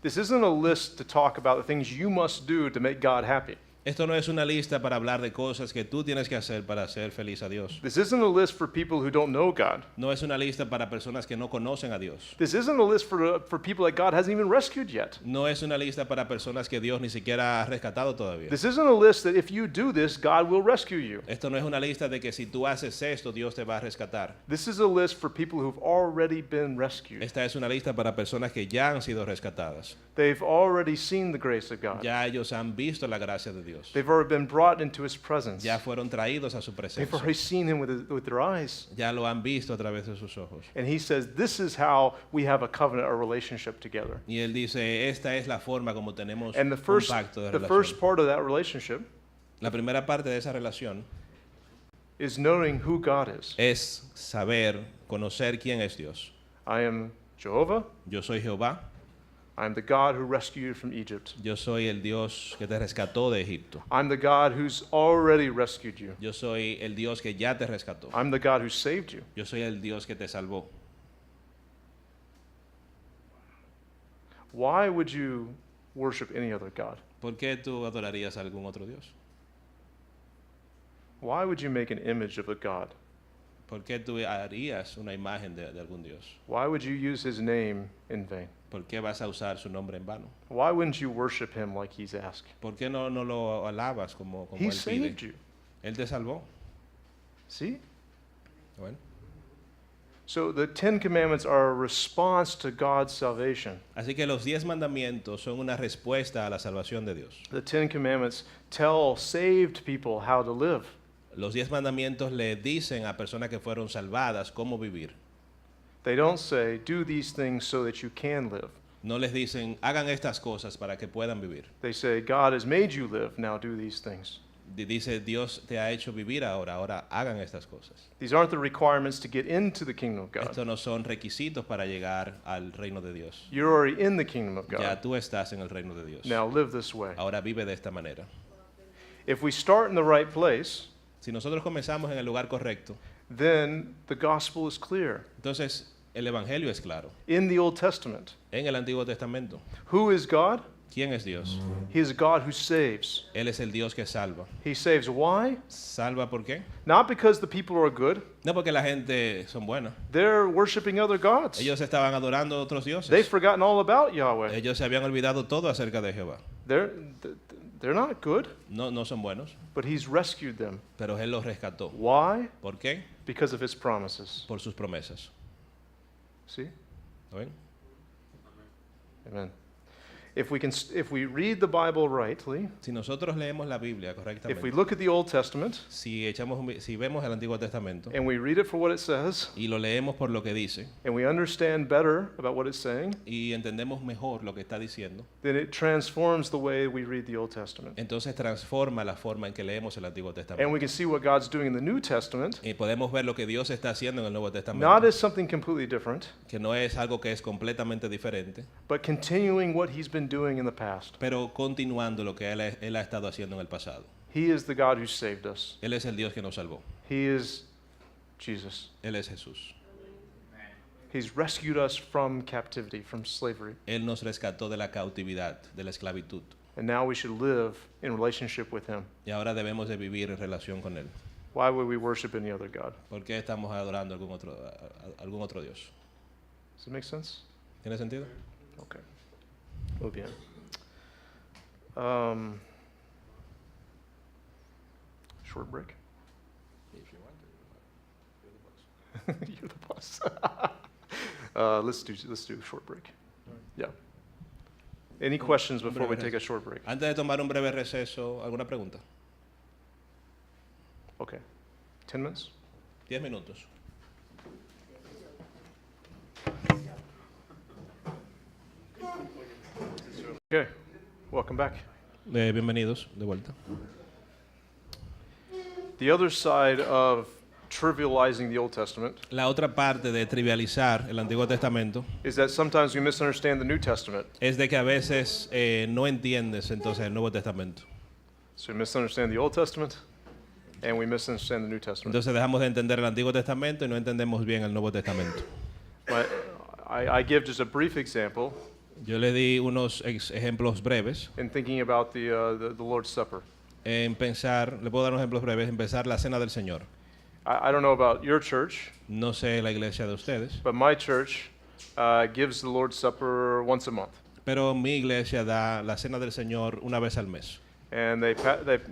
This isn't a list to talk about the things you must do to make God happy. Esto no es una lista para hablar de cosas que tú tienes que hacer para hacer feliz a Dios. This isn't a list for people who don't know God. No es una lista para personas que no conocen a Dios. This isn't a list for people that God hasn't even rescued yet. No es una lista para personas que Dios ni siquiera ha rescatado todavía. This isn't a list that if you do this, God will rescue you. Esto no es una lista de que si tú haces esto, Dios te va a rescatar. This is a list for people who've already been rescued. Esta es una lista para personas que ya han sido rescatadas. They've already seen the grace of God. Ya ellos han visto la gracia de Dios. They've already been brought into His presence. Ya fueron traídos a su They've already presencia. seen Him with their eyes. Ya lo han visto a través de sus ojos. And He says, this is how we have a covenant, a relationship together. Y él dice, esta es la forma como tenemos And un pacto de the first relación. part of that relationship La primera parte de esa relación is knowing who God is. es saber, conocer quién es Dios. I am Jehovah. Yo soy Jehová, I am the God who rescued you from Egypt. yo soy el Dios que te rescató de Egipto. I'm the God who's already rescued you. Yo soy el Dios que ya te rescató. I'm the God who saved you. Yo soy el Dios que te salvó. Why would you worship any other God? ¿Por qué tú adorarías a algún otro Dios? Why would you make an image of a God? ¿Por qué tú harías una imagen de algún Dios? Why would you use His name in vain? ¿Por qué vas a usar su nombre en vano? Why wouldn't you worship Him like He's asked? ¿Por qué no lo alabas como He él saved pide? you. Él te salvó. See? Bueno. So the 10 Commandments are a response to God's salvation. Así que los 10 mandamientos son una respuesta a la salvación de Dios. The 10 Commandments tell saved people how to live. Los 10 mandamientos le dicen a personas que fueron salvadas cómo vivir. They don't say, do these things so that you can live. No les dicen, hagan estas cosas para que puedan vivir. They say, God has made you live, now do these things. Dice, Dios te ha hecho vivir ahora hagan estas cosas. These aren't the requirements to get into the kingdom of God. Estos no son requisitos para llegar al reino de Dios. You're already in the kingdom of Ya God. tú estás en el reino de Dios. Now live this way. Ahora vive de esta manera. If we start in the right place, Si nosotros comenzamos en el lugar correcto, then the gospel is clear. entonces el evangelio es claro. In the Old Testament, En el Antiguo Testamento, who is God? ¿quién es Dios? He is a God who saves. Él es el Dios que salva. He saves. Why? ¿Salva por qué? Not because the people are good. No porque la gente son buenas. They're worshiping other gods. Ellos estaban adorando a otros They've dioses. forgotten all about Yahweh. Ellos se habían olvidado todo acerca de Jehová. They're not good, No son buenos, but He's rescued them. pero Él los rescató. Why? ¿Por qué? Because of His promises. Por sus promesas. See? ¿Lo ven? Amen. If we read the Bible rightly, Si nosotros leemos la Biblia if we correctamente, look at the Old Testament si vemos el Antiguo Testamento and we read it for what it says, y lo leemos por lo que dice and we understand better about what it's saying, y entendemos mejor lo que está diciendo, then it transforms the way we read the Old Testament. entonces transforma la forma en que leemos el Antiguo And Testamento. we can see what God's doing in the New Testament, Y podemos ver lo que Dios está haciendo en el Nuevo not Testamento, as something completely different, que no es algo que es completamente diferente, but continuing what He's been doing in the past. pero continuando lo que él ha estado haciendo en el pasado. He is the God who saved us. Él es el Dios que nos salvó. He is Jesus. Él es Jesús. He's rescued us from captivity, from slavery. Él nos rescató de la cautividad, de la esclavitud. And now we should live in relationship with Him. Y ahora debemos de vivir en relación con Él. Why would we worship any other God? ¿Por qué estamos adorando algún otro Dios? Does it make sense? ¿Tiene sentido? Okay. Muy bien. Short break? You're the boss. Let's do a short break. Yeah. Any questions Un before we breve take a receso. short break? Antes de tomar un breve receso, ¿alguna pregunta? Okay. 10 minutes? 10 minutos. Okay. Welcome back. Bienvenidos de vuelta. The other side of trivializing the Old Testament La otra parte de trivializar el Antiguo Testamento is that sometimes we misunderstand the New Testament. es de que a veces no entiendes entonces el Nuevo Testamento. So we misunderstand the Old Testament and we misunderstand the New Testament. Entonces dejamos de entender el Antiguo Testamento y no entendemos bien el Nuevo Testamento. But I give just a brief example Yo le di unos ejemplos breves in thinking about the Lord's Supper. en pensar, le puedo dar unos ejemplos breves, en pensar la Cena del Señor. I don't know about your church, No sé la iglesia de ustedes, but my church gives the Lord's Supper once a month. pero mi iglesia da la Cena del Señor una vez al mes. And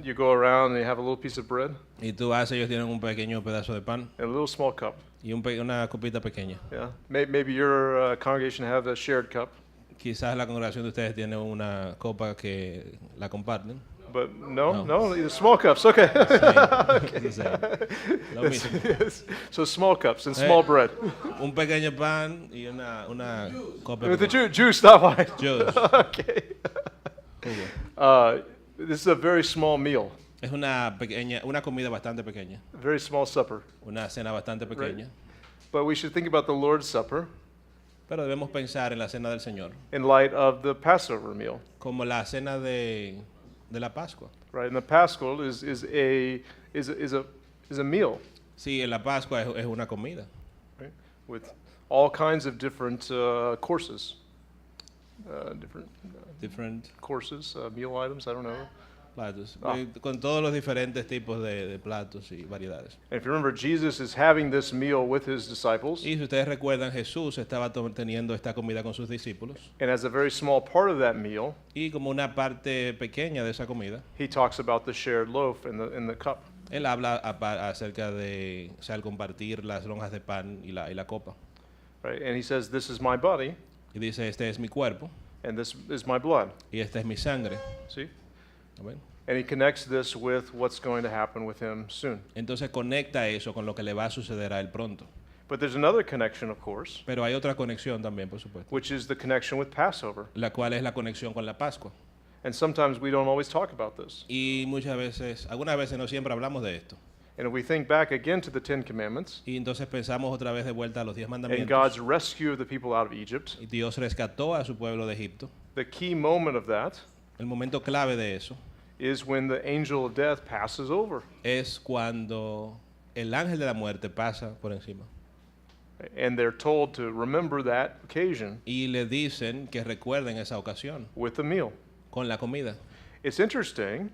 you go around and you have a little piece of bread Y tú haces, ellos tienen un pequeño pedazo de pan and a little small cup. y una copita pequeña. Yeah. Maybe your congregation have a shared cup, Quizás la congregación de ustedes tiene una copa que la comparten. but no, No. the small cups. Okay. It's the same. Lo mismo. Yes. So small cups and small bread. Un pequeño pan y una copa With the pequeña. juice, not wine. Juice. Okay. Jugo. This is a very small meal, Es una comida bastante pequeña, a very small supper. una cena bastante pequeña. But we should think about the Lord's Supper Pero debemos pensar en la cena del Señor in light of the Passover meal. como la cena de la Pascua. Right? And the Paschal is a meal, Sí, en la Pascua es una comida, right? With all kinds of different courses. different Courses, meal items, I don't know. platos, Ah. con todos los diferentes tipos de platos y variedades. And if you remember, Jesus is having this meal with his disciples, Y si ustedes recuerdan, Jesús estaba teniendo esta comida con sus discípulos and as a very small part of that meal, y como una parte pequeña de esa comida, he talks about the shared loaf and the cup. él habla acerca de, o sea, el compartir las lonjas de pan y la copa. Right? And he says, "This is my body, Y dice, este es mi cuerpo and this is my blood." y esta es mi sangre. See? ¿Amén? And he connects this with what's going to happen with him soon. Entonces conecta eso con lo que le va a suceder a él pronto. But there's another connection, of course, Pero hay otra conexión también, por supuesto, which is the connection with Passover. la cual es la conexión con la Pascua. And sometimes we don't always talk about this. Y muchas veces, algunas veces no siempre hablamos de esto. And if we think back again to the Ten Commandments Y entonces pensamos otra vez de vuelta a los 10 and mandamientos. God's rescue of the people out of Egypt, Y Dios rescató a su pueblo de Egipto. the key moment of that El momento clave de eso is when the angel of death passes over. es cuando el ángel de la muerte pasa por encima. And they're told to remember that occasion Y le dicen que recuerden esa ocasión with the meal. con la comida. It's interesting.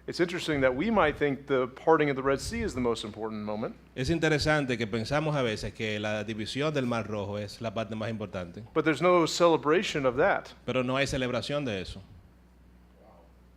It's interesting that we might think the parting of the Red Sea is the most important moment, Es interesante que pensamos a veces que la división del Mar Rojo es la parte más importante, but there's no celebration of that. pero no hay celebración de eso.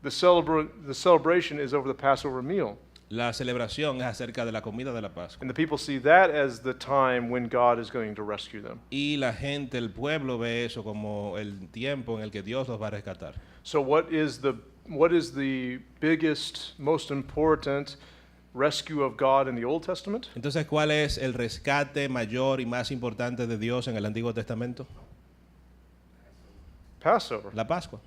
The celebration is over the Passover meal. La celebración es acerca de la comida de la Pascua. And the people see that as the time when God is going to rescue them. Y la gente, el pueblo ve eso como el tiempo en el que Dios los va a rescatar. So what is the biggest, most important rescue of God in the Old Testament? Entonces, ¿cuál es el rescate mayor y más importante de Dios en el Antiguo Testamento? Passover, La Pascua.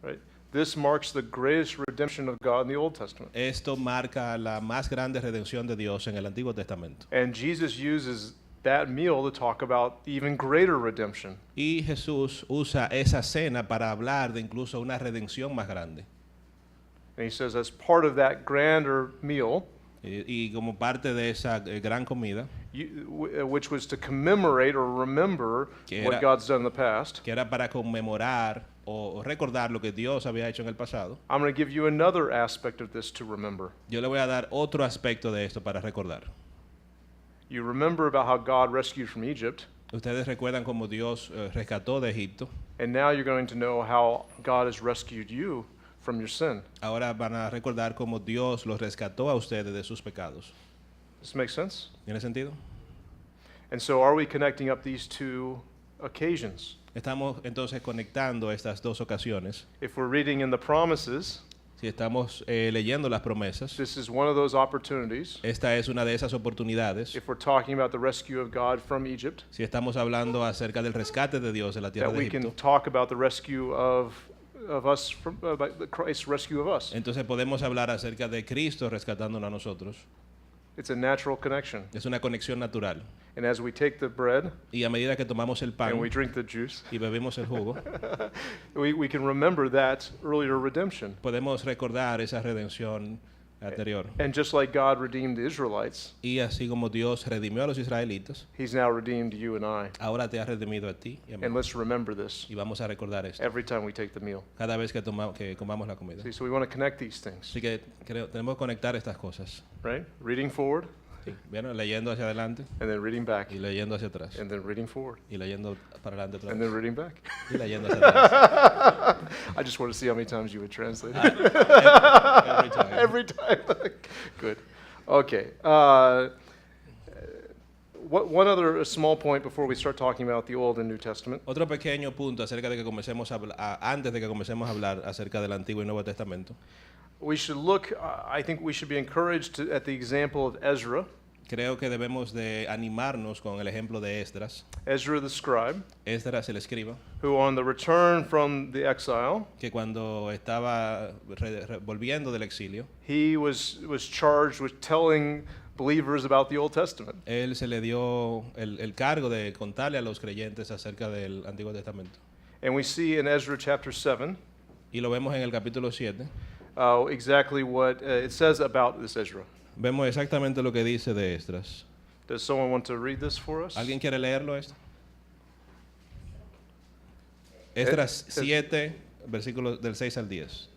right? This marks the greatest redemption of God in the Old Testament. Esto marca la más grande redención de Dios en el Antiguo Testamento. And Jesus uses that meal to talk about even greater redemption. Y Jesús usa esa cena para hablar de incluso una redención más grande. And he says, as part of that grander meal, Y como parte de esa gran comida, which was to commemorate or remember Que what era- God's done in the past, que era para conmemorar o recordar lo que Dios había hecho en el pasado, I'm going to give you another aspect of this to remember. yo le voy a dar otro aspecto de esto para recordar. You remember about how God rescued from Egypt, Ustedes recuerdan cómo Dios rescató de Egipto. and now you're going to know how God has rescued you from your sin. Ahora van a recordar cómo Dios los rescató a ustedes de sus pecados. Does this make sense? ¿Tiene sentido? And so are we connecting up these two occasions? Estamos entonces conectando estas dos ocasiones. If we're reading in the promises, Si estamos leyendo las promesas, this is one of those opportunities. esta es una de esas oportunidades. If we're talking about the rescue of God from Egypt, Si estamos hablando acerca del rescate de Dios de la tierra that de we can Egipto, talk about the rescue of us from about the Christ's rescue of us. entonces podemos hablar acerca de Cristo rescatándonos a nosotros. It's a natural connection. Es una conexión natural. And as we take the bread Y a medida que tomamos el pan and we drink the juice, y bebemos el jugo, we can remember that earlier redemption. podemos recordar esa redención anterior. And just like God redeemed the Israelites, Y así como Dios redimió a los israelitas, He's now redeemed you and I. ahora te ha redimido a ti y a mí. And let's remember this Y vamos a recordar esto every time we take the meal. cada vez que comamos la comida. See, so we want to connect these things, Así que tenemos que conectar estas cosas. right? Reading forward Sí, ¿vieron? Leyendo hacia adelante and then reading back y leyendo hacia atrás. and then reading forward Y leyendo para adelante otra and vez. then reading back. Y leyendo hacia atrás. I just want to see how many times you would translate it. Every time. Every time. Good. Okay. One other small point before we start talking about the Old and New Testament. Otro pequeño punto acerca de que comencemos antes de que comencemos a hablar acerca del Antiguo y Nuevo Testamento. We should look, I think we should be encouraged at the example of Ezra. Creo que debemos de animarnos con el ejemplo de Esdras. Ezra the scribe, Esdras el escriba, who on the return from the exile, que cuando estaba volviendo del exilio, he was charged with telling believers about the Old Testament. él se le dio el cargo de contarle a los creyentes acerca del Antiguo Testamento. And we see in Ezra chapter 7 Y lo vemos en el capítulo 7. exactly what it says about this Ezra. Vemos exactamente lo que dice de Esdras. Does someone want to read this for us? ¿Alguien quiere leerlo esto? Esdras 7, versículos del 6 al 10.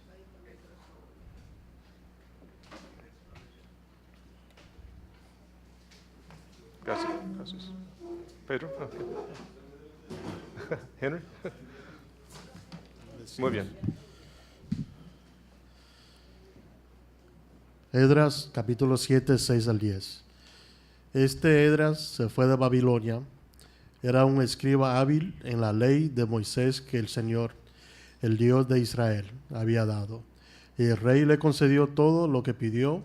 Gracias. Pedro? Henry? Muy bien. Esdras, capítulo 7, 6 al 10. Este Esdras se fue de Babilonia. Era un escriba hábil en la ley de Moisés que el Señor, el Dios de Israel, había dado. Y el rey le concedió todo lo que pidió,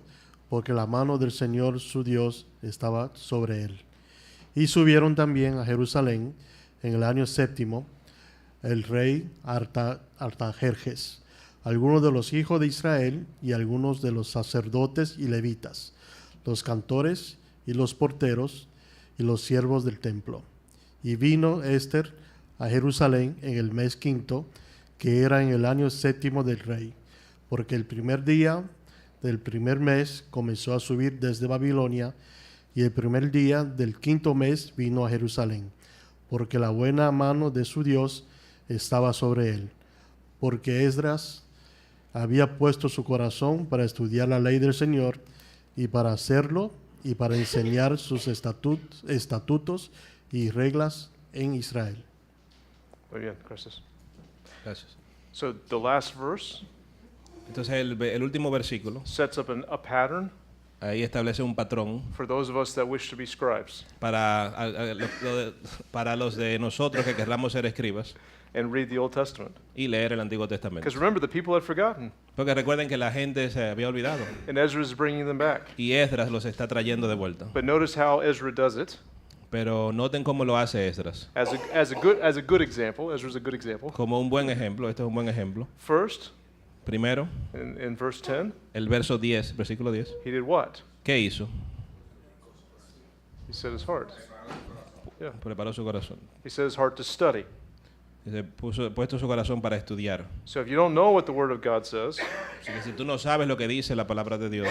porque la mano del Señor su Dios estaba sobre él. Y subieron también a Jerusalén en el año 7, el rey Artajerjes, algunos de los hijos de Israel y algunos de los sacerdotes y levitas, los cantores y los porteros y los siervos del templo. Y vino Esther a Jerusalén en el mes 5, que era en el año 7 del rey, porque el primer día del primer mes comenzó a subir desde Babilonia, y el primer día del 5 mes vino a Jerusalén, porque la buena mano de su Dios estaba sobre él, porque Esdras había puesto su corazón para estudiar la ley del Señor y para hacerlo y para enseñar sus estatutos y reglas en Israel. Muy bien, gracias. Gracias. So the last verse Entonces el último versículo sets up a pattern ahí establece un patrón for those of us that wish to be scribes para los de nosotros que querramos ser escribas and read the Old Testament. y leer el Antiguo Testamento. Because remember, the people had forgotten, Porque recuerden que la gente se había olvidado and Ezra is bringing them back. y Esdras los está trayendo de vuelta. But notice how Ezra does it. Pero noten cómo lo hace Esdras. As a good example, Ezra's a good example. Como un buen ejemplo, este es un buen ejemplo. First, Primero, in verse 10, el verso 10, versículo 10. he did what? ¿Qué hizo? He set his heart. Yeah. Preparó su corazón. He set his heart to study. Dice, puesto su corazón para estudiar. So if you don't know what the Word of God says, Así que si tú no sabes lo que dice la palabra de Dios,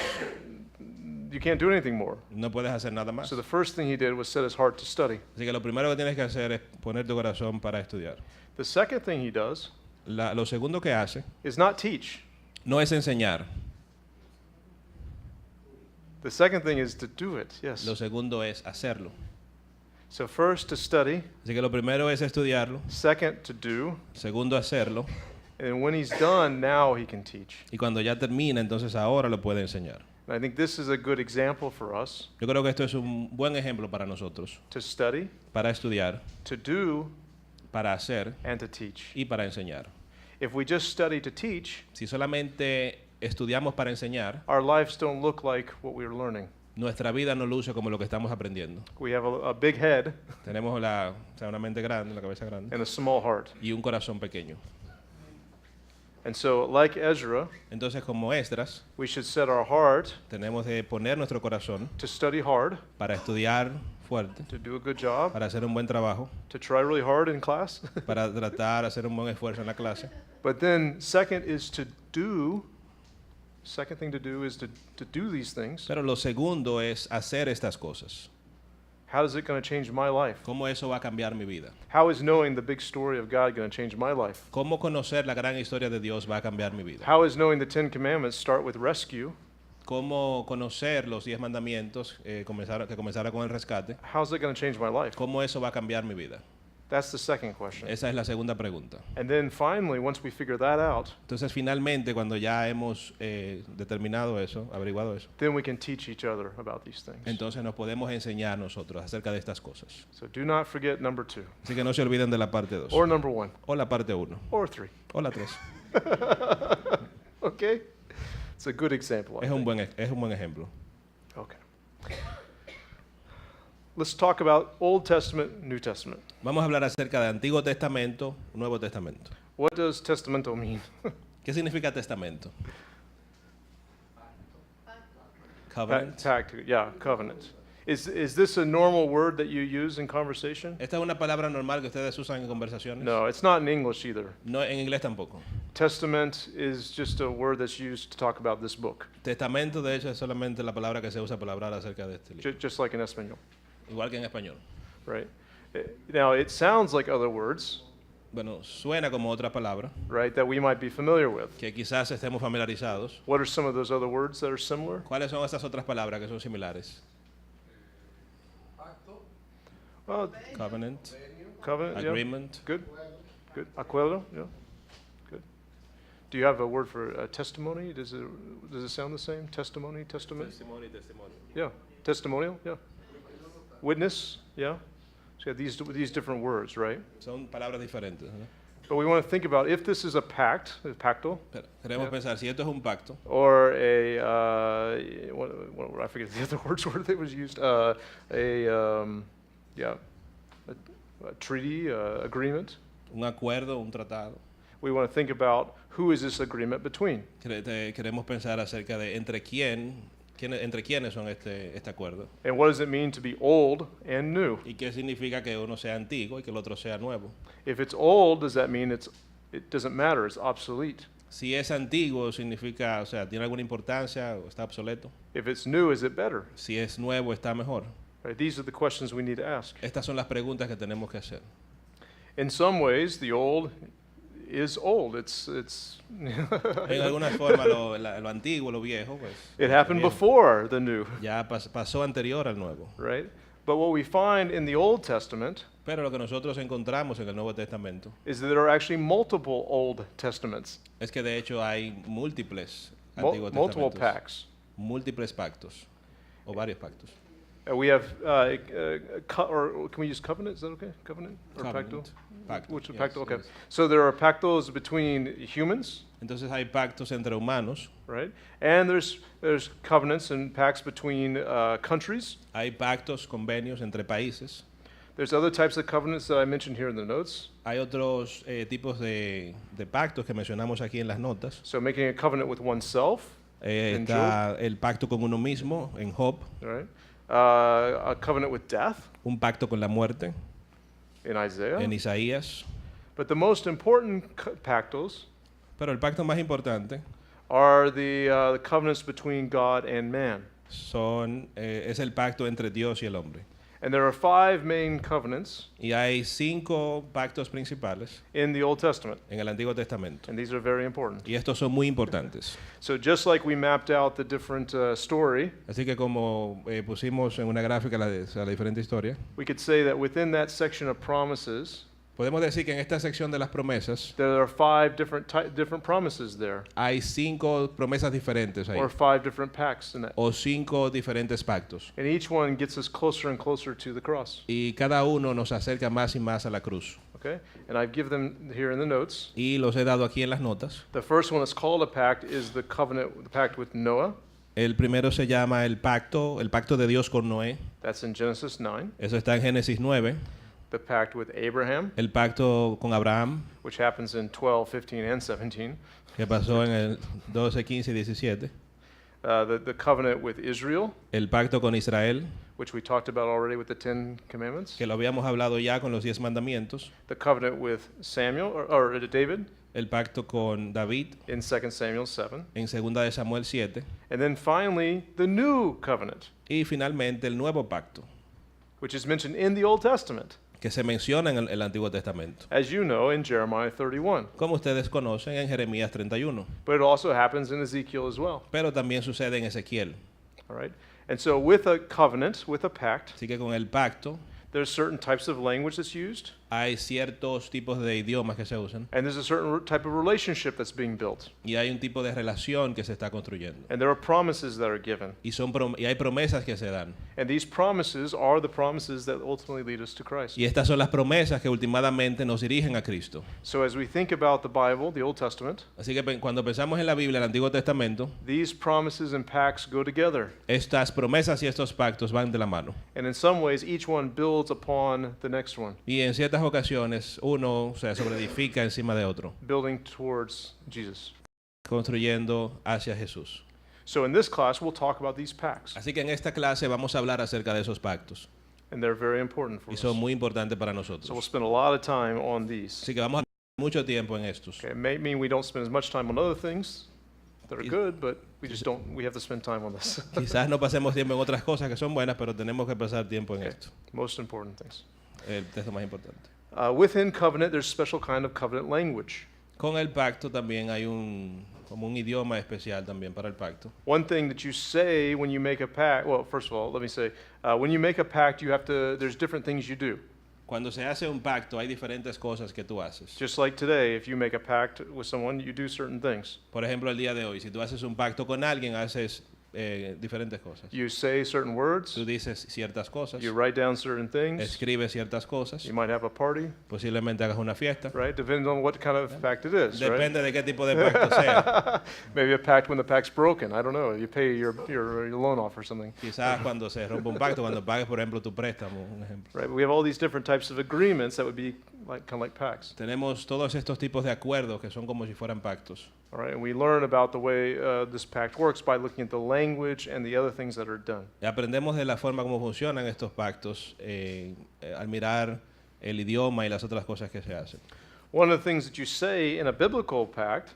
you can't do anything more. no puedes hacer nada más. So the first thing he did was set his heart to study. Así que lo primero que tienes que hacer es poner tu corazón para estudiar. The second thing he does Lo segundo que hace is not teach. no es enseñar. The second thing is to do it. Yes. Lo segundo es hacerlo. So first to study, Así que lo primero es estudiarlo, second to do, segundo hacerlo, and when he's done, now he can teach. y cuando ya termina, entonces ahora lo puede enseñar. And I think this is a good example for us Yo creo que esto es un buen ejemplo para nosotros, to study, para estudiar, to do, para hacer and to teach. y para enseñar. If we just study to teach, Si solamente estudiamos para enseñar, our lives don't look like what we're learning. nuestra vida no luce como lo que estamos aprendiendo. We have a big head Tenemos o sea, una mente grande, la cabeza grande, and a small heart. y un corazón pequeño. And so, like Ezra, Entonces, como Esdras, we should set our heart tenemos de poner nuestro corazón to study hard, para estudiar fuerte, to do a good job, para hacer un buen trabajo, to try really hard in class. para tratar de hacer un buen esfuerzo en la clase. But then, second thing to do is to do these things. Pero lo segundo es hacer estas cosas. How is it going to change my life? ¿Cómo eso va a cambiar mi vida? How is knowing the big story of God going to change my life? ¿Cómo conocer la gran historia de Dios va a cambiar mi vida? How is knowing the Ten Commandments start with rescue? ¿Cómo conocer los 10 mandamientos que comenzara con el rescate? How is it going to change my life? ¿Cómo eso va a cambiar mi vida? That's the second question. Esa es la segunda pregunta. And then finally, once we figure that out, Entonces, finalmente, cuando ya hemos determinado eso, averiguado eso, then we can teach each other about these things. entonces nos podemos enseñar nosotros acerca de estas cosas. So do not forget number 2, Así que no se olviden de la parte 2, or number 1, o la parte 1, or 3. o la 3. Okay? It's a good example. I Es un think. buen ejemplo. Okay. Let's talk about Old Testament, New Testament. Vamos a hablar acerca de Antiguo Testamento, Nuevo Testamento. What does testamento mean? ¿Qué significa testamento? Covenant. Covenant. Is this a normal word that you use in conversation? ¿Esta es una palabra normal que ustedes usan en conversaciones? No, it's not in English either. No, en inglés tampoco. Testament is just a word that's used to talk about this book, Testamento, de hecho, es solamente la palabra que se usa para hablar acerca de este libro. just like in Espanol, Igual que en español. right? Now, it sounds like other words, Bueno, suena como otra palabra right, that we might be familiar with. que quizás estemos familiarizados. What are some of those other words that are similar? ¿Cuáles son estas otras palabras que son similares? Covenant, Covenant, yeah. agreement. Good. Acuerdo, yeah. Good. Do you have a word for testimony? Does it sound the same? Testimony, testament? Testimony. Yeah. Testimonial, yeah. Witness, yeah. So you have these different words, right? Son palabras diferentes, ¿no? But we want to think about if this is a pact, a pacto, Pero queremos pensar, si esto es un pacto, or I forget the other words word that was used. A treaty, agreement. un acuerdo, un tratado. We want to think about who is this agreement between. Queremos pensar acerca de entre quiénes son este acuerdo. And what does it mean to be old and new? ¿Y qué significa que uno sea antiguo y que el otro sea nuevo? If it's old, does that mean it doesn't matter, it's obsolete? Si es antiguo, significa, o sea, ¿tiene alguna importancia o está obsoleto? If it's new, is it better? Si es nuevo, está mejor. Right, these are the questions we need to ask. Estas son las preguntas que tenemos que hacer. In some ways, the old is old. It's En alguna forma, lo antiguo, lo viejo, pues. it happened viejo, before the new, ya pasó anterior al nuevo. right? But what we find in the Old Testament Pero lo que nosotros encontramos en el Nuevo Testamento is that there are actually multiple Old Testaments, es que de hecho hay múltiples antiguos multiple testamentos, pacts. múltiples pactos o varios pactos. We have, or can we use covenant? Is that okay? Covenant or pacto? Pacto, Which yes, pacto? Okay. yes. So there are pactos between humans, Entonces hay pactos entre humanos, right? And there's covenants and pacts between countries. hay pactos, convenios entre países, There's other types of covenants that I mentioned here in the notes. hay otros tipos de pactos que mencionamos aquí en las notas. So making a covenant with oneself, in Está el pacto con uno mismo en Job, right? A covenant with death un pacto con la muerte in Isaiah. en Isaías. But the most important pactos Pero el pacto más importante are the covenants between God and man. es el pacto entre Dios y el hombre. And there are 5 main covenants Y hay 5 pactos principales in the Old Testament, en el Antiguo Testamento. and these are very important. Y estos son muy importantes. So just like we mapped out the different story, Así que como pusimos en una gráfica la diferente historia, we could say that within that section of promises, Podemos decir que en esta sección de las promesas there are 5 different promises there, hay 5 promesas diferentes ahí, or 5 different pacts in that. o 5 diferentes pactos. And each one gets us closer and closer to the cross. Y cada uno nos acerca más y más a la cruz. Okay? And I've given them here in the notes. Y los he dado aquí en las notas. The first one that's called a pact is the pact with Noah. El primero se llama el pacto de Dios con Noé. That's in Genesis 9. Eso está en Génesis 9. The pact with Abraham, El pacto con Abraham, which happens in 12, 15, and 17. que pasó en el 12, 15 y 17. The covenant with Israel, El pacto con Israel, which we talked about already with the 10 commandments. que lo habíamos hablado ya con los 10 mandamientos. The covenant with Samuel, or David, El pacto con David, in 2 Samuel 7. en 2 de Samuel 7. And then finally, the new covenant, Y finalmente el nuevo pacto, which is mentioned in the Old Testament, que se menciona en el Antiguo Testamento. as you know, in Jeremiah 31. Como ustedes conocen en Jeremías 31. But it also happens in Ezekiel as well. Pero también sucede en Ezequiel. All right? And so with a covenant, with a pact, Así que con el pacto there's certain types of language that's used, hay ciertos tipos de idiomas que se usan and there's a certain type of relationship that's being built. y hay un tipo de relación que se está construyendo. And there are promises that are given. Y hay promesas que se dan. And these promises are the promises that ultimately lead us to Christ. Y estas son las promesas que últimamente nos dirigen a Cristo. So as we think about the Bible, the Old Testament, Así que cuando pensamos en la Biblia, el Antiguo Testamento, these promises and pacts go together. estas promesas y estos pactos van de la mano. And in some ways, each one builds upon the next one, Y en ciertas ocasiones uno se sobreedifica encima de otro, building towards Jesus. construyendo hacia Jesús. So in this class, we'll talk about these pacts. Así que en esta clase vamos a hablar acerca de esos pactos. And they're very important for Y us. son muy importantes para So we'll nosotros. spend a lot of time on these. Así que vamos a pasar mucho tiempo en estos. Okay, it may mean we don't spend as much time on other things that are good, but we have to spend time on this. Quizás no pasemos tiempo en otras cosas que son buenas, pero tenemos que pasar tiempo en Okay. esto. Most important things. El texto más importante. Within covenant, there's special kind of covenant language. Con el pacto también hay como un idioma especial también para el pacto. One thing that you say when you make a pact, well, first of all, let me say, when you make a pact, there's different things you do. Cuando se hace un pacto hay diferentes cosas que tú haces. Just like today, if you make a pact with someone, you do certain things. Por ejemplo, el día de hoy, si tú haces un pacto con alguien, haces diferentes cosas. You say certain words, Tú dices ciertas cosas, you write down certain things, escribes ciertas cosas, you might have a party, posiblemente hagas una fiesta. right? Depends on what kind of pact it is, right? Depende de qué tipo de pacto sea. Maybe a pact when the pact's broken. I don't know. You pay your loan off or something. Quizás cuando se rompe un pacto, cuando pagues, por ejemplo, tu préstamo, un ejemplo. Right? But we have all these different types of agreements that would be kind of like pacts. Tenemos todos estos tipos de acuerdos que son como si fueran pactos. All right, and we learn about the way this pact works by looking at the language and the other things that are done. Y aprendemos de la forma como funcionan estos pactos al mirar el idioma y las otras cosas que se hacen. One of the things that you say in a biblical pact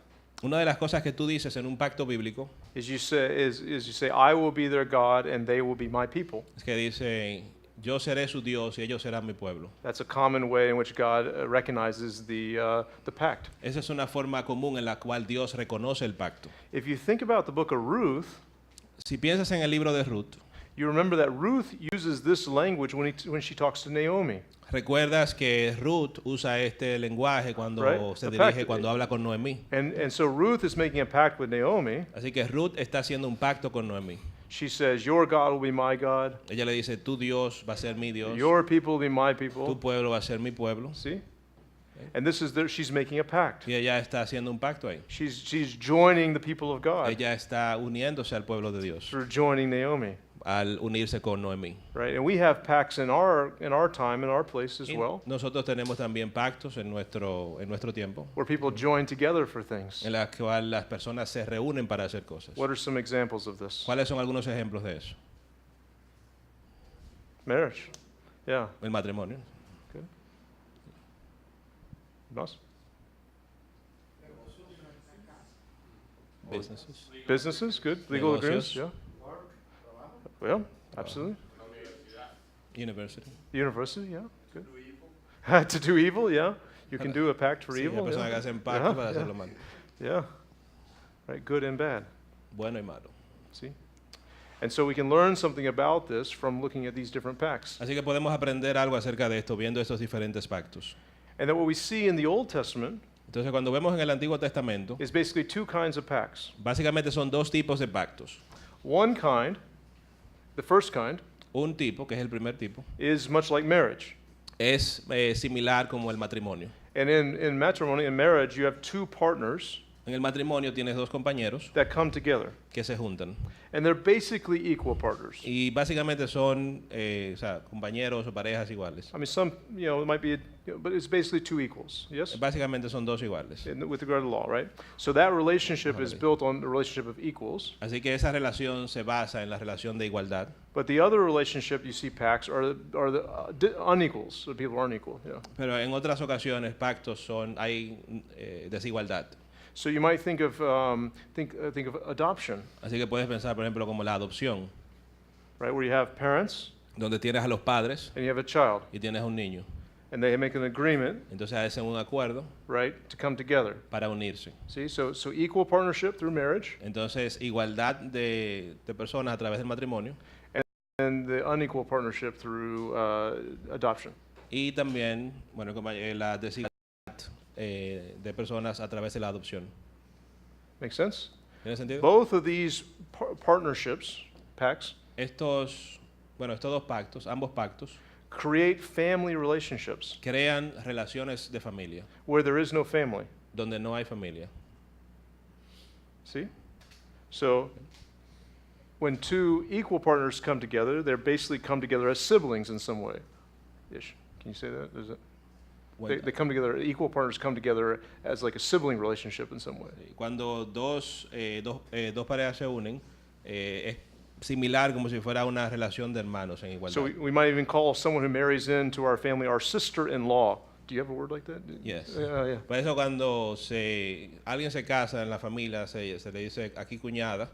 Una de las cosas que tú dices en un pacto bíblico is you say, I will be their God and they will be my people. es que dice, yo seré su Dios y ellos serán mi pueblo. That's a common way in which God recognizes the pact. Esa es una forma común en la cual Dios reconoce el pacto. If you think about the book of Ruth, Si piensas en el libro de Ruth, you remember that Ruth uses this language when she talks to Naomi. recuerdas que Ruth usa este lenguaje cuando Right. se The dirige, pact- cuando habla con Noemí. And so Ruth is making a pact with Naomi. Así que Ruth está haciendo un pacto con Noemí. She says, your God will be my God. Ella le dice, tu Dios va a ser mi Dios, Your people will be my tu people. pueblo va a ser mi pueblo. See? And this is she's making a pact. Y ella está haciendo un pacto ahí. She's joining the people of God Ella está uniéndose al pueblo de Dios through joining Naomi. al unirse con Noemí. Right? And we have pacts in our time, in our place as Y well, nosotros tenemos también pactos en nuestro tiempo, where people join together for things. en la cual las personas se reúnen para hacer cosas. What are some examples of this? ¿Cuáles son algunos ejemplos de eso? Marriage. Yeah. El matrimonio. Más? Businesses. Businesses, good. Legal agreements, Negocios. yeah. Yeah, absolutely. University. University, yeah, good. To do evil, yeah. You can do a pact for Sí, hay evil. personas que Yeah. hacen pacto para Yeah, hacerlo mal. yeah. Right, good and bad. Bueno y malo. See? And so we can learn something about this from looking at these different pacts. Así que podemos aprender algo acerca de esto viendo estos diferentes pactos. And that what we see in the Old Testament Entonces, cuando vemos en el Antiguo Testamento, is basically two kinds of pacts. básicamente son dos tipos de pactos. One kind, the first kind, Un tipo, que es el primer tipo, is much like marriage. es similar como el matrimonio. And in matrimony, in marriage, you have two partners En el matrimonio tienes dos compañeros that come together. que se juntan. And they're basically equal partners. Y básicamente son o sea, compañeros o parejas iguales. I mean, some, it might be, but it's basically two equals, yes? Básicamente son dos iguales. With regard to law, right? So that relationship is built on the relationship of equals. Así que esa relación se basa en la relación de igualdad. But the other relationship you see pacts are the unequals. So people aren't equal. Yeah. Pero en otras ocasiones pactos hay desigualdad. So you might think of adoption, Así que puedes pensar, por ejemplo, como la adopción, right? Where you have parents donde tienes a los padres and you have a child, y tienes a un niño. and they make an agreement, Entonces hacen un acuerdo right, to come together. para unirse. See, so equal partnership through marriage, Entonces, igualdad de personas a través del matrimonio and the unequal partnership through adoption. y también, bueno, como, la desigualdad de personas a través de la adopción. Make sense? ¿Tiene sentido? Both of these partnerships, pacts, Estos dos pactos, ambos pactos, create family relationships crean relaciones de familia, where there is no family. donde no hay familia. See? So when two equal partners come together, they basically come together as siblings in some way. Ish. Can you say that? Is it? They come together, equal partners come together as like a sibling relationship in some way. Cuando dos parejas se unen, es similar como si fuera una relación de hermanos en igualdad. So we might even call someone who marries into our family our sister-in-law. Do you have a word like that? Yes. Yeah. Por eso cuando alguien se casa en la familia, se le dice aquí cuñada.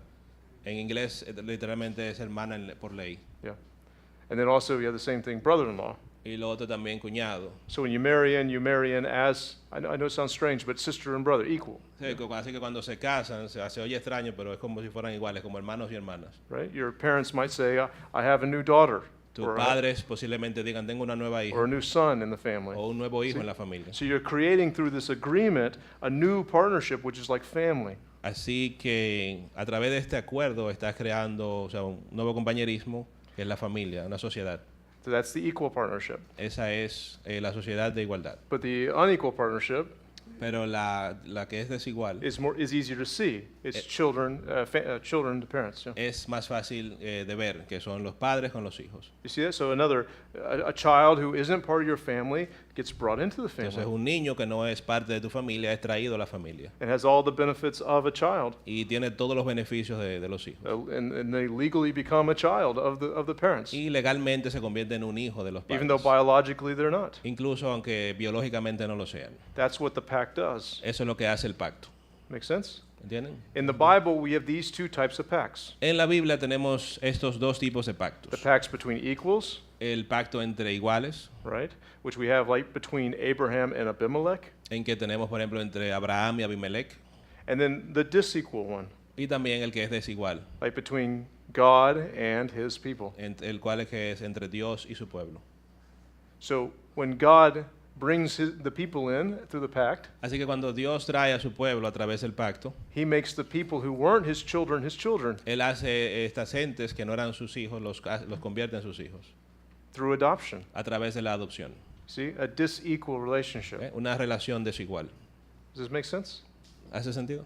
En inglés literalmente es hermana por ley. Yeah. And then also you have the same thing, brother-in-law. Y lo otro también cuñado. So when you marry in as, I know it sounds strange, but sister and brother, equal. Sí, así que cuando se casan, se oye extraño, pero es como si fueran iguales, como hermanos y hermanas. Right? Your parents might say, I have a new daughter. Tus padres posiblemente digan, tengo una nueva hija. Or a new son in the family. O un nuevo hijo en la familia. So you're creating through this agreement a new partnership, which is like family. Así que a través de este acuerdo estás creando, o sea, un nuevo compañerismo que es la familia, una sociedad. So that's the equal partnership. Esa es la sociedad de igualdad. But the unequal partnership Pero la que es desigual is easier to see. It's children to parents. Yeah. es más fácil de ver, que son los padres con los hijos. You see that? So a child who isn't part of your family gets brought into the Entonces family un niño que no es parte de tu familia es traído a la familia and has all the benefits of a child, y tiene todos los beneficios de los hijos. and they legally become a child of the parents, Y legalmente se convierte en un hijo de los even though padres, biologically they're not. incluso aunque biológicamente no lo sean. That's what the pact does. Eso es lo que hace el pacto. Make sense? ¿Entienden? In the Bible, we have these two types of pacts. En la Biblia tenemos estos dos tipos de The pactos. pacts between equals, El pacto entre iguales, right, which we have like between Abraham and Abimelech, en que tenemos, por ejemplo, entre Abraham y Abimelech, and then the disequal one, y también el que es desigual, like between God and his people. el cual es entre Dios y su pueblo. So when God brings the people in through the pact, Así que cuando Dios trae a su pueblo a través del pacto, he makes the people who weren't his children. Él hace estas gentes que no eran sus hijos, los convierte en sus hijos, Through adoption. a través de la adopción. See, a disequal relationship. Una relación desigual. Does this make sense? ¿Hace sentido?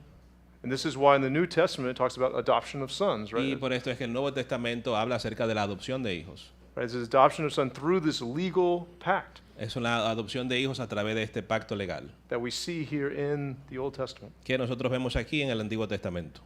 And this is why in the New Testament it talks about adoption of sons, Y right? por esto es que el Nuevo Testamento habla acerca de la adopción de hijos. Right, it's adoption of son through this legal pact Es una adopción de hijos a través de este pacto legal that we see here in the Old Testament. que nosotros vemos aquí en el Antiguo Testamento.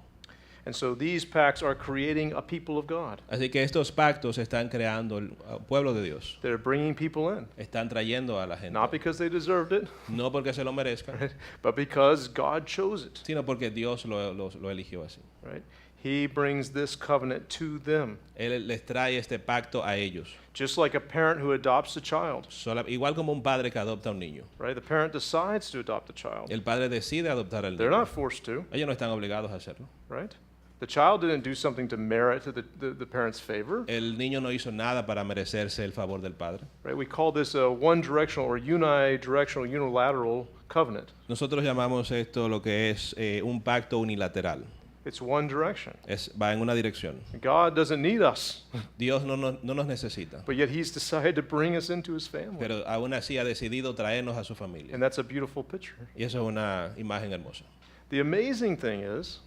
And so these pacts are creating a people of God. Así que estos pactos están creando el pueblo de Dios. They're bringing people in, Están trayendo a la gente. not because they deserved it, No porque se lo merezcan, right, but because God chose it, sino porque Dios lo eligió así. right? He brings this covenant to them. Él les trae este pacto a ellos. Just like a parent who adopts a child, Igual como un padre que adopta a un niño. right? The parent decides to adopt a child. El padre decide adoptar al They're niño. not forced to, Ellos no están obligados a hacerlo. right? The child didn't do something to merit the parent's favor. El niño no hizo nada para merecerse el favor del padre. Right? We call this a one-directional or unidirectional, unilateral covenant. Nosotros llamamos esto lo que es un pacto unilateral. It's one direction. Va en una dirección. God doesn't need us, Dios no nos necesita, but yet He's decided to bring us into His family. pero aún así ha decidido traernos a su familia. And that's a beautiful picture. Y eso es una imagen hermosa. The amazing thing is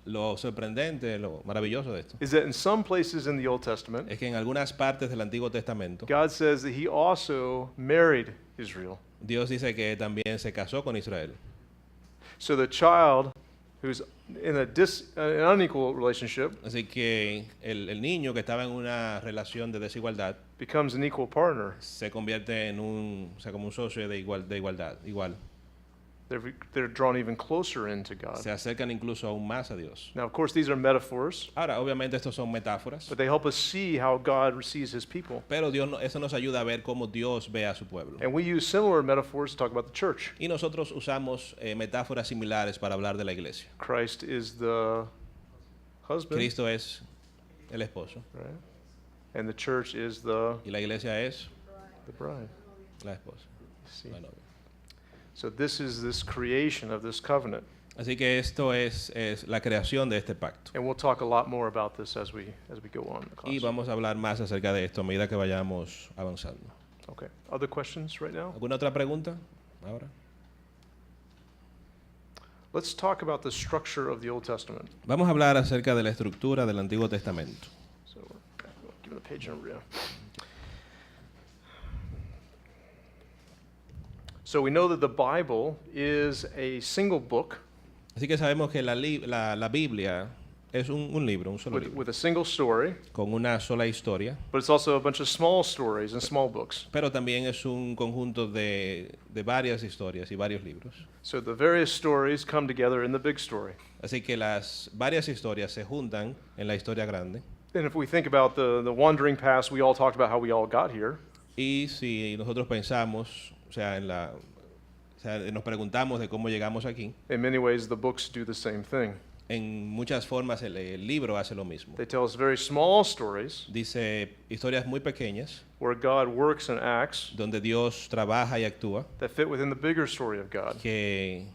Lo sorprendente, lo maravilloso de esto, that in some places in the Old Testament, es que en algunas partes del Antiguo Testamento, God says that He also married Israel. Dios dice que también se casó con Israel. So the child who's in an unequal relationship Así que el niño que estaba en una relación de desigualdad becomes an equal partner. se convierte en como un socio de igualdad, igual. They're drawn even closer into God. Se acercan incluso aún más a Dios. Now, of course, these are metaphors, Ahora, obviamente estos son metáforas, but they help us see how God sees His people. pero eso nos ayuda a ver cómo Dios ve a su pueblo. And we use similar metaphors to talk about the church. Y nosotros usamos metáforas similares para hablar de la iglesia. Christ is the husband, Cristo es el esposo right? And the church is y la iglesia es the bride. la esposa, See? la novia. So this is this creation of this covenant. Así que esto es la creación de este pacto. And we'll talk a lot more about this as we go on in the Y class. vamos a hablar más acerca de esto a medida que vayamos avanzando. Okay. Other questions right now? ¿Alguna otra pregunta ahora? Let's talk about the structure of the Old Testament. Vamos a hablar acerca de la estructura del Antiguo Testamento. So give me the page number. Yeah. So we know that the Bible is a single book Así que sabemos que la Biblia es un libro, un solo libro, with a single story, con una sola historia, but it's also a bunch of small stories and small books. pero también es un conjunto de varias historias y varios libros. So the various stories come together in the big story. Así que las varias historias se juntan en la historia grande. And if we think about the wandering past, we all talked about how we all got here. Y si nosotros pensamos, nos preguntamos de cómo llegamos aquí, In many ways, the books do the same thing. en muchas formas el libro hace lo mismo. They tell us very small stories Dice historias muy pequeñas where God works and acts donde Dios trabaja y actúa that fit within the bigger story of God, que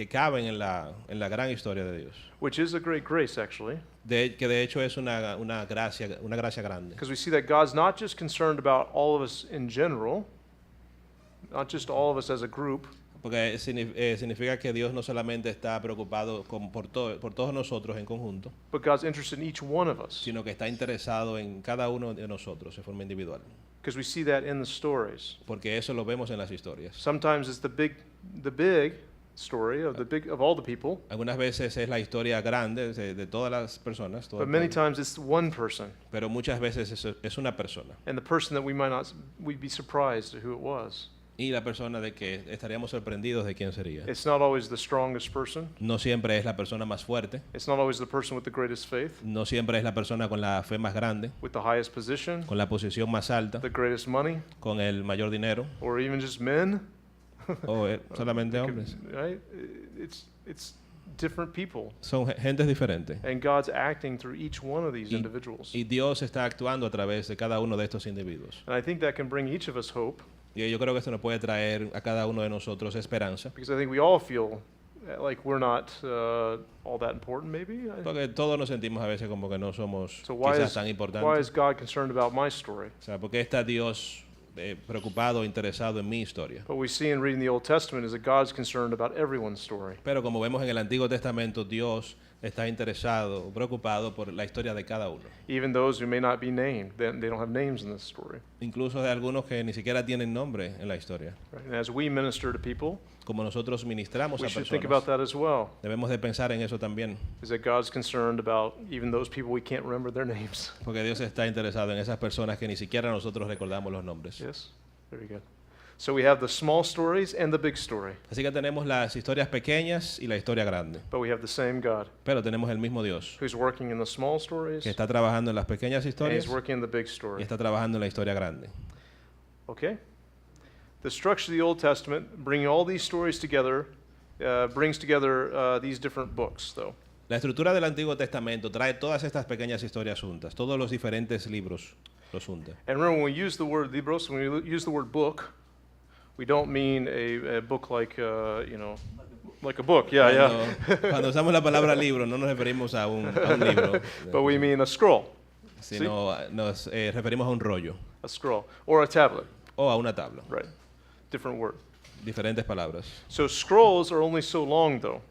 caben en la gran historia de Dios. which is a great grace, actually, Que de hecho es una gracia grande. because we see that God's not just concerned about all of us in general, not just all of us as a group, Porque significa que Dios no solamente está preocupado por todos nosotros en conjunto, but God's interested in each one of us, sino que está interesado en cada uno de nosotros de forma individual. because we see that in the stories. Porque eso lo vemos en las historias. Sometimes it's the big story of all the people, Algunas veces es la historia grande de todas las personas, todo but el many pueblo. times it's one person, Pero muchas veces es una persona. and the person that we'd be surprised at who it was. Y la persona de que estaríamos sorprendidos de quién sería. It's not always the strongest person. No siempre es la persona más fuerte, It's not always the person with the greatest faith, no siempre es la persona con la fe más grande, with the highest position, con la posición más alta, the greatest money, con el mayor dinero, or even just men. o solamente It could- hombres. Right? It's different people. Son gentes diferentes. And God's acting through each one of these Y, individuals. y Dios está actuando a través de cada uno de estos individuos. And I think that can bring each of us hope, Y yo creo que esto nos puede traer a cada uno de nosotros esperanza, because I think we all feel like we're not all that important, maybe. porque todos nos sentimos a veces como que no somos So why quizás is, tan why importantes. is God concerned about my story? O sea, porque está Dios preocupado, interesado en mi historia. What we see in reading the Old Testament is that God's concerned about everyone's story. Pero como vemos en el Antiguo Testamento, Dios está interesado, preocupado por la historia de cada uno. Even those who may not be named, they don't have names in this story. Incluso de algunos que ni siquiera tienen nombre en la historia. Right? And as we minister to people, Como nosotros ministramos we a should think about personas, that as well. debemos de pensar en eso también, Is that God's concerned about even those people we can't remember their names. porque Dios está interesado en esas personas que ni siquiera nosotros recordamos los nombres. Yes? Very good. So we have the small stories and the big story, Así que tenemos las historias pequeñas y la historia grande, but we have the same God pero tenemos el mismo Dios who's working in the small stories que está trabajando en las pequeñas and historias he's working in the big y story. está trabajando en la historia grande. Okay? The structure of the Old Testament, bringing all these stories together, brings together these different books, though. La estructura del Antiguo Testamento trae todas estas pequeñas historias juntas, todos los diferentes libros los junta. And remember, when we use the word libros, when we use the word book, we don't mean a book like, like a book. Yeah, Cuando usamos la palabra libro, no nos referimos a un libro, But we mean a scroll. sino nos referimos a un rollo A scroll. Or a tablet. o a una tabla. Right. Different word. Diferentes palabras. So scrolls are only so long, though.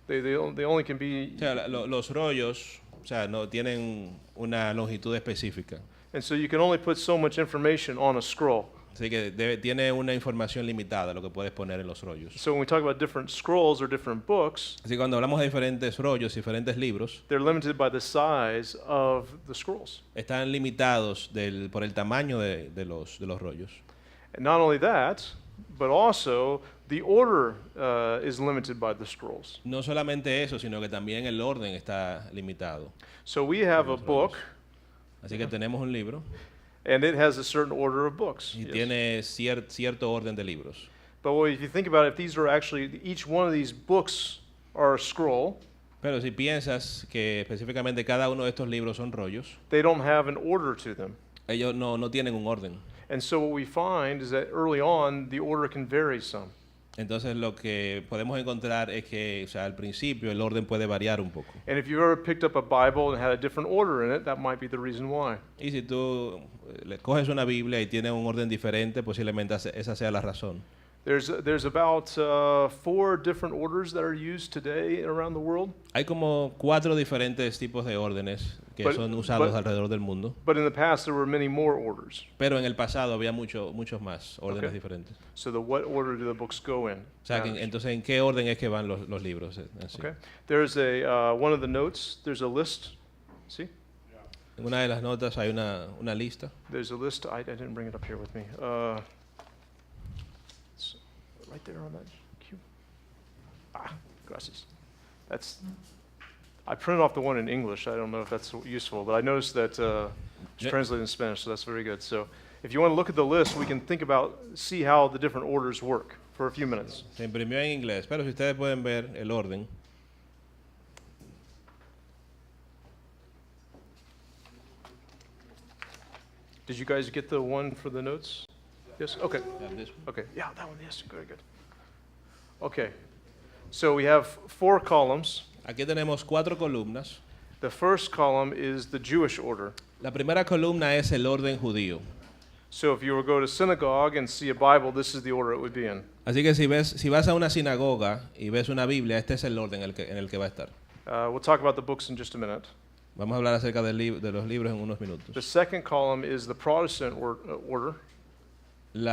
They only can be... O sea, los rollos, o sea, no tienen una longitud específica. And so you can only put so much information on a scroll. Así que tiene una información limitada lo que puedes poner en los rollos. So when we talk about different scrolls or different books, Así que cuando hablamos de diferentes rollos, diferentes libros, they're limited by the size of the scrolls. están limitados por el tamaño de los rollos. And not only that, but also the order is limited by the scrolls. No solamente eso, sino que también el orden está limitado. So we have a book, Así que tenemos un libro and it has a certain order of books. y Yes. tiene cierto orden de libros. But if you think about it, if these are actually, each one of these books are a scroll, Pero si piensas que específicamente cada uno de estos libros son rollos, they don't have an order to them. ellos no tienen un orden. And so what we find is that early on, the order can vary some. Entonces lo que podemos encontrar es que, o sea, al principio el orden puede variar un poco. And if you've ever picked up a Bible and had a different order in it, that might be the reason why. Y si tú le coges una Biblia y tiene un orden diferente, posiblemente esa sea la razón. There's about 4 different orders that are used today around the world. Hay como 4 diferentes tipos de órdenes que son usados alrededor del mundo. But in the past, there were many more orders. Pero en el pasado había muchos más órdenes Okay. diferentes. So what order do the books go in? O sea, entonces, ¿en qué orden es que van los libros? En sí? Okay. There's one of the notes, there's a list. See? En una de las notas hay una lista. There's a list. I didn't bring it up here with me. It's right there on that cube. Gracias. I printed off the one in English. I don't know if that's useful, but I noticed that it's Yeah. translated in Spanish, so that's very good. So if you want to look at the list, we can see how the different orders work for a few minutes. Se imprimió en inglés, pero si ustedes pueden ver el orden. Did you guys get the one for the notes? Yes? Okay. Yeah, this one. Okay. Yeah, that one, yes. Very good. Okay. So we have 4 columns. Aquí tenemos 4 columnas. The first column is the Jewish order. La primera columna es el orden judío. So if you were to go to synagogue and see a Bible, this is the order it would be in. Así que si vas a una sinagoga y ves una Biblia, este es el orden en el que va a estar. We'll talk about the books in just a minute. Vamos a hablar acerca de los libros en unos The minutos. second column is the Protestant order, En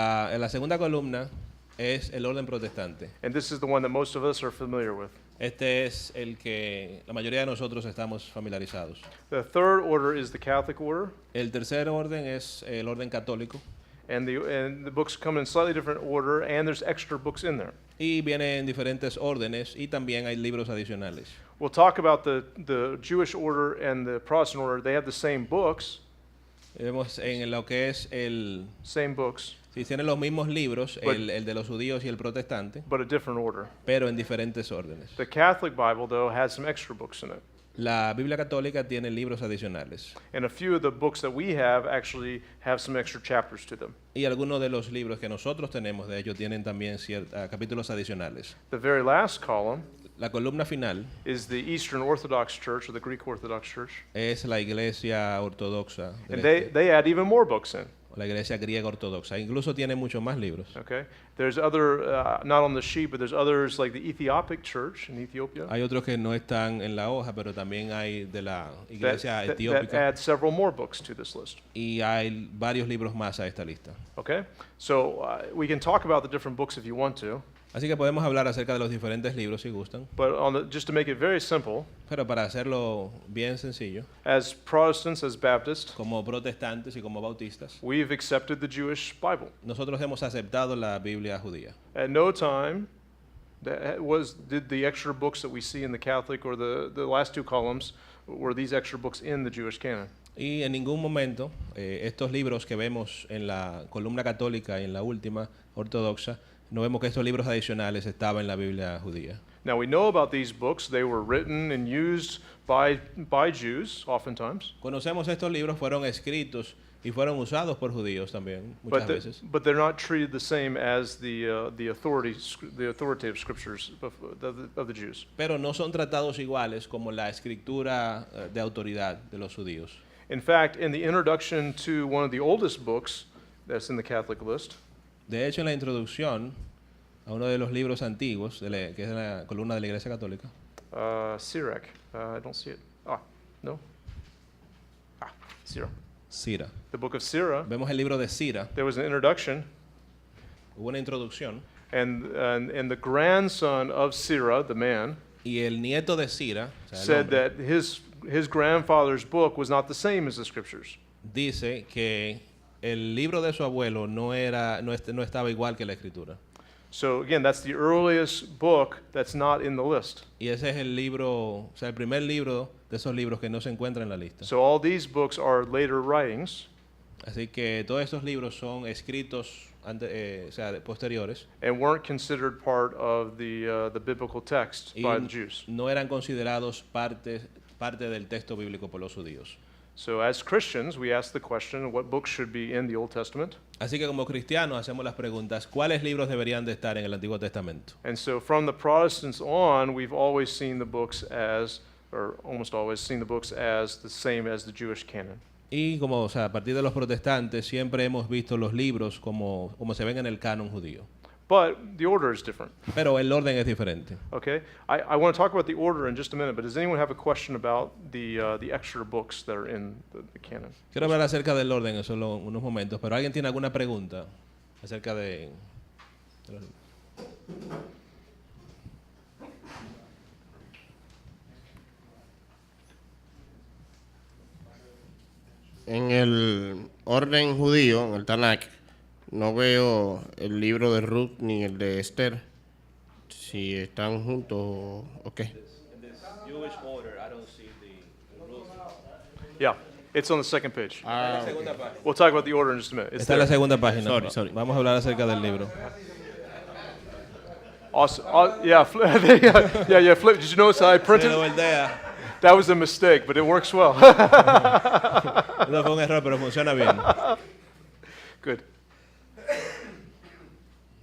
la segunda columna es el orden protestante. and this is the one that most of us are familiar with. Este es el que la mayoría de nosotros estamos familiarizados. The third order is the Catholic order, El tercer orden es el orden católico and the books come in slightly different order, and there's extra books in there. y viene en diferentes órdenes y también hay libros adicionales. We'll talk about the Jewish order and the Protestant order. They have the same books, Vemos en lo que es same books, si tienen los mismos libros, But- el de los judíos y el protestante, but a different order. pero en diferentes órdenes. The Catholic Bible, though, has some extra books in it. La Biblia católica tiene libros adicionales And a few of the books that we have actually have some extra chapters to them. y algunos de los libros que nosotros tenemos, de ellos, tienen también capítulos adicionales. The very last column La columna final is the Eastern Orthodox Church, or the Greek Orthodox Church. es la iglesia ortodoxa, And del este, they add even more books in. o la iglesia griega ortodoxa. Incluso tiene muchos más libros. Okay? There's other, not on the sheet, but there's others like the Ethiopic Church in Ethiopia Hay otros que no están en la hoja, pero también hay de la that, iglesia that etiópica add several more books to this list. y hay varios libros más a esta lista. Okay? So we can talk about the different books if you want to, Así que podemos hablar acerca de los diferentes libros si gustan, but just to make it very simple, pero para hacerlo bien sencillo, as Protestants, as Baptists, como protestantes y como bautistas, we've accepted the Jewish Bible. nosotros hemos aceptado la Biblia judía. At no time did the extra books that we see in the Catholic or the last 2 columns, were these extra books in the Jewish canon. Y en ningún momento estos libros que vemos en la columna católica y en la última ortodoxa, no vemos que estos libros adicionales estaban en la Biblia judía. Now we know about these books. They were written and used by Jews, oftentimes. Conocemos estos libros, fueron escritos y fueron usados por judíos también, muchas veces. But they're not treated the same as the authoritative scriptures of the Jews. Pero no son tratados iguales como la escritura de autoridad de los judíos. In fact, in the introduction to one of the oldest books that's in the Catholic list, De hecho, en la introducción a uno de los libros antiguos, que es de la columna de la Iglesia Católica, Sirach, I don't see it. No. Sirach. Sira. The book of Sirach, Vemos el libro de Sira, there was an introduction, hubo una introducción, and the grandson of Sirach, the man, y el nieto de Sira, o sea, el said hombre, that his grandfather's book was not the same as the scriptures. dice que el libro de su abuelo no estaba igual que la escritura. So again, that's the earliest book that's not in the list. Y ese es el libro, o sea, el primer libro de esos libros que no se encuentra en la lista. So all these books are later writings, Así que todos estos libros son escritos o sea, posteriores and weren't considered part of the biblical text y by the Jews. no eran considerados parte del texto bíblico por los judíos. So as Christians, we ask the question, what books should be in the Old Testament? Así que como cristianos hacemos las preguntas, ¿cuáles libros deberían de estar en el Antiguo Testamento? And so from the Protestants on, we've always seen the books as, or almost always seen the books as the same as the Jewish canon. Y como, o sea, a partir de los protestantes siempre hemos visto los libros como se ven en el canon judío. But the order is different. Pero el orden es diferente. Okay, I want to talk about the order in just a minute, but does anyone have a question about the extra books that are in the canon? Quiero hablar acerca del orden en solo unos momentos, pero ¿alguien tiene alguna pregunta acerca de los libros? En el orden judío, en el Tanakh, no veo el libro de Ruth ni el de Esther. Si están juntos o qué. Yeah, it's on the second page. Okay. We'll talk about the order in just a minute. It's Está en la there. segunda página. Sorry. Vamos a hablar acerca del libro. Awesome. Yeah, flip. Did you notice how I printed? Se lo voltea. That was a mistake, but it works well. No fue un error, pero funciona bien. Good.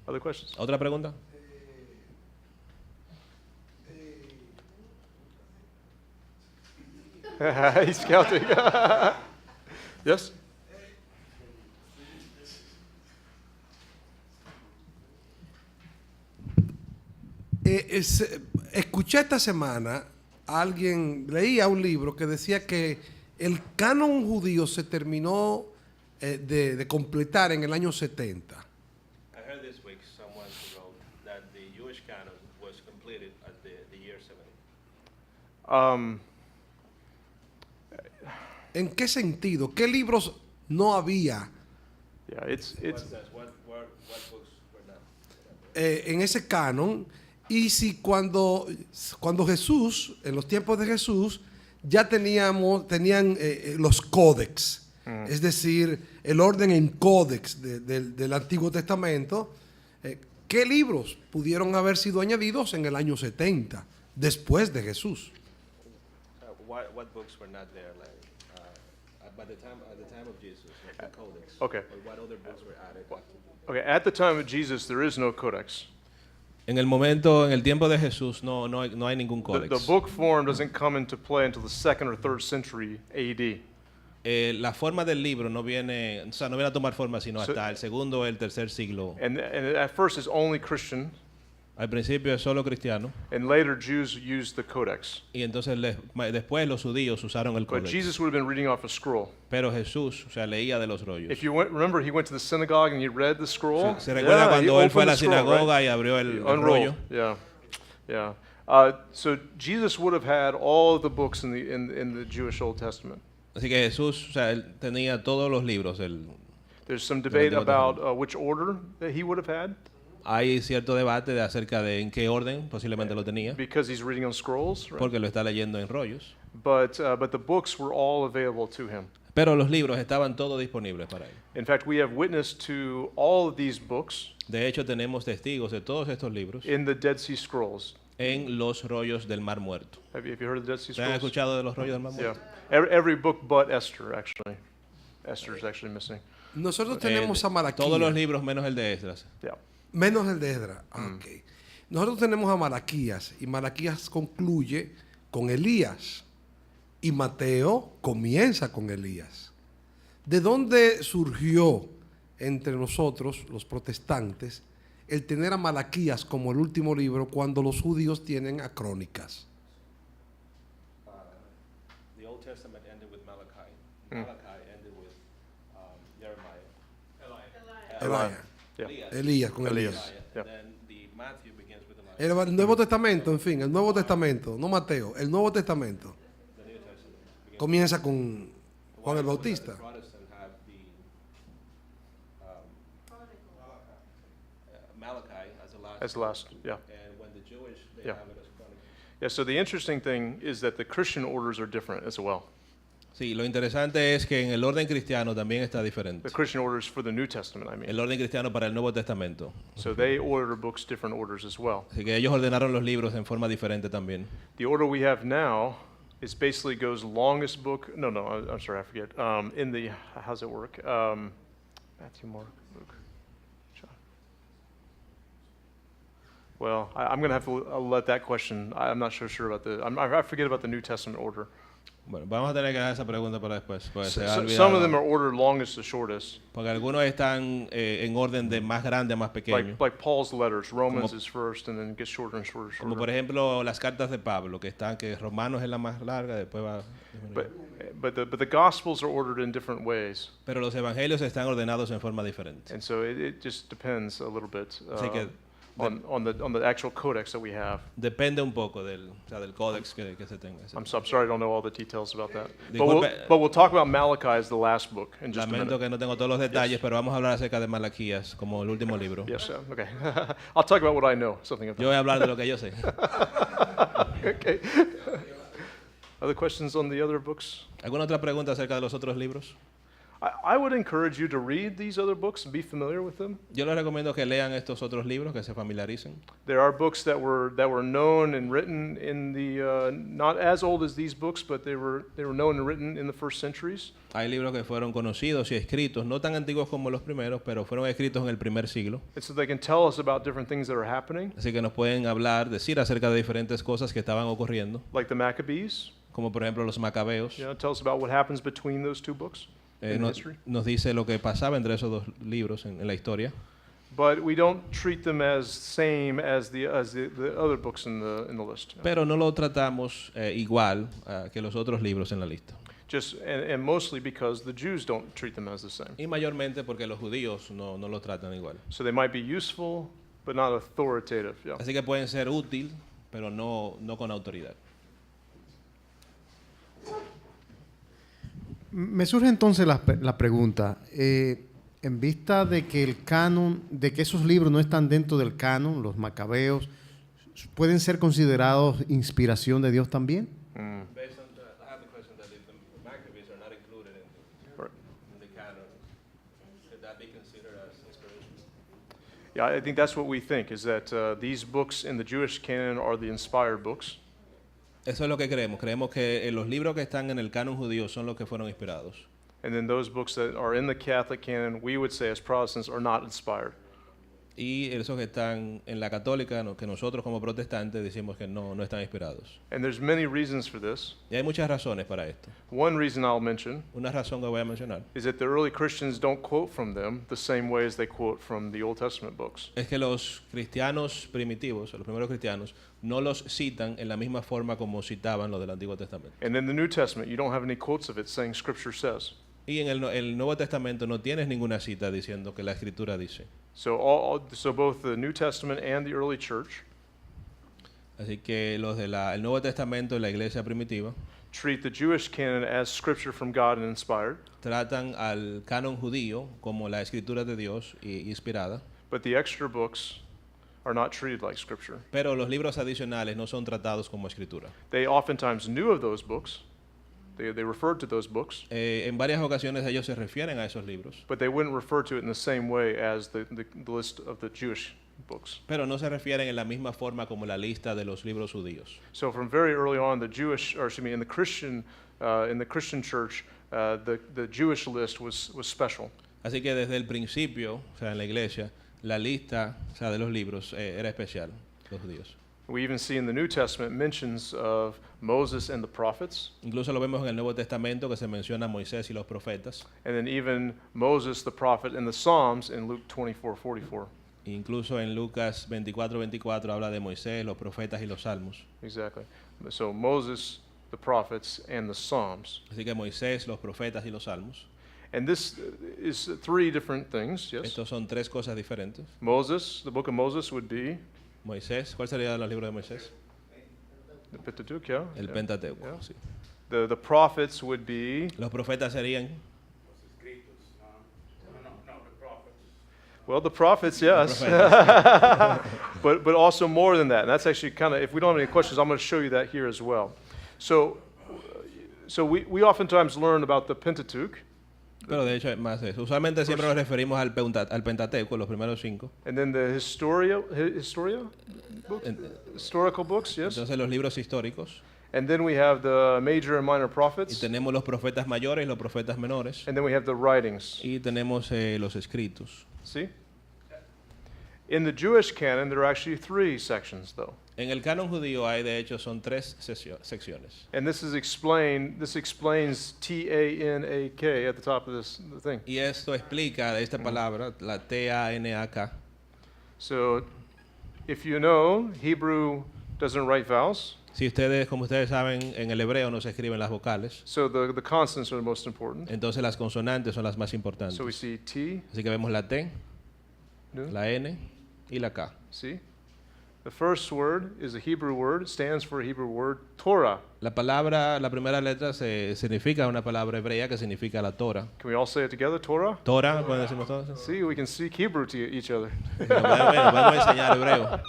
Other questions? ¿Otra pregunta? He's counting. Yes? Escuché esta semana leía un libro que decía que el canon judío se terminó de completar en el año 70. I heard this week someone wrote that the Jewish canon was completed at the year 70. ¿En qué sentido? ¿Qué libros no había Yeah, it's What books were not? en ese canon? Y si cuando Jesús, en los tiempos de Jesús, ya tenían los códex, es decir, el orden en códex del Antiguo Testamento, ¿qué libros pudieron haber sido añadidos en el año 70, después de Jesús? What books were not there, like at the time of Jesus, like the Codex? Okay. Or what other books were added? okay. At the time of Jesus, there is no codex. En el tiempo de Jesús no hay ningún The códex. book form doesn't come into play until the 2nd or 3rd century AD. La forma del libro no viene a tomar forma sino hasta el segundo o el tercer siglo. And at first, it's only Christian, Al principio es solo cristiano and later Jews used the codex. y entonces después los judíos usaron el But códex. Jesus would have been reading off a scroll. Pero Jesús, o sea, leía de los rollos. If you remember, he went to the synagogue and he read the scroll. ¿Se recuerda Yeah, cuando he él fue a opened la the scroll, right? sinagoga y abrió el rollo? Unrolled. Yeah. So Jesus would have had all of the books in the Jewish Old Testament. Así que Jesús, o sea, él tenía todos los libros. There's some debate about which order that he would have had. Hay cierto debate acerca de en qué orden posiblemente lo tenía, Because he's reading on scrolls, right? porque lo está leyendo en rollos. But the books were all available to him. Pero los libros estaban todos disponibles para él. In fact, we have witness to all of these books De hecho, tenemos testigos de todos estos libros in the Dead Sea Scrolls. en los rollos del Mar Muerto. Have you heard of the Dead Sea ¿Se han Scrolls? escuchado de los rollos del Mar Yeah. Muerto? Every book but Esther, actually. Esther's actually missing. Nosotros tenemos a Malaquías. Todos los libros menos el de Esdras. Yeah. Menos el de Esdras. Ok. Nosotros tenemos a Malaquías y Malaquías concluye con Elías y Mateo comienza con Elías. ¿De dónde surgió entre nosotros, los protestantes, el tener a Malaquías como el último libro cuando los judíos tienen a Crónicas? The Old Testament ended with Malachi. Malachi ended with Jeremiah. Elías. Elías, con Elías. Yeah. Then the Matthew begins with Elijah. El Nuevo Testamento, en fin, el Nuevo Testamento, no Mateo, el Nuevo Testamento comienza con Juan el Bautista. Protestant have the Malachi as the last. Yeah. And when the Jewish, they Yeah. have it as Chronicles. Yeah, so the interesting thing is that the Christian orders are different as well. Sí, lo interesante es que en el orden cristiano también está diferente. The Christian orders for the New Testament, I mean. El orden cristiano para el Nuevo Testamento. So they order books different orders as well. Así que ellos ordenaron los libros en forma diferente también. The order we have now is basically goes longest book. No, I'm sorry, I forget. In the how's it work? Matthew, Mark, Luke, John. Well, I'm going to have to let that question. I'm not so sure about I forget about the New Testament order. Bueno, vamos a tener que dejar esa pregunta para después. Pues se ha Some of olvidado. them are ordered longest to shortest. Porque algunos están en orden de más grande a más pequeño. Like Paul's letters, Romans Como- is first, and then gets shorter and shorter. Como por ejemplo las cartas de Pablo, que Romanos es la más larga, después va. But the Gospels are ordered in different ways, Pero los evangelios están ordenados en forma diferente. and so it just depends a little bit Así que on the actual codex that we have. depende un poco del códex que se tenga. I'm sorry, I don't know all the details about that. Disculpe. But we'll talk about Malachi as the last book in just a Lamento minute. que no tengo todos los detalles, pero vamos a hablar acerca de Malaquías como el último libro. Yes, okay. I'll talk about what I know, something about. Yo voy a hablar de lo que yo sé. Okay. Other questions on the other books? ¿Alguna otra pregunta acerca de los otros libros? I would encourage you to read these other books and be familiar with them. Yo les recomiendo que lean estos otros libros, que se familiaricen. There are books that were known and written in the not as old as these books, but they were known and written in the first centuries. Hay libros que fueron conocidos y escritos, no tan antiguos como los primeros, pero fueron escritos en el primer siglo. And so they can tell us about different things that are happening, Así que nos pueden decir acerca de diferentes cosas que estaban ocurriendo, like the Maccabees. como por ejemplo los Macabeos. You know, tell us about what happens between those two books in history. Nos dice lo que pasaba entre esos dos libros en la historia. But we don't treat them as same as the other books in the list. Pero no lo tratamos igual que los otros libros en la lista. Just and mostly because the Jews don't treat them as the same. Y mayormente porque los judíos no lo tratan igual. So they might be useful, but not authoritative. Yeah. Así que pueden ser útil, pero no con autoridad. Me surge entonces la pregunta, en vista de que el canon, de que esos libros no están dentro del canon, los Macabeos, ¿pueden ser considerados inspiración de Dios también? Based on that, I have the question that if the Maccabees are not included in the canon, should that be considered as inspiration? Yeah, I think that's what we think, is that these books in the Jewish canon are the inspired books. Eso es lo que creemos. Creemos que los libros que están en el canon judío son los que fueron inspirados. And then those books that are in the Catholic canon, we would say as Protestants, are not inspired. Y esos que están en la católica, que nosotros como protestantes decimos que no están inspirados. And there's many reasons for this. Y hay muchas razones para esto. One reason I'll mention Una razón que voy a mencionar is that the early Christians don't quote from them the same way as they quote from the Old Testament books. es que los cristianos primitivos, los primeros cristianos, no los citan en la misma forma como citaban los del Antiguo Testamento. And in the New Testament, you don't have any quotes of it saying Scripture says. Y en el Nuevo Testamento no tienes ninguna cita diciendo que la Escritura dice. So both the New Testament and the early church Así que los del Nuevo Testamento y la iglesia primitiva treat the Jewish canon as Scripture from God and inspired, tratan al canon judío como la Escritura de Dios y inspirada, but the extra books are not treated like Scripture. pero los libros adicionales no son tratados como Escritura. They oftentimes knew of those books. They referred to those books, En varias ocasiones ellos se refieren a esos libros, but they wouldn't refer to it in the same way as the list of the Jewish books. Pero no se refieren en la misma forma como la lista de los libros judíos. So from very early on, the Jewish, or excuse me, in the Christian church, the Jewish list was special. Así que desde el principio, o sea, en la iglesia, la lista, o sea, de los libros era especial, los judíos. We even see in the New Testament mentions of Moses and the prophets, Incluso lo vemos en el Nuevo Testamento que se menciona a Moisés y los profetas. and then even Moses, the prophet, in the Psalms in Luke 24:44. Incluso en Lucas 24:24 habla de Moisés, los profetas y los salmos. Exactly. So Moses, the prophets, and the Psalms. Así que Moisés, los profetas y los salmos. And this is three different things, yes? Estos son tres cosas diferentes. Moses, the book of Moses would be Moisés, ¿cuál sería los libros de Moisés? the Pentateuch, yeah? El Yeah. Pentateuco. Yeah. Sí. The prophets would be, Los profetas serían well, the prophets, yes. but also more than that. And that's actually kind of, if we don't have any questions, I'm going to show you that here as well. So we oftentimes learn about the Pentateuch. Pero de hecho es más de eso. Usualmente siempre nos referimos al Pentateuco, los primeros 5. And then the historia books, historical books, yes. Entonces los libros históricos. And then we have the major and minor Y prophets. tenemos los profetas mayores y los profetas menores. And then we have the writings. Y tenemos los escritos. See? In the Jewish canon, there are actually 3 sections, though. En el canon judío hay, de hecho, son 3 secciones. And this explains T-A-N-A-K at the top of this thing. Y esto explica esta palabra, la T-A-N-A-K. So, if you know, Hebrew doesn't write vowels. Si ustedes, como ustedes saben, en el hebreo no se escriben las vocales. So the consonants are the most important. Entonces las consonantes son las más importantes. So we see T, Así que vemos la T, no? la N y la K. See? The first word is a Hebrew word. It stands for a Hebrew word, Torah. La primera letra significa una palabra hebrea que significa la Torah. Can we all say it together, Torah? Torah, ¿pueden decirlo todos? See, we can speak Hebrew to each other. Podemos enseñar hebreo.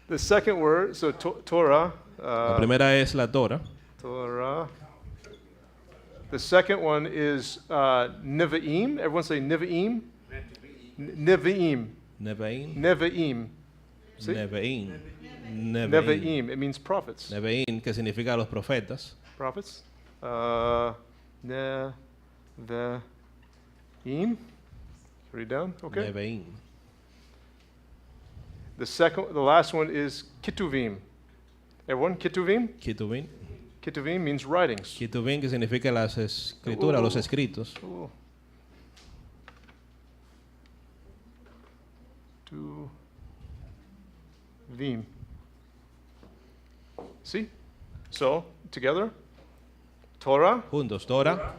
The second word, so Torah. La primera es la Torah. Torah. The second one is Nevi'im. Everyone say Nevi'im. Nevi'im. Nevi'im. Nevi'im. See? Nevi'im. Nevi'im. It means prophets. Nevi'im, que significa los profetas. Prophets. Nevi'im. Read down. Okay. Nevi'im. The last one is Ketuvim. Everyone, Ketuvim? Ketuvim. Ketuvim means writings. Ketuvim, que significa las escrituras, los escritos. Ketuvim. See? So, together. Torah. Juntos, Torah.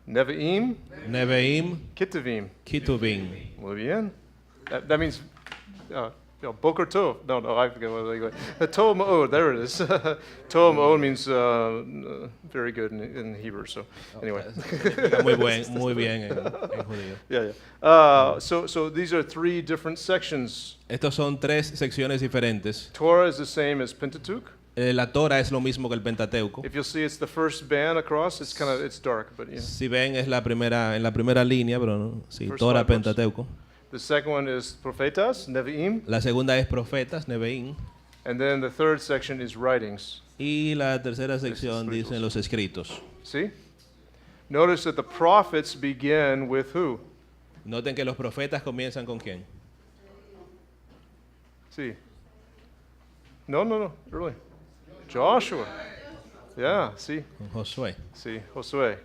Nevi'im. Nevi'im. Ketuvim. Ketuvim. Muy bien. That means Boker Tov. No, I forget what they go. Tov Ma'od, there it is. Tov Ma'od means very good in Hebrew. So anyway. Muy bien en judío. Yeah. So these are 3 different sections. Estos son 3 secciones diferentes. Torah is the same as Pentateuch. La Torah es lo mismo que el Pentateuco. If you'll see, it's the first band across. It's dark, but yeah. Si ven es en la primera línea, pero no. Sí, First Torah, 5 books. Pentateuco. The second one is Prophetas, Nevi'im. La segunda es profetas, Nevi'im. And then the third section is writings. Y la tercera sección dicen los escritos. See? Notice that the prophets begin with who? Noten que los profetas comienzan con quién. See? No, really. Joshua. Yeah, see? Con Josué. See, Josue.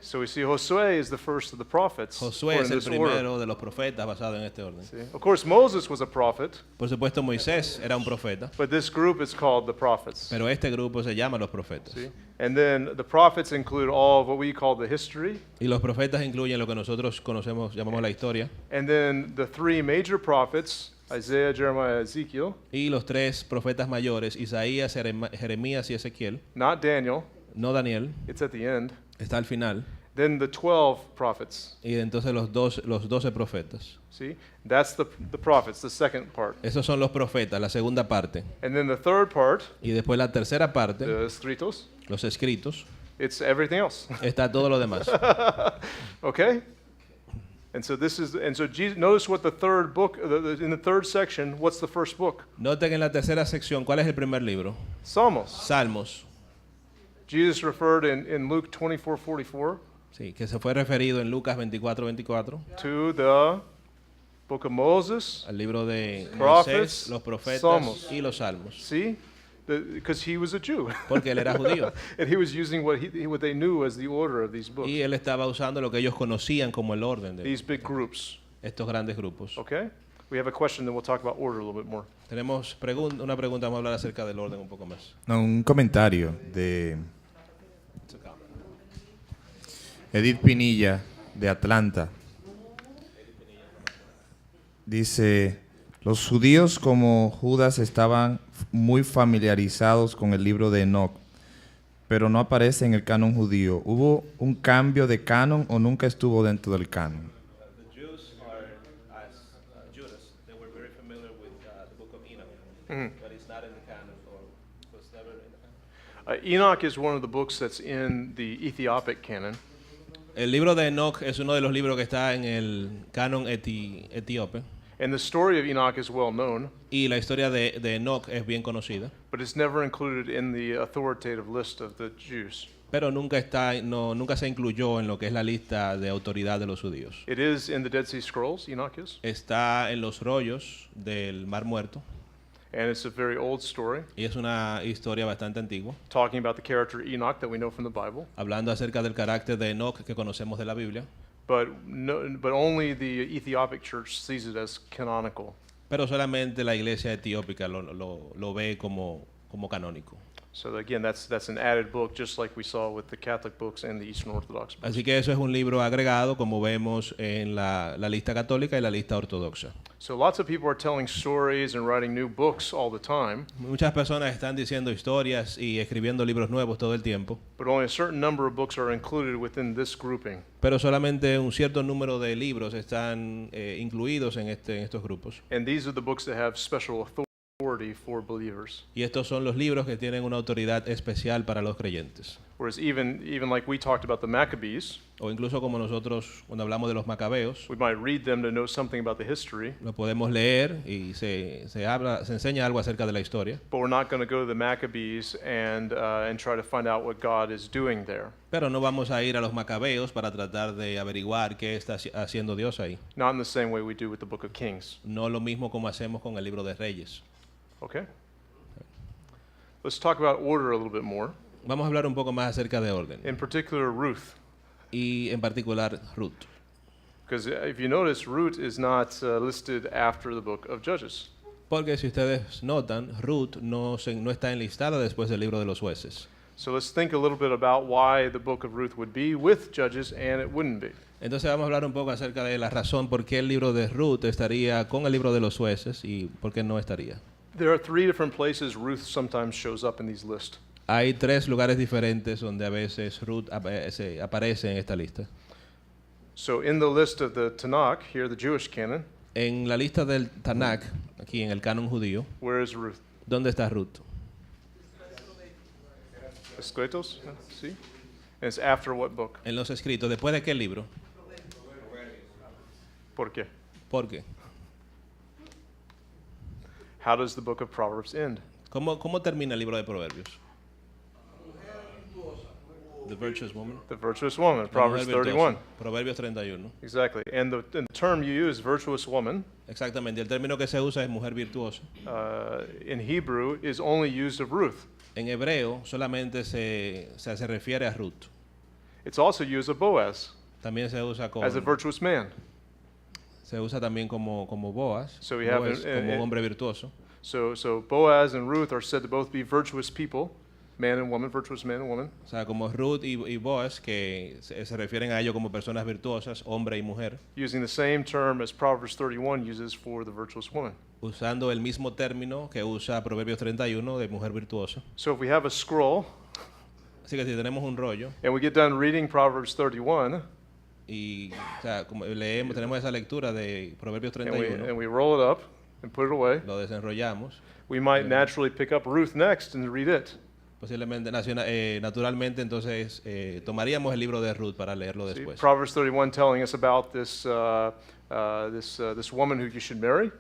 So we see Josue is the first of the prophets. Josué according es to el this order. primero de los profetas basado en este orden. See? Of course, Moses was a prophet, Por supuesto, Moisés era un profeta, but this group is called the prophets. pero este grupo se llama los profetas. See? And then the prophets include all of what we call the history. Y los profetas incluyen lo que nosotros conocemos, llamamos la historia. And then the 3 major prophets, Isaiah, Jeremiah, Ezekiel, Y los 3 profetas mayores, Isaías, Jeremías y Ezequiel, not Daniel, no Daniel, it's at the end. está al final. Then the 12 prophets. Y entonces los 12 profetas. See? That's the prophets, the second part. Esos son los profetas, la segunda parte. And then the third part, Y después la tercera parte, the escritos, los escritos, it's everything else. está todo lo demás. Okay? And so Jesus, notice what the third book, in the third section, what's the first book? Noten en la tercera sección, ¿cuál es el primer libro? Salmos. Salmos. Jesus referred in Luke 24:44 Sí, que se fue referido en Lucas 24:24 to the book of Moses, al libro de prophets, Moisés, los profetas Salmos. y los salmos. See? Because he was a Jew. Porque él era judío. And he was using what they knew as the order of these books. Y él estaba usando lo que ellos conocían como el orden de These big groups. estos grandes grupos. Okay? We have a question, then we'll talk about order a little bit more. Tenemos una pregunta, vamos a hablar acerca del orden un poco más. No, un comentario de Edith Pinilla, de Atlanta. Dice, los judíos como Judas estaban muy familiarizados con el libro de Enoch, pero no aparece en el canon judío. ¿Hubo un cambio de canon o nunca estuvo dentro del canon? The Jews are, as Judas, they were very familiar with the book of Enoch, but it's not in the canon, or was never in the canon. Enoch is one of the books that's in the Ethiopic canon. El libro de Enoch es uno de los libros que está en el canon etíope. And the story of Enoch is well known. Y la historia de Enoch es bien conocida. But it's never included in the authoritative list of the Jews. Pero nunca se incluyó en lo que es la lista de autoridad de los judíos. It is in the Dead Sea Scrolls, Enoch is. Está en los rollos del Mar Muerto. And it's a very old story. Y es una historia bastante antigua. Talking about the character Enoch that we know from the Bible. Hablando acerca del carácter de Enoch que conocemos de la Biblia. But only the Ethiopic church sees it as canonical. Pero solamente la iglesia etiópica lo ve como canónico. So again, that's an added book, just like we saw with the Catholic books and the Eastern Orthodox books. Así que eso es un libro agregado, como vemos en la lista católica y la lista ortodoxa. So lots of people are telling stories and writing new books all the time. Muchas personas están diciendo historias y escribiendo libros nuevos todo el tiempo. But only a certain number of books are included within this grouping. Pero solamente un cierto número de libros están incluidos en estos grupos. And these are the books that have special authority for believers. Y estos son los libros que tienen una autoridad especial para los creyentes. Whereas even like we talked about the Maccabees, o incluso como nosotros cuando hablamos de los macabeos, we might read them to know something about the history. Lo podemos leer y se enseña algo acerca de la historia. But we're not going to go to the Maccabees and try to find out what God is doing there. Pero no vamos a ir a los macabeos para tratar de averiguar qué está haciendo Dios ahí. Not in the same way we do with the book of Kings. No lo mismo como hacemos con el libro de Reyes. Okay. Let's talk about order a little bit more. Vamos a hablar un poco más acerca de orden. In particular, Ruth. Y en particular, Ruth. Because if you notice, Ruth is not listed after the book of Judges. Porque si ustedes notan, Ruth no está enlistada después del libro de los jueces. So let's think a little bit about why the book of Ruth would be with Judges and it wouldn't be. Entonces vamos a hablar un poco acerca de la razón por qué el libro de Ruth estaría con el libro de los jueces y por qué no estaría. There are 3 different places Ruth sometimes shows up in these lists. Hay 3 lugares diferentes donde a veces Ruth aparece en esta lista. So in the list of the Tanakh, here the Jewish canon, en la lista del Tanakh, aquí en el canon judío, where is Ruth? ¿Dónde está Ruth? Escritos, sí. And it's after what book? En los escritos. ¿Después de qué libro? ¿Por qué? ¿Por qué? How does the book of Proverbs end? ¿Cómo termina el libro de Proverbios? The virtuous woman. The virtuous woman, Proverbs 31. Proverbios 31. Exactly. And the term you use, virtuous woman, exactamente. El término que se usa es mujer virtuosa. In Hebrew is only used of Ruth. En hebreo solamente se refiere a Ruth. It's also used of Boaz. También se usa as a virtuous man. Se usa también como Boaz, so we have como un hombre virtuoso. So Boaz and Ruth are said to both be virtuous people, man and woman, virtuous man and woman. O sea, como Ruth y Boaz, que se refieren a ellos como personas virtuosas, hombre y mujer. Using the same term as Proverbs 31 uses for the virtuous woman. Usando el mismo término que usa Proverbios 31 de mujer virtuosa. So if we have a scroll, así que si tenemos un rollo, and we get done reading Proverbs 31, y o sea, como tenemos esa lectura de Proverbios 31, and we roll it up and put it away, lo desenrollamos, we might naturally pick up Ruth next and read it. Posiblemente, naturalmente, entonces tomaríamos el libro de Ruth para leerlo See, después. Proverbs 31 telling us about this this woman who you should marry.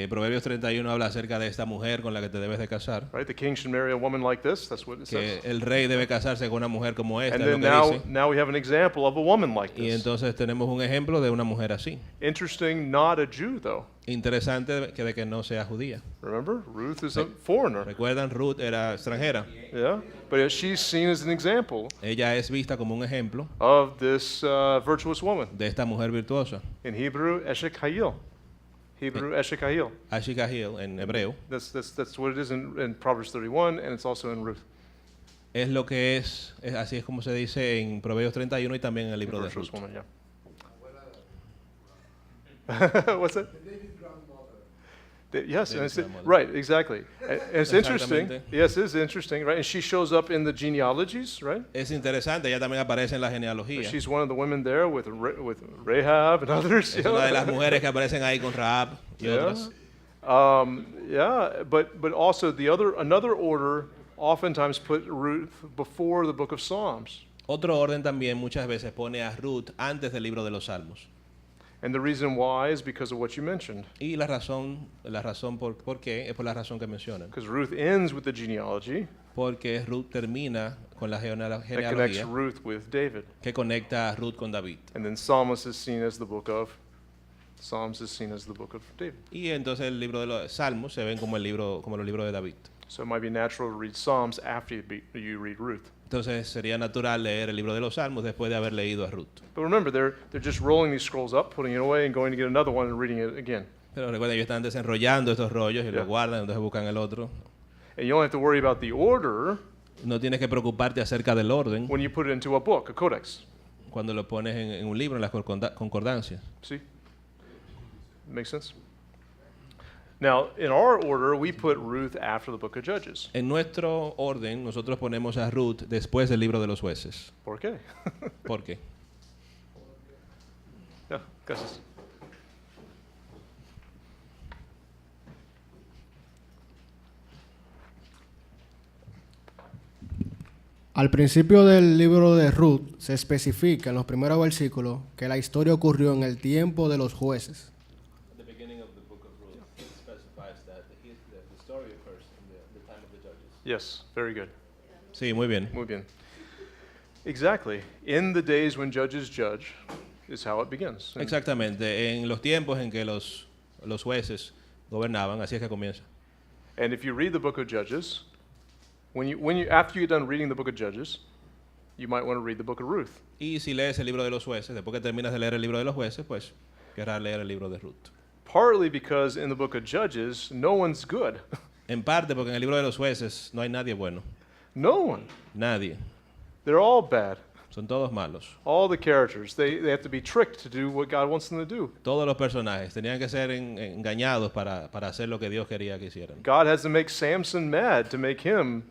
Proverbios 31 habla acerca de esta mujer con la que te debes de casar. Right, the king should marry a woman like this. That's what it Que says. el rey debe casarse con una mujer como esta, And es lo then que dice. now we have an example of a woman like Y this. entonces tenemos un ejemplo de una mujer así. Interesting, not a Jew though. Interesante de que no sea judía. Remember, Ruth is a foreigner. Recuerdan, Ruth era extranjera. Yeah, but she's seen as an example Ella es vista como un ejemplo of this virtuous woman. de esta mujer virtuosa. In Hebrew, Eshek Hayil. Hebrew, Eshek Hayil. Ashikahil en hebreo. That's what it is in Proverbs 31, and it's also in Ruth. Es lo que así es como se dice en Proverbios 31 y también en el libro de Virtuous Ruth. woman, yeah. What's that? Yes, and David's it's, grandmother. right, exactly. And it's interesting. Exactamente. Yes, it is interesting, right? And she shows up in the genealogies, right? Es interesante, ella también aparece en la genealogía. She's one of the women there with Rahab and others. Es una de las mujeres que aparecen ahí con Rahab y otras. Yeah, but also another order oftentimes put Ruth before the book of Psalms. Otro orden también muchas veces pone a Ruth antes del libro de los Salmos. And the reason why is because of what you mentioned. Y la razón por qué es por la razón que mencionan. Because Ruth ends with the genealogy Porque Ruth termina con la that connects genealogía Ruth with David. que conecta a Ruth con David. And then Psalms is seen as the book of David. Y entonces el libro de los Salmos se ven como los libros de David. So it might be natural to read Psalms after you read Ruth. Entonces sería natural leer el libro de los Salmos después de haber leído a Ruth. But remember, they're just rolling these scrolls up, putting it away, and going to get another one and reading it again. Pero recuerden, ellos están desenrollando estos rollos y Yeah. los guardan, entonces buscan el otro. And you only have to worry about the order No tienes que preocuparte acerca del orden when you put it into a book, a codex. cuando lo pones en un libro, en las concordancias. See? Makes sense? Now, in our order, we put Ruth after the book of Judges. En nuestro orden, nosotros ponemos a Ruth después del libro de los jueces. ¿Por qué? ¿Por qué? Yeah, gracias. Al principio del libro de Ruth se especifica en los primeros versículos que la historia ocurrió en el tiempo de los jueces. Yes, very good. Sí, muy bien. Muy bien. Exactly. In the days when judges judge is how it begins. And Exactamente, en los tiempos en que los jueces gobernaban, así es que comienza. And if you read the book of Judges, after you get done reading the book of Judges, you might want to read the book of Ruth. Y si lees el libro de los jueces, después que terminas de leer el libro de los jueces, pues querrás leer el libro de Ruth. Partly because in the book of Judges, no one's good. En parte porque en el libro de los jueces no hay nadie bueno. No one. Nadie. They're all bad. Son todos malos. All the characters, they have to be tricked to do what God wants them to do. Todos los personajes tenían que ser engañados para hacer lo que Dios quería que hicieran. God has to make Samson mad to make him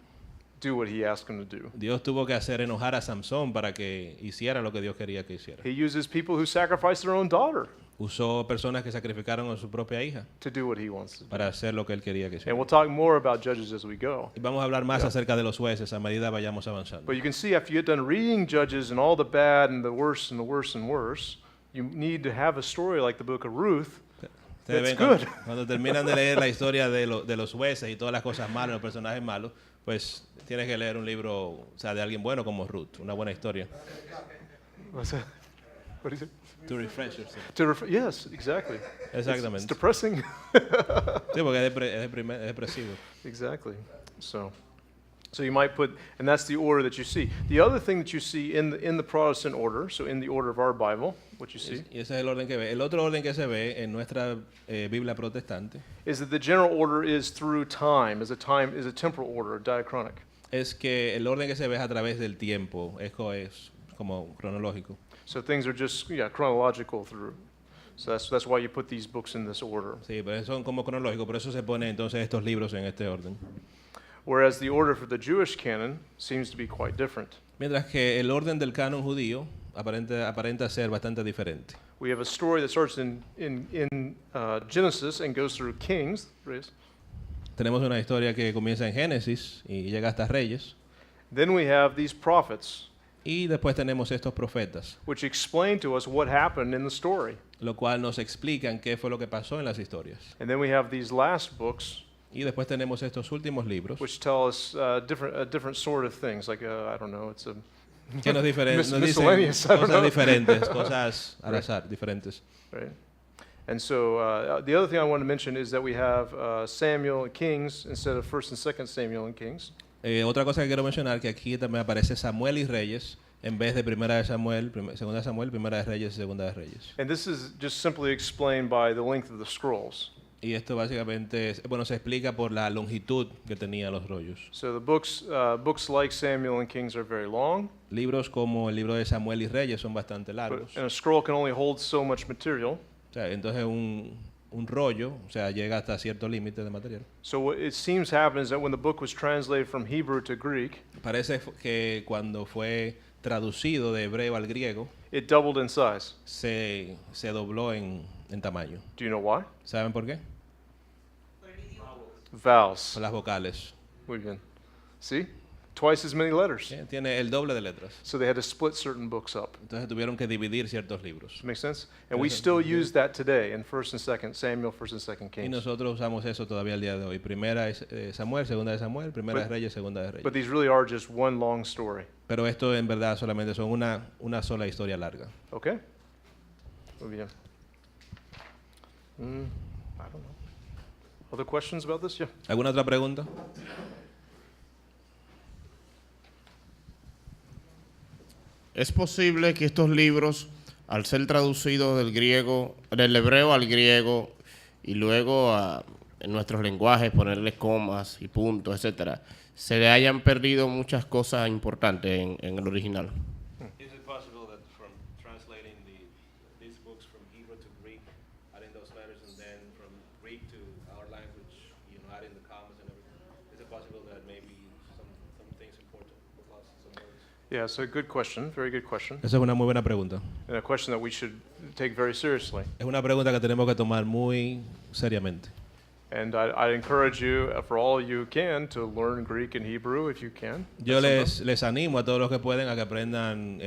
do what he asked him to do. Dios tuvo que hacer enojar a Samson para que hiciera lo que Dios quería que hiciera. He uses people who sacrifice their own daughter Usó personas que sacrificaron a su propia hija to do what he wants to do. para hacer lo que él quería que hiciera. And we'll talk more about Judges as we go. Y vamos a hablar más acerca de los jueces a medida vayamos avanzando. But you can see after you get done reading Judges and all the bad and the worse and the worse and worse, you need to have a story like the book of Ruth. Ustedes That's ven good. cuando terminan de leer la historia de los jueces y todas las cosas malas, los personajes malos, pues tienes que leer un libro, o sea, de alguien bueno como Ruth, una buena historia. What's that? What do you say? To refresh yourself. Yes, exactly. Exactamente. It's depressing. Sí, porque es depresivo. Exactly. So you might put, and that's the order that you see. The other thing that you see in the Protestant order, so in the order of our Bible, what you see, Y ese es el orden que ve. El otro orden que se ve en nuestra Biblia protestante is that the general order is through time, is a temporal order, diachronic. es que el orden que se ve es a través del tiempo, es como cronológico. So things are just chronological through. So that's why you put these books in this order. Sí, pero son como cronológicos, por eso se ponen entonces estos libros en este orden. Whereas the order for the Jewish canon seems to be quite different. Mientras que el orden del canon judío aparenta ser bastante diferente. We have a story that starts in Genesis and goes through Kings, Tenemos una historia que comienza en Génesis y llega hasta Reyes. Then we have these prophets, Y después tenemos estos profetas, which explain to us what happened in the story. lo cual nos explican qué fue lo que pasó en las historias. And then we have these last books, Y después tenemos estos últimos libros which tell us different sort of things, like I don't know, it's a que nos dicen miscellaneous, I don't cosas know. diferentes, cosas al azar, diferentes. Right. And so the other thing I want to mention is that we have Samuel and Kings instead of 1st and 2nd Samuel and Kings. Otra cosa que quiero mencionar, que aquí también aparece Samuel y Reyes, en vez de Primera de Samuel, Segunda de Samuel, Primera de Reyes y Segunda de Reyes. And this is just simply explained by the length of the scrolls. Y esto básicamente, bueno, se explica por la longitud que tenían los rollos. So the books like Samuel and Kings are very long. Libros como el libro de Samuel y Reyes son bastante But, largos. and a scroll can only hold so much material. O sea, entonces un rollo, o sea, llega hasta cierto límite de material. So what it seems happens that when the book was translated from Hebrew to Greek, Parece que cuando fue traducido de hebreo al griego, it doubled in size. se dobló en tamaño. Do you know why? ¿Saben por qué? Vowels. Por las vocales. Muy bien. See? Twice as many letters. Sí, tiene el doble de letras. So they had to split certain books up. Entonces tuvieron que dividir ciertos libros. Make sense? And we still use that today in 1st and 2nd Samuel, 1st and 2nd Y Kings. nosotros usamos eso todavía el día de hoy. Primera es Samuel, segunda de Samuel, primera de Reyes, segunda de Reyes. But these really are just one long story. Pero esto en verdad solamente son una sola historia larga. Okay? Muy bien. I don't know. Other questions about this? Yeah. ¿Alguna otra pregunta? ¿Es posible que estos libros, al ser traducidos del hebreo al griego y luego en nuestros lenguajes ponerles comas y puntos, etcétera, se le hayan perdido muchas cosas importantes en el original? Is it possible that from translating these books from Hebrew to Greek, adding those letters, and then from Greek to our language, adding the commas and everything, is it possible that maybe some things important were lost, some words? Yeah, so good question. Very good question. Esa es una muy buena pregunta. And a question that we should take very seriously. Es una pregunta que tenemos que tomar muy seriamente. And I encourage you, for all you can, to learn Greek and Hebrew if you can. Yo les animo a todos los que pueden a que aprendan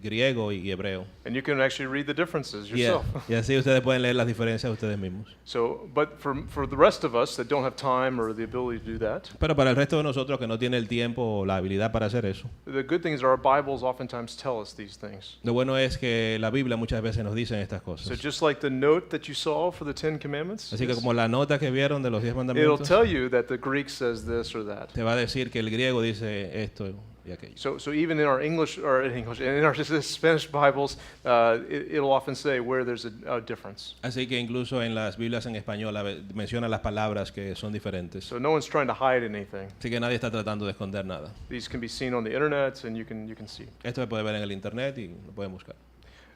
griego y hebreo. And you can actually read the differences yourself. Y así ustedes pueden leer las diferencias ustedes mismos. So, but for the rest of us that don't have time or the ability to do that, Pero para el resto de nosotros que no tiene el tiempo o la habilidad para hacer eso, the good thing is our Bibles oftentimes tell us these things. lo bueno es que la Biblia muchas veces nos dice estas So cosas. just like the note that you saw for the 10 Commandments, Así que como la nota que vieron de los 10 it'll mandamientos, tell you that the Greek says this or that. te va a decir que el griego dice esto y aquello. So even in our English and in our Spanish Bibles, it'll often say where there's a difference. Así que incluso en las Biblias en español menciona las palabras que son diferentes. So no one's trying to hide anything. Así que nadie está tratando de esconder nada. These can be seen on the internet, and you can see. Esto se puede ver en el internet y lo pueden buscar.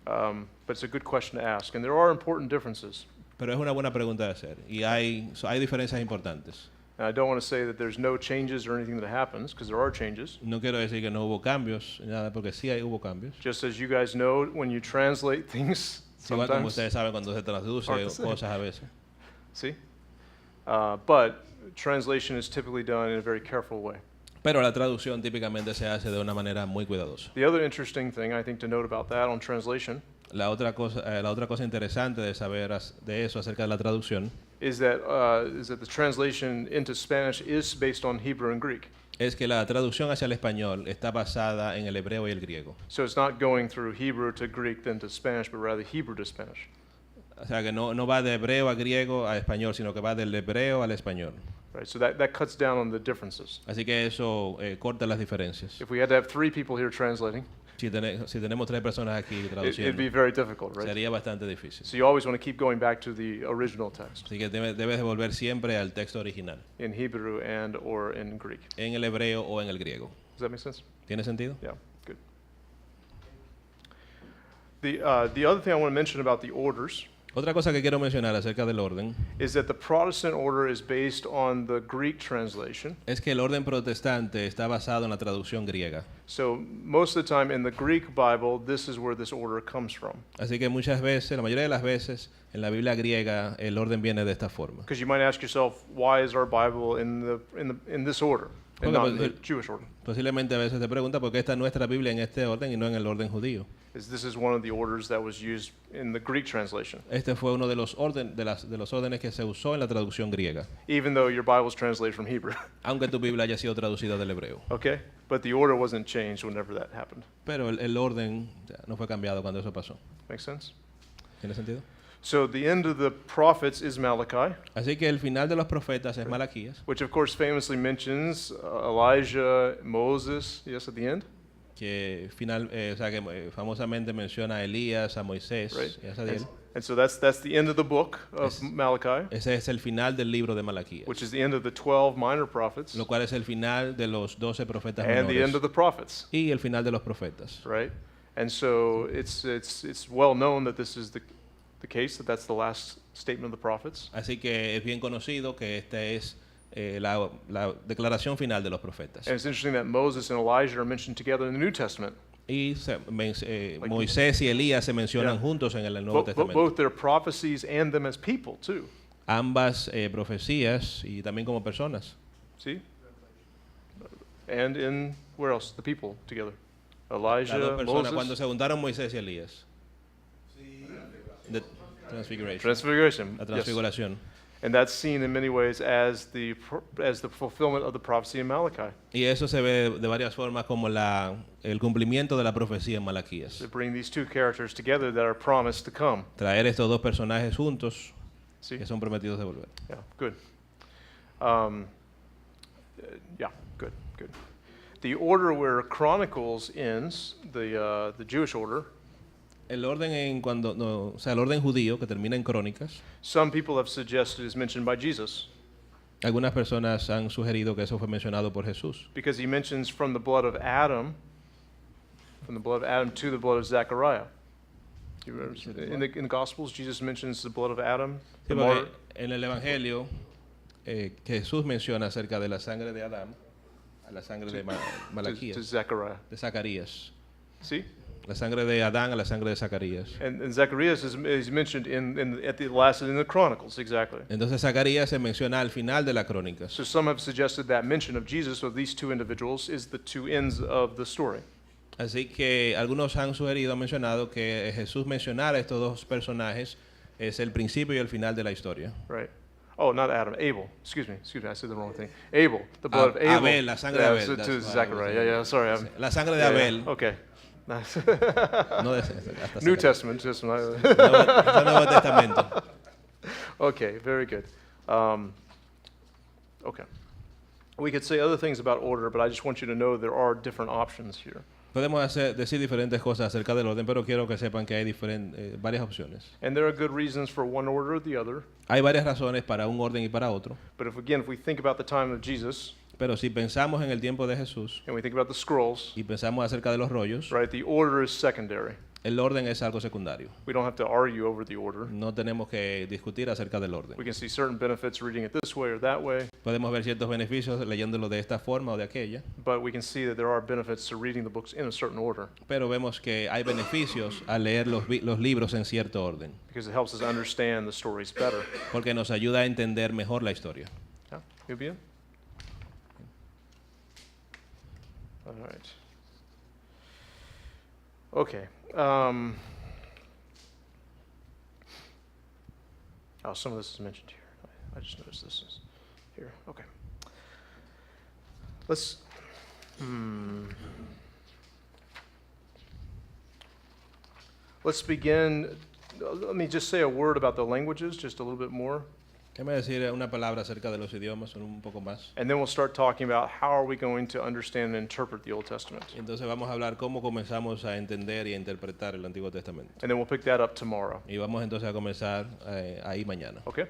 But it's a good question to ask, and there are important differences. Pero es una buena pregunta de hacer y hay diferencias importantes. And I don't want to say that there's no changes or anything that happens, because there are changes. No quiero decir que no hubo cambios, nada, porque sí hubo cambios. Just as you guys know, when you translate things, Igual como sometimes ustedes saben cuando se traduce aren't the same. cosas a veces. See? But translation is typically done in a very careful way. Pero la traducción típicamente se hace de una manera muy cuidadosa. The other interesting thing I think to note about that on translation La otra cosa interesante de saber de eso acerca de la traducción is that the translation into Spanish is based on Hebrew and Greek. es que la traducción hacia el español está basada en el hebreo y el griego. So it's not going through Hebrew to Greek then to Spanish, but rather Hebrew to Spanish. O sea que no va de hebreo a griego a español, sino que va del hebreo al español. Right, so that cuts down on the differences. Así que eso corta las diferencias. If we had to have 3 people here translating, Si tenemos 3 personas aquí it'd traduciendo, be very difficult, right? sería bastante difícil. So you always want to keep going back to the original text Así que debes de volver siempre al texto original, in Hebrew and or in Greek. en el hebreo o en el griego. Does that make sense? ¿Tiene sentido? Yeah, good. The other thing I want to mention about the orders Otra cosa que quiero mencionar acerca del orden is that the Protestant order is based on the Greek translation. es que el orden protestante está basado en la traducción griega. So most of the time in the Greek Bible, this is where this order comes from. Así que muchas veces, la mayoría de las veces, en la Biblia griega el orden viene de esta forma. Because you might ask yourself, why is our Bible in this order? and not in the Jewish order. Posiblemente a veces te pregunta por qué está nuestra Biblia en este orden y no en el orden judío. This is one of the orders that was used in the Greek translation. Este fue uno de los órdenes que se usó en la traducción griega. Even though your Bible is translated from Hebrew. Aunque tu Biblia haya sido traducida del hebreo. Okay? But the order wasn't changed whenever that happened. Pero el orden no fue cambiado cuando eso pasó. Make sense? ¿Tiene sentido? So the end of the prophets is Malachi. Así que el final de los profetas es Malaquías. Which of course famously mentions Elijah, Moses, yes, at the end. Que famosamente menciona a Elías, a Moisés, y a Sadiel. And so that's the end of the book of Malachi. Ese es el final del libro de Malaquías. Which is the end of the 12 minor prophets. Lo cual es el final de los 12 profetas and menores. The end of the prophets. Y el final de los profetas. Right? And so it's well known that this is the case, that's the last statement of the prophets. Así que es bien conocido que esta es la declaración final de los profetas. And it's interesting that Moses and Elijah are mentioned together in the New Testament. Y Moisés y Elías se mencionan juntos en el Nuevo Testamento. Both their prophecies and them as people too. Ambas profecías y también como personas. See? And in where else? The people together. Elijah, Moses. Cuando se juntaron Moisés y Elías. The Transfiguration. La transfiguración. Yes. And that's seen in many ways as the fulfillment of the prophecy in Malachi. Y eso se ve de varias formas como el cumplimiento de la profecía en Malaquías. To bring these two characters together that are promised to come. Traer estos dos personajes juntos que son prometidos de volver. Yeah, good. Yeah, good. The order where Chronicles ends, the Jewish order. El orden el orden judío que termina en Crónicas. Some people have suggested is mentioned by Jesus. Algunas personas han sugerido que eso fue mencionado por Jesús. Because he mentions from the blood of Adam to the blood of Zechariah. In the Gospels, Jesus mentions the blood of Adam. Sí, en el Evangelio, Jesús menciona acerca de la sangre de Adán a la sangre de Malaquías. To de Zacarías. ¿Sí? La sangre de Adán a la sangre de Zacarías. And Zacharias is mentioned at the last in the Chronicles, exactly. Entonces Zacarías se menciona al final de las Crónicas. So some have suggested that mention of Jesus of these two individuals is the two ends of the story. Así que algunos han mencionado que Jesús mencionar a estos dos personajes es el principio y el final de la historia. Right. Oh, not Adam, Abel. Excuse me, I said the wrong thing. Abel, the blood of Abel. Abel, la sangre de Abel. To Zechariah. Yeah, sorry. La sangre de Abel. Okay. No New Testament, just Nuevo Testamento. Okay, very good. Okay. We could say other things about order, but I just want you to know there are different options here. Podemos decir diferentes cosas acerca del orden, pero quiero que sepan que hay varias opciones. And there are good reasons for one order or the other. Hay varias razones para un orden y para otro. But if we think about the time of Jesus, pero si pensamos en el tiempo de Jesús, and we think about the scrolls, y pensamos acerca de los rollos, right, the order is secondary. El orden es algo secundario. We don't have to argue over the order. No tenemos que discutir acerca del orden. We can see certain benefits reading it this way or that way. Podemos ver ciertos beneficios leyéndolo de esta forma o de aquella. But we can see that there are benefits to reading the books in a certain order. Pero vemos que hay beneficios al leer los libros en cierto orden. Because it helps us understand the stories better. Porque nos ayuda a entender mejor la historia. Yeah, you bien? All right. Okay. Some of this is mentioned here. I just noticed this is here. Okay. Let's begin. Let me just say a word about the languages, just a little bit more. Déjame decir una palabra acerca de los idiomas un poco más. And then we'll start talking about how are we going to understand and interpret the Old Testament. Entonces vamos a hablar cómo comenzamos a entender y a interpretar el Antiguo Testamento. And then we'll pick that up tomorrow. Y vamos entonces a comenzar ahí mañana. Okay.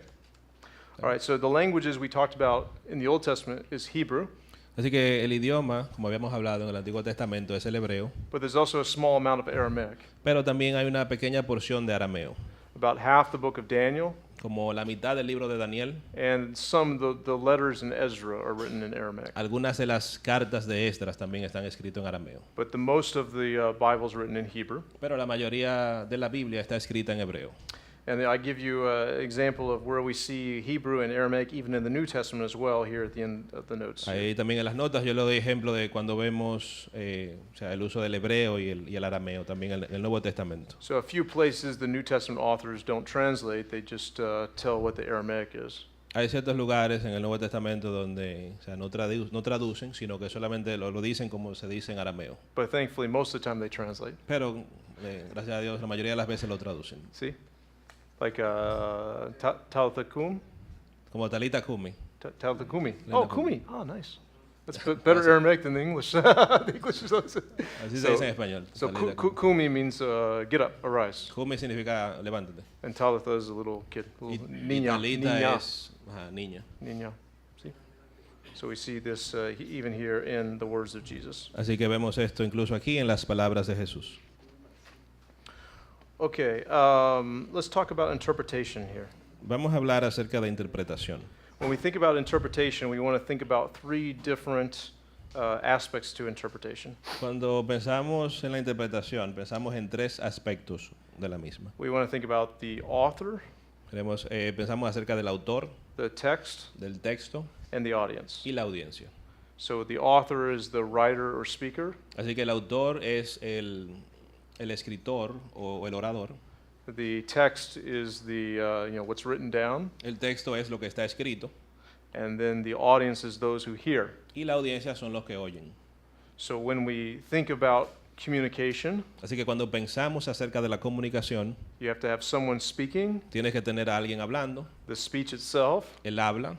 All right. So the languages we talked about in the Old Testament is Hebrew. Así que el idioma, como habíamos hablado en el Antiguo Testamento, es el hebreo. But there's also a small amount of Aramaic. Pero también hay una pequeña porción de arameo. About half the book of Daniel. Como la mitad del libro de Daniel. And some of the letters in Ezra are written in Aramaic. Algunas de las cartas de Esdras también están escritas en arameo. But the most of the Bible is written in Hebrew. Pero la mayoría de la Biblia está escrita en hebreo. And I give you an example of where we see Hebrew and Aramaic even in the New Testament as well here at the end of the notes. Ahí también en las notas yo le doy ejemplo de cuando vemos o sea, el uso del hebreo y el arameo también en el Nuevo Testamento. So a few places the New Testament authors don't translate, they just tell what the Aramaic is. Hay ciertos lugares en el Nuevo Testamento donde o sea, no traducen, sino que solamente lo dicen como se dice en arameo. But thankfully most of the time they translate. Pero gracias a Dios la mayoría de las veces lo traducen. See? Like Talitha Kum? Como Talita Kumi. Talitha Kumi. Linda Oh, Kumi. Kumi. Oh, nice. That's better Aramaic than the English. The English is Así se dice en español. So Talita Kumi means get up, arise. Kumi significa levántate. And Talitha is a little kid, Y niña. Talita Niña. es niña. Niña. See? So we see this even here in the words of Jesus. Así que vemos esto incluso aquí en las palabras de Jesús. Okay, let's talk about interpretation here. Vamos a hablar acerca de interpretación. When we think about interpretation, we want to think about three different aspects to interpretation. Cuando pensamos en la interpretación, pensamos en tres aspectos de la misma. We want to think about the author, Pensamos acerca del autor, the text, del texto and the audience. y la audiencia. So the author is the writer or speaker. Así que el autor es el escritor o el orador. The text is the what's written down, El texto es lo que está escrito and then the audience is those who hear. y la audiencia son los que oyen. So when we think about communication, Así que cuando pensamos acerca de la comunicación, you have to have someone speaking, tienes que tener a alguien hablando, the speech itself, él habla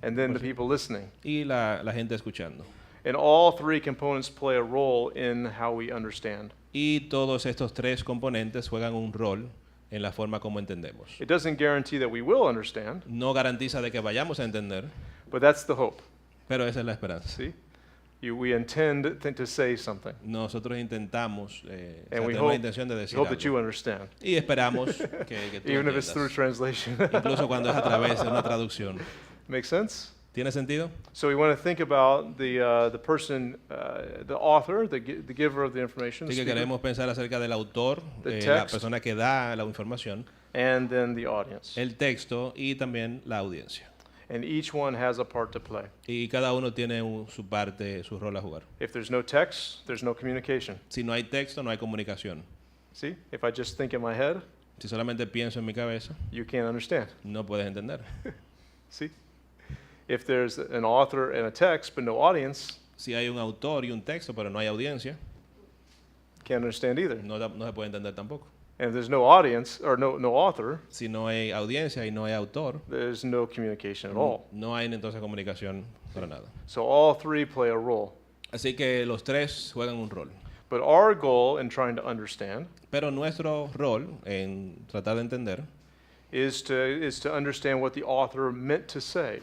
and then the people listening. y la gente escuchando. And all three components play a role in how we understand. Y todos estos tres componentes juegan un rol en la forma como entendemos. It doesn't guarantee that we will understand, No garantiza de que vayamos a entender, but that's the hope. pero esa es la esperanza. See? We intend to say something, Nosotros intentamos, and we tenemos la hope, intención de decir hope that you algo. understand, Y esperamos que tú even if it's through entiendas, translation. incluso cuando es a través de una traducción. Make sense? ¿Tiene sentido? So we want to think about the person, the author, the giver of the information, the Así que speaker, queremos pensar acerca del autor, The la text. persona que da la información, and then the audience. el texto y también la audiencia. And each one has a part to play. Y cada uno tiene su parte, su rol a jugar. If there's no text, there's no communication. Si no hay texto, no hay comunicación. See? If I just think in my head, Si solamente pienso en mi cabeza, you can't understand. no puedes entender. See? If there's an author and a text but no audience, Si hay un autor y un texto, pero no hay audiencia, can't understand either. no se puede entender tampoco. And if there's no audience or no author, Si no hay audiencia y no hay autor, there's no communication at all. no hay entonces comunicación para nada. So all three play a role. Así que los tres juegan un rol. But our goal in trying to understand Pero nuestro rol en tratar de entender is to understand what the author meant to say.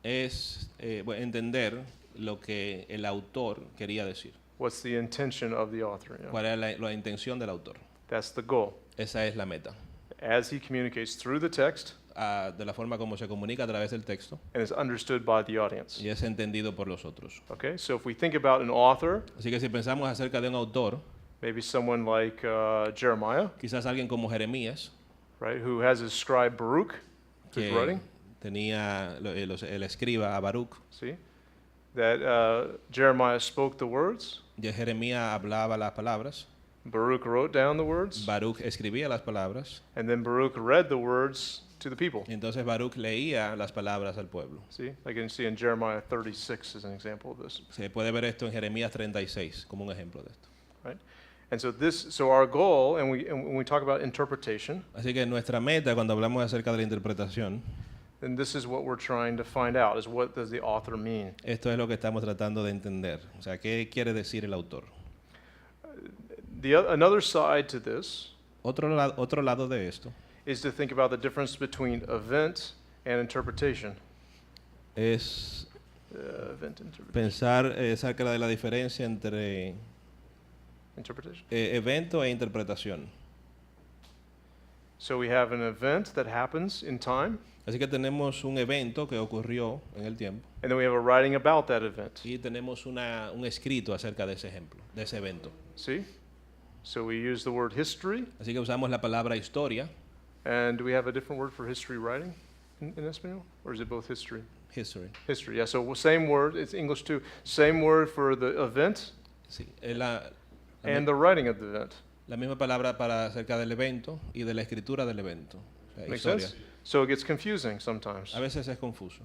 es entender lo que el autor quería decir. What's the intention of the author? You know? ¿Cuál era la intención del autor? That's the goal. Esa es la meta. As he communicates through the text De la forma como se comunica a través del texto and is understood by the audience. y es entendido por los otros. Okay, so if we think about an author, Así que si pensamos acerca de un autor, maybe someone like Jeremiah, quizás alguien como Jeremías, right, who has his scribe Baruch, who's que writing. tenía el escriba a Baruch, See, that Jeremiah spoke the words, y Jeremías hablaba las palabras, Baruch wrote down the words, Baruch escribía las palabras, and then Baruch read the words to the people. y entonces Baruch leía las palabras al pueblo. See, like you can see in Jeremiah 36 is an example of this, Se puede ver esto en Jeremías 36 como un ejemplo de esto. right? And so our goal, and when we talk about interpretation, Así que nuestra meta cuando hablamos acerca de la interpretación, then this is what we're trying to find out: is what does the author mean? esto es lo que estamos tratando de entender. O sea, ¿qué quiere decir el autor? Another side to this Otro lado de esto is to think about the difference between event and interpretation. es Event interpretation. pensar acerca de la diferencia entre Interpretation. evento e interpretación. So we have an event that happens in time, Así que tenemos un evento que ocurrió en el tiempo and then we have a writing about that event. y tenemos un escrito acerca de ese ejemplo, de ese evento. See? So we use the word history, Así que usamos la palabra historia And do we have a different word for history writing in Espanol? Or is it both history? History. History, yeah. So same word, it's English too. Same word for the event Sí, es la and the writing of the event. la misma palabra para acerca del evento y de la escritura del evento. O sea, Makes historia. sense? So it gets confusing sometimes. A veces es confuso.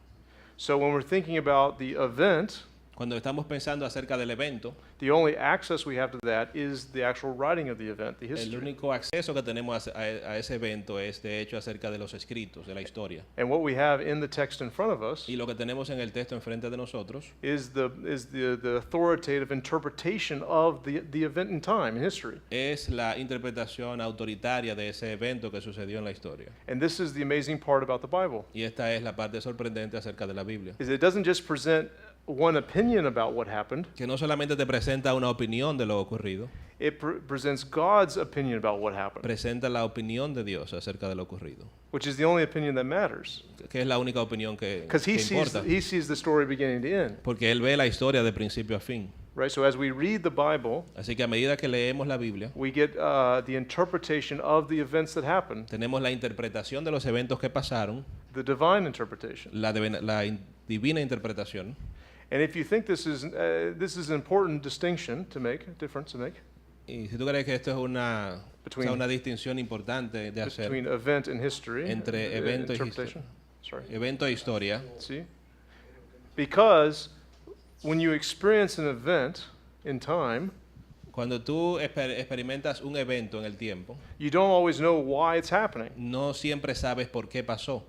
So when we're thinking about the event, Cuando estamos pensando acerca del evento, the only access we have to that is the actual writing of the event, the el history. único acceso que tenemos a ese evento es de hecho acerca de los escritos, de la historia. And what we have in the text in front of us Y lo que tenemos en el texto enfrente de nosotros is the authoritative interpretation of the event in time, in history. es la interpretación autoritaria de ese evento que sucedió en la historia. And this is the amazing part about the Bible, Y esta es la parte sorprendente acerca de la Biblia. is it doesn't just present one opinion about what happened, Que no solamente te presenta una opinión de lo ocurrido, it presents God's opinion about what happened, presenta la opinión de Dios acerca de lo ocurrido, which is the only opinion that matters. que es la única opinión Because que importa. he sees the story beginning to end, Porque él ve la historia de principio a fin. right? So as we read the Bible, Así que a medida que leemos la Biblia, we get the interpretation of the events that happened, tenemos la interpretación de los eventos que pasaron, the divine interpretation. la divina interpretación. And if you think this is an important distinction to make, a difference to make, Y si tú crees que esto es una Between- distinción importante de hacer between event and history, entre evento y interpretation. historia. Sorry. Evento e historia, See? Because when you experience an event in time, cuando tú experimentas un evento en el tiempo, you don't always know why it's happening. no siempre sabes por qué pasó.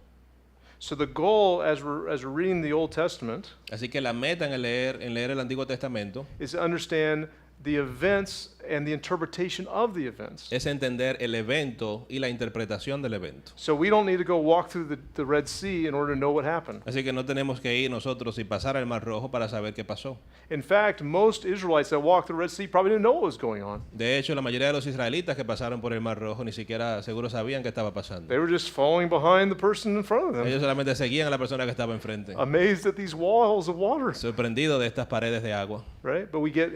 So the goal as we're reading the Old Testament Así que la meta en leer el Antiguo Testamento is to understand the events and the interpretation of the events. es entender el evento y la interpretación del evento. So we don't need to go walk through the Red Sea in order to know what happened. Así que no tenemos que ir nosotros y pasar el Mar Rojo para saber qué pasó. In fact, most Israelites that walked the Red Sea probably didn't know what was going on. De hecho, la mayoría de los israelitas que pasaron por el Mar Rojo ni siquiera seguro sabían qué estaba pasando. They were just following behind the person in front of them, Ellos solamente seguían a la persona que estaba enfrente, amazed at these walls of water, sorprendidos de estas paredes de agua. right? But we get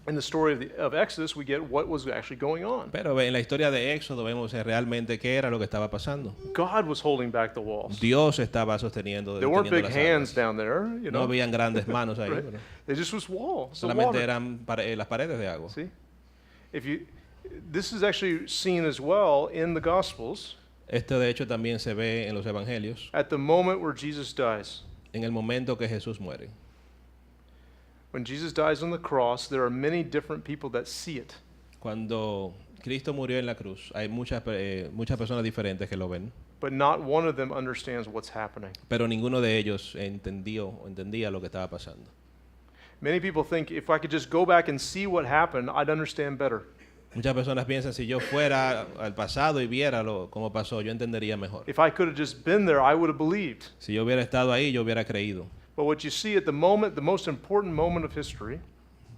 in the story of Exodus, we get what was actually going on. Pero en la historia de Éxodo vemos realmente qué era lo que estaba pasando. God was holding back the walls. Dios estaba sosteniendo, There weren't big deteniendo las hands aguas. down there, you No know. habían grandes manos ahí, Right? pero They just was walls. of solamente water. eran las paredes de agua. See, this is actually seen as well in the Gospels Esto de hecho también se ve en los evangelios, at the moment where Jesus dies. en el momento que Jesús muere. When Jesus dies on the cross, there are many different people that see it. Cuando Cristo murió en la cruz, hay muchas personas diferentes que lo ven, But not one of them understands what's happening. pero ninguno de ellos entendía lo que estaba pasando. Many people think if I could just go back and see what happened, I'd understand better. Muchas personas piensan, si yo fuera al pasado y viera cómo pasó, yo entendería mejor. If I could have just been there, I would have believed. Si yo hubiera estado ahí, yo hubiera creído. But what you see at the moment, the most important moment of history,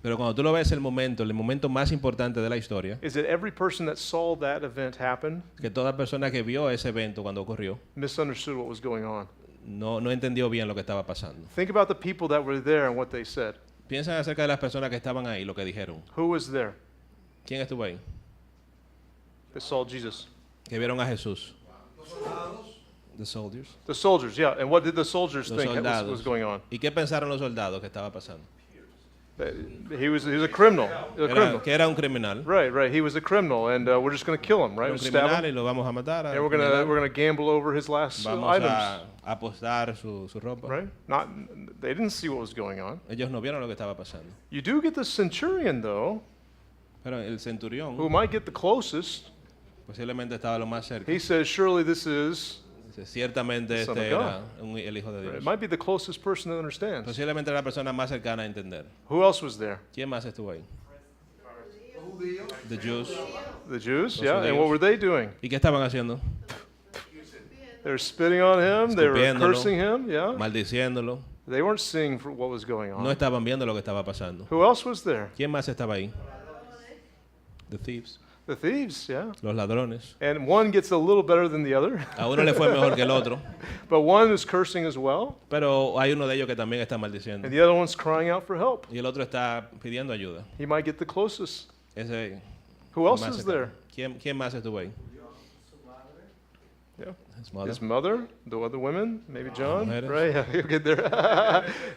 Pero cuando tú lo ves el momento más importante de la historia, is that every person that saw that event happen que toda persona que vio ese evento cuando ocurrió, misunderstood what was going on. no entendió bien lo que estaba pasando. Think about the people that were there and what they said. Piensan acerca de las personas que estaban ahí, lo que dijeron. Who was there ¿Quién estuvo ahí? that saw Jesus? Que vieron a Jesús. The soldiers. The soldiers, yeah. And what did the soldiers Los think was soldados. going on? ¿Y qué pensaron los soldados que estaba pasando? That he was a criminal. A criminal. Que era un criminal. Right. He was a criminal, and we're just going to kill him, right? Era un Stab criminal y him, lo vamos a matar. and we're going to gamble over his last Vamos items, a apostar su ropa. right? They didn't see what was going on. Ellos no vieron lo que estaba pasando. You do get the centurion though, Pero el centurión who might get the closest. posiblemente estaba lo más cerca. He says, "Surely this is." Ciertamente Son este of era el Hijo de It Dios. might be the closest person that understands. Posiblemente era la persona más cercana a entender. Who else was there? ¿Quién más estuvo ahí? The Jews. The Jews, Los yeah. And judíos. what were they doing? ¿Y qué estaban haciendo? They were spitting on him. They were Escupiéndolo, cursing him. Yeah. maldiciéndolo. They weren't seeing for what was going on. No estaban viendo lo que estaba pasando. Who else was there? ¿Quién más estaba ahí? The thieves. The thieves, yeah. Los ladrones. And one gets a little better than the other. A uno le fue mejor que el otro, But one is cursing as well, pero hay uno de ellos que también está maldiciendo. and the other one's crying out for help. Y el otro está pidiendo ayuda. He might get the closest. Ese Who else más is cercano. there? ¿Quién más estuvo ahí? Yeah. His mother. His mother, the other women, maybe John, mujeres. right? Yeah, you'll get there,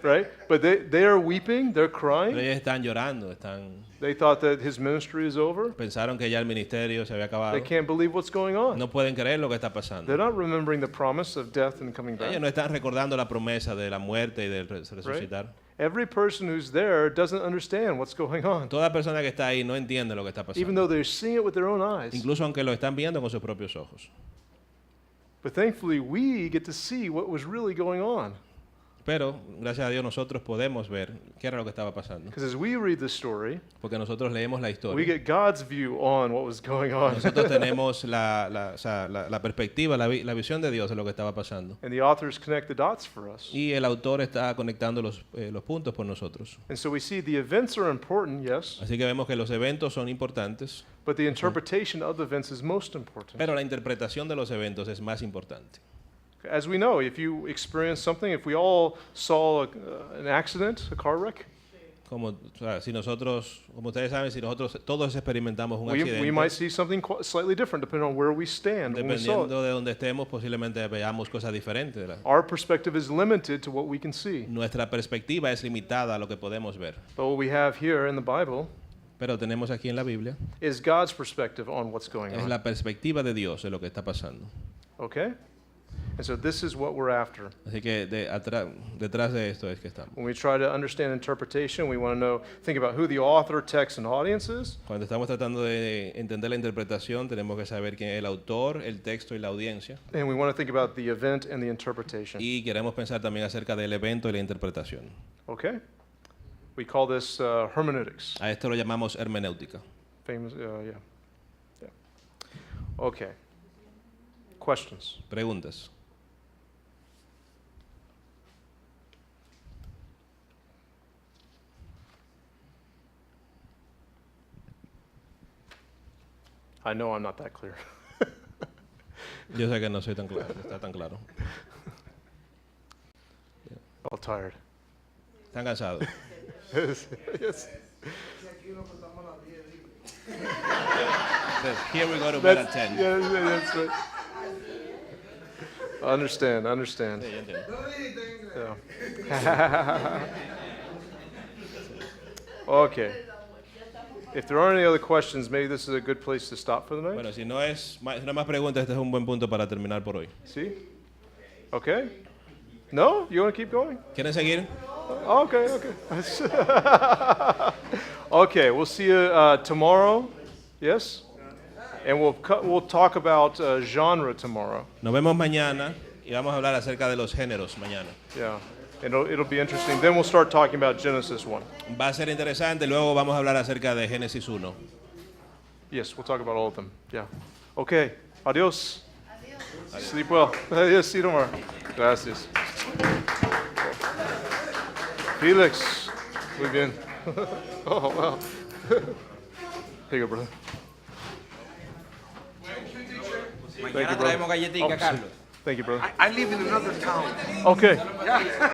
right? But they are weeping, they're Pero crying. ellos están llorando, están They thought that his ministry is over. pensaron que ya el ministerio se había acabado. They can't believe what's going on. No pueden creer lo que está pasando. They're not remembering the promise of death and coming back. Ellos no están recordando la promesa de la muerte y del resucitar. Every person who's there doesn't understand what's going on, Toda persona que está ahí no entiende lo que está even pasando. though they're seeing it with their own eyes. Incluso aunque lo están viendo con sus propios ojos. But thankfully, we get to see what was really going on. Pero, gracias a Dios, nosotros podemos ver qué era lo que estaba pasando. Because as we read the story, Porque nosotros leemos la we historia. get God's view on what was going on. Nosotros tenemos la perspectiva, la visión de Dios de lo que estaba pasando. And the authors connect the dots for us. Y el autor está conectando los puntos por nosotros. And so we see the events are important, yes, Así que vemos que los eventos son importantes, but the interpretation of the events is most important. pero la interpretación de los eventos es más importante. As we know, if you experience something, if we all saw an accident, a car wreck, Como, o sea, si nosotros, como ustedes saben, si nosotros todos experimentamos un we accidente, might see something slightly different depending on where we stand when we saw it. dependiendo de donde estemos, posiblemente veamos cosas diferentes. Our perspective is limited to what we can see. Nuestra perspectiva es limitada a lo que podemos ver. But what we have here in the Bible Pero tenemos aquí en la Biblia is God's perspective on what's going es on. la perspectiva de Dios de lo que está pasando. Okay? And so this is what we're after. Así que detrás de esto es que estamos. When we try to understand interpretation, we want to think about who the author, text, and audience is. Cuando estamos tratando de entender la interpretación, tenemos que saber quién es el autor, el texto y la audiencia. And we want to think about the event and the interpretation. Y queremos pensar también acerca del evento y la interpretación. Okay? We call this hermeneutics. A esto lo llamamos hermenéutica. Famous, yeah. Okay. Questions? Preguntas. I know I'm not that clear. Yo sé que no soy tan claro, está tan claro. All tired. ¿Están cansados? Yes. Yes. Here we go to bed at 10. Yeah, that's right. I understand. Sí, yo entiendo. Yeah. Okay. If there aren't any other questions, maybe this is a good place to stop for the night. Bueno, si no es más preguntas, este es un buen punto para terminar por hoy. See? Okay. No? You want to keep going? ¿Quieren seguir? Okay, okay. Okay, we'll see you tomorrow. Yes? And we'll talk about genre tomorrow. Nos vemos mañana y vamos a hablar acerca de los géneros mañana. Yeah. It'll be interesting. Then we'll start talking about Genesis 1. Va a ser interesante, luego vamos a hablar acerca de Génesis 1. Yes, we'll talk about all of them. Yeah. Okay. Adios. Adios. Sleep well. Yes, see you tomorrow. Gracias. Felix. Muy bien. Oh, wow. Here you go, brother. Mañana traemos galletica, Carlos. Thank you, brother. I live in another town. Okay.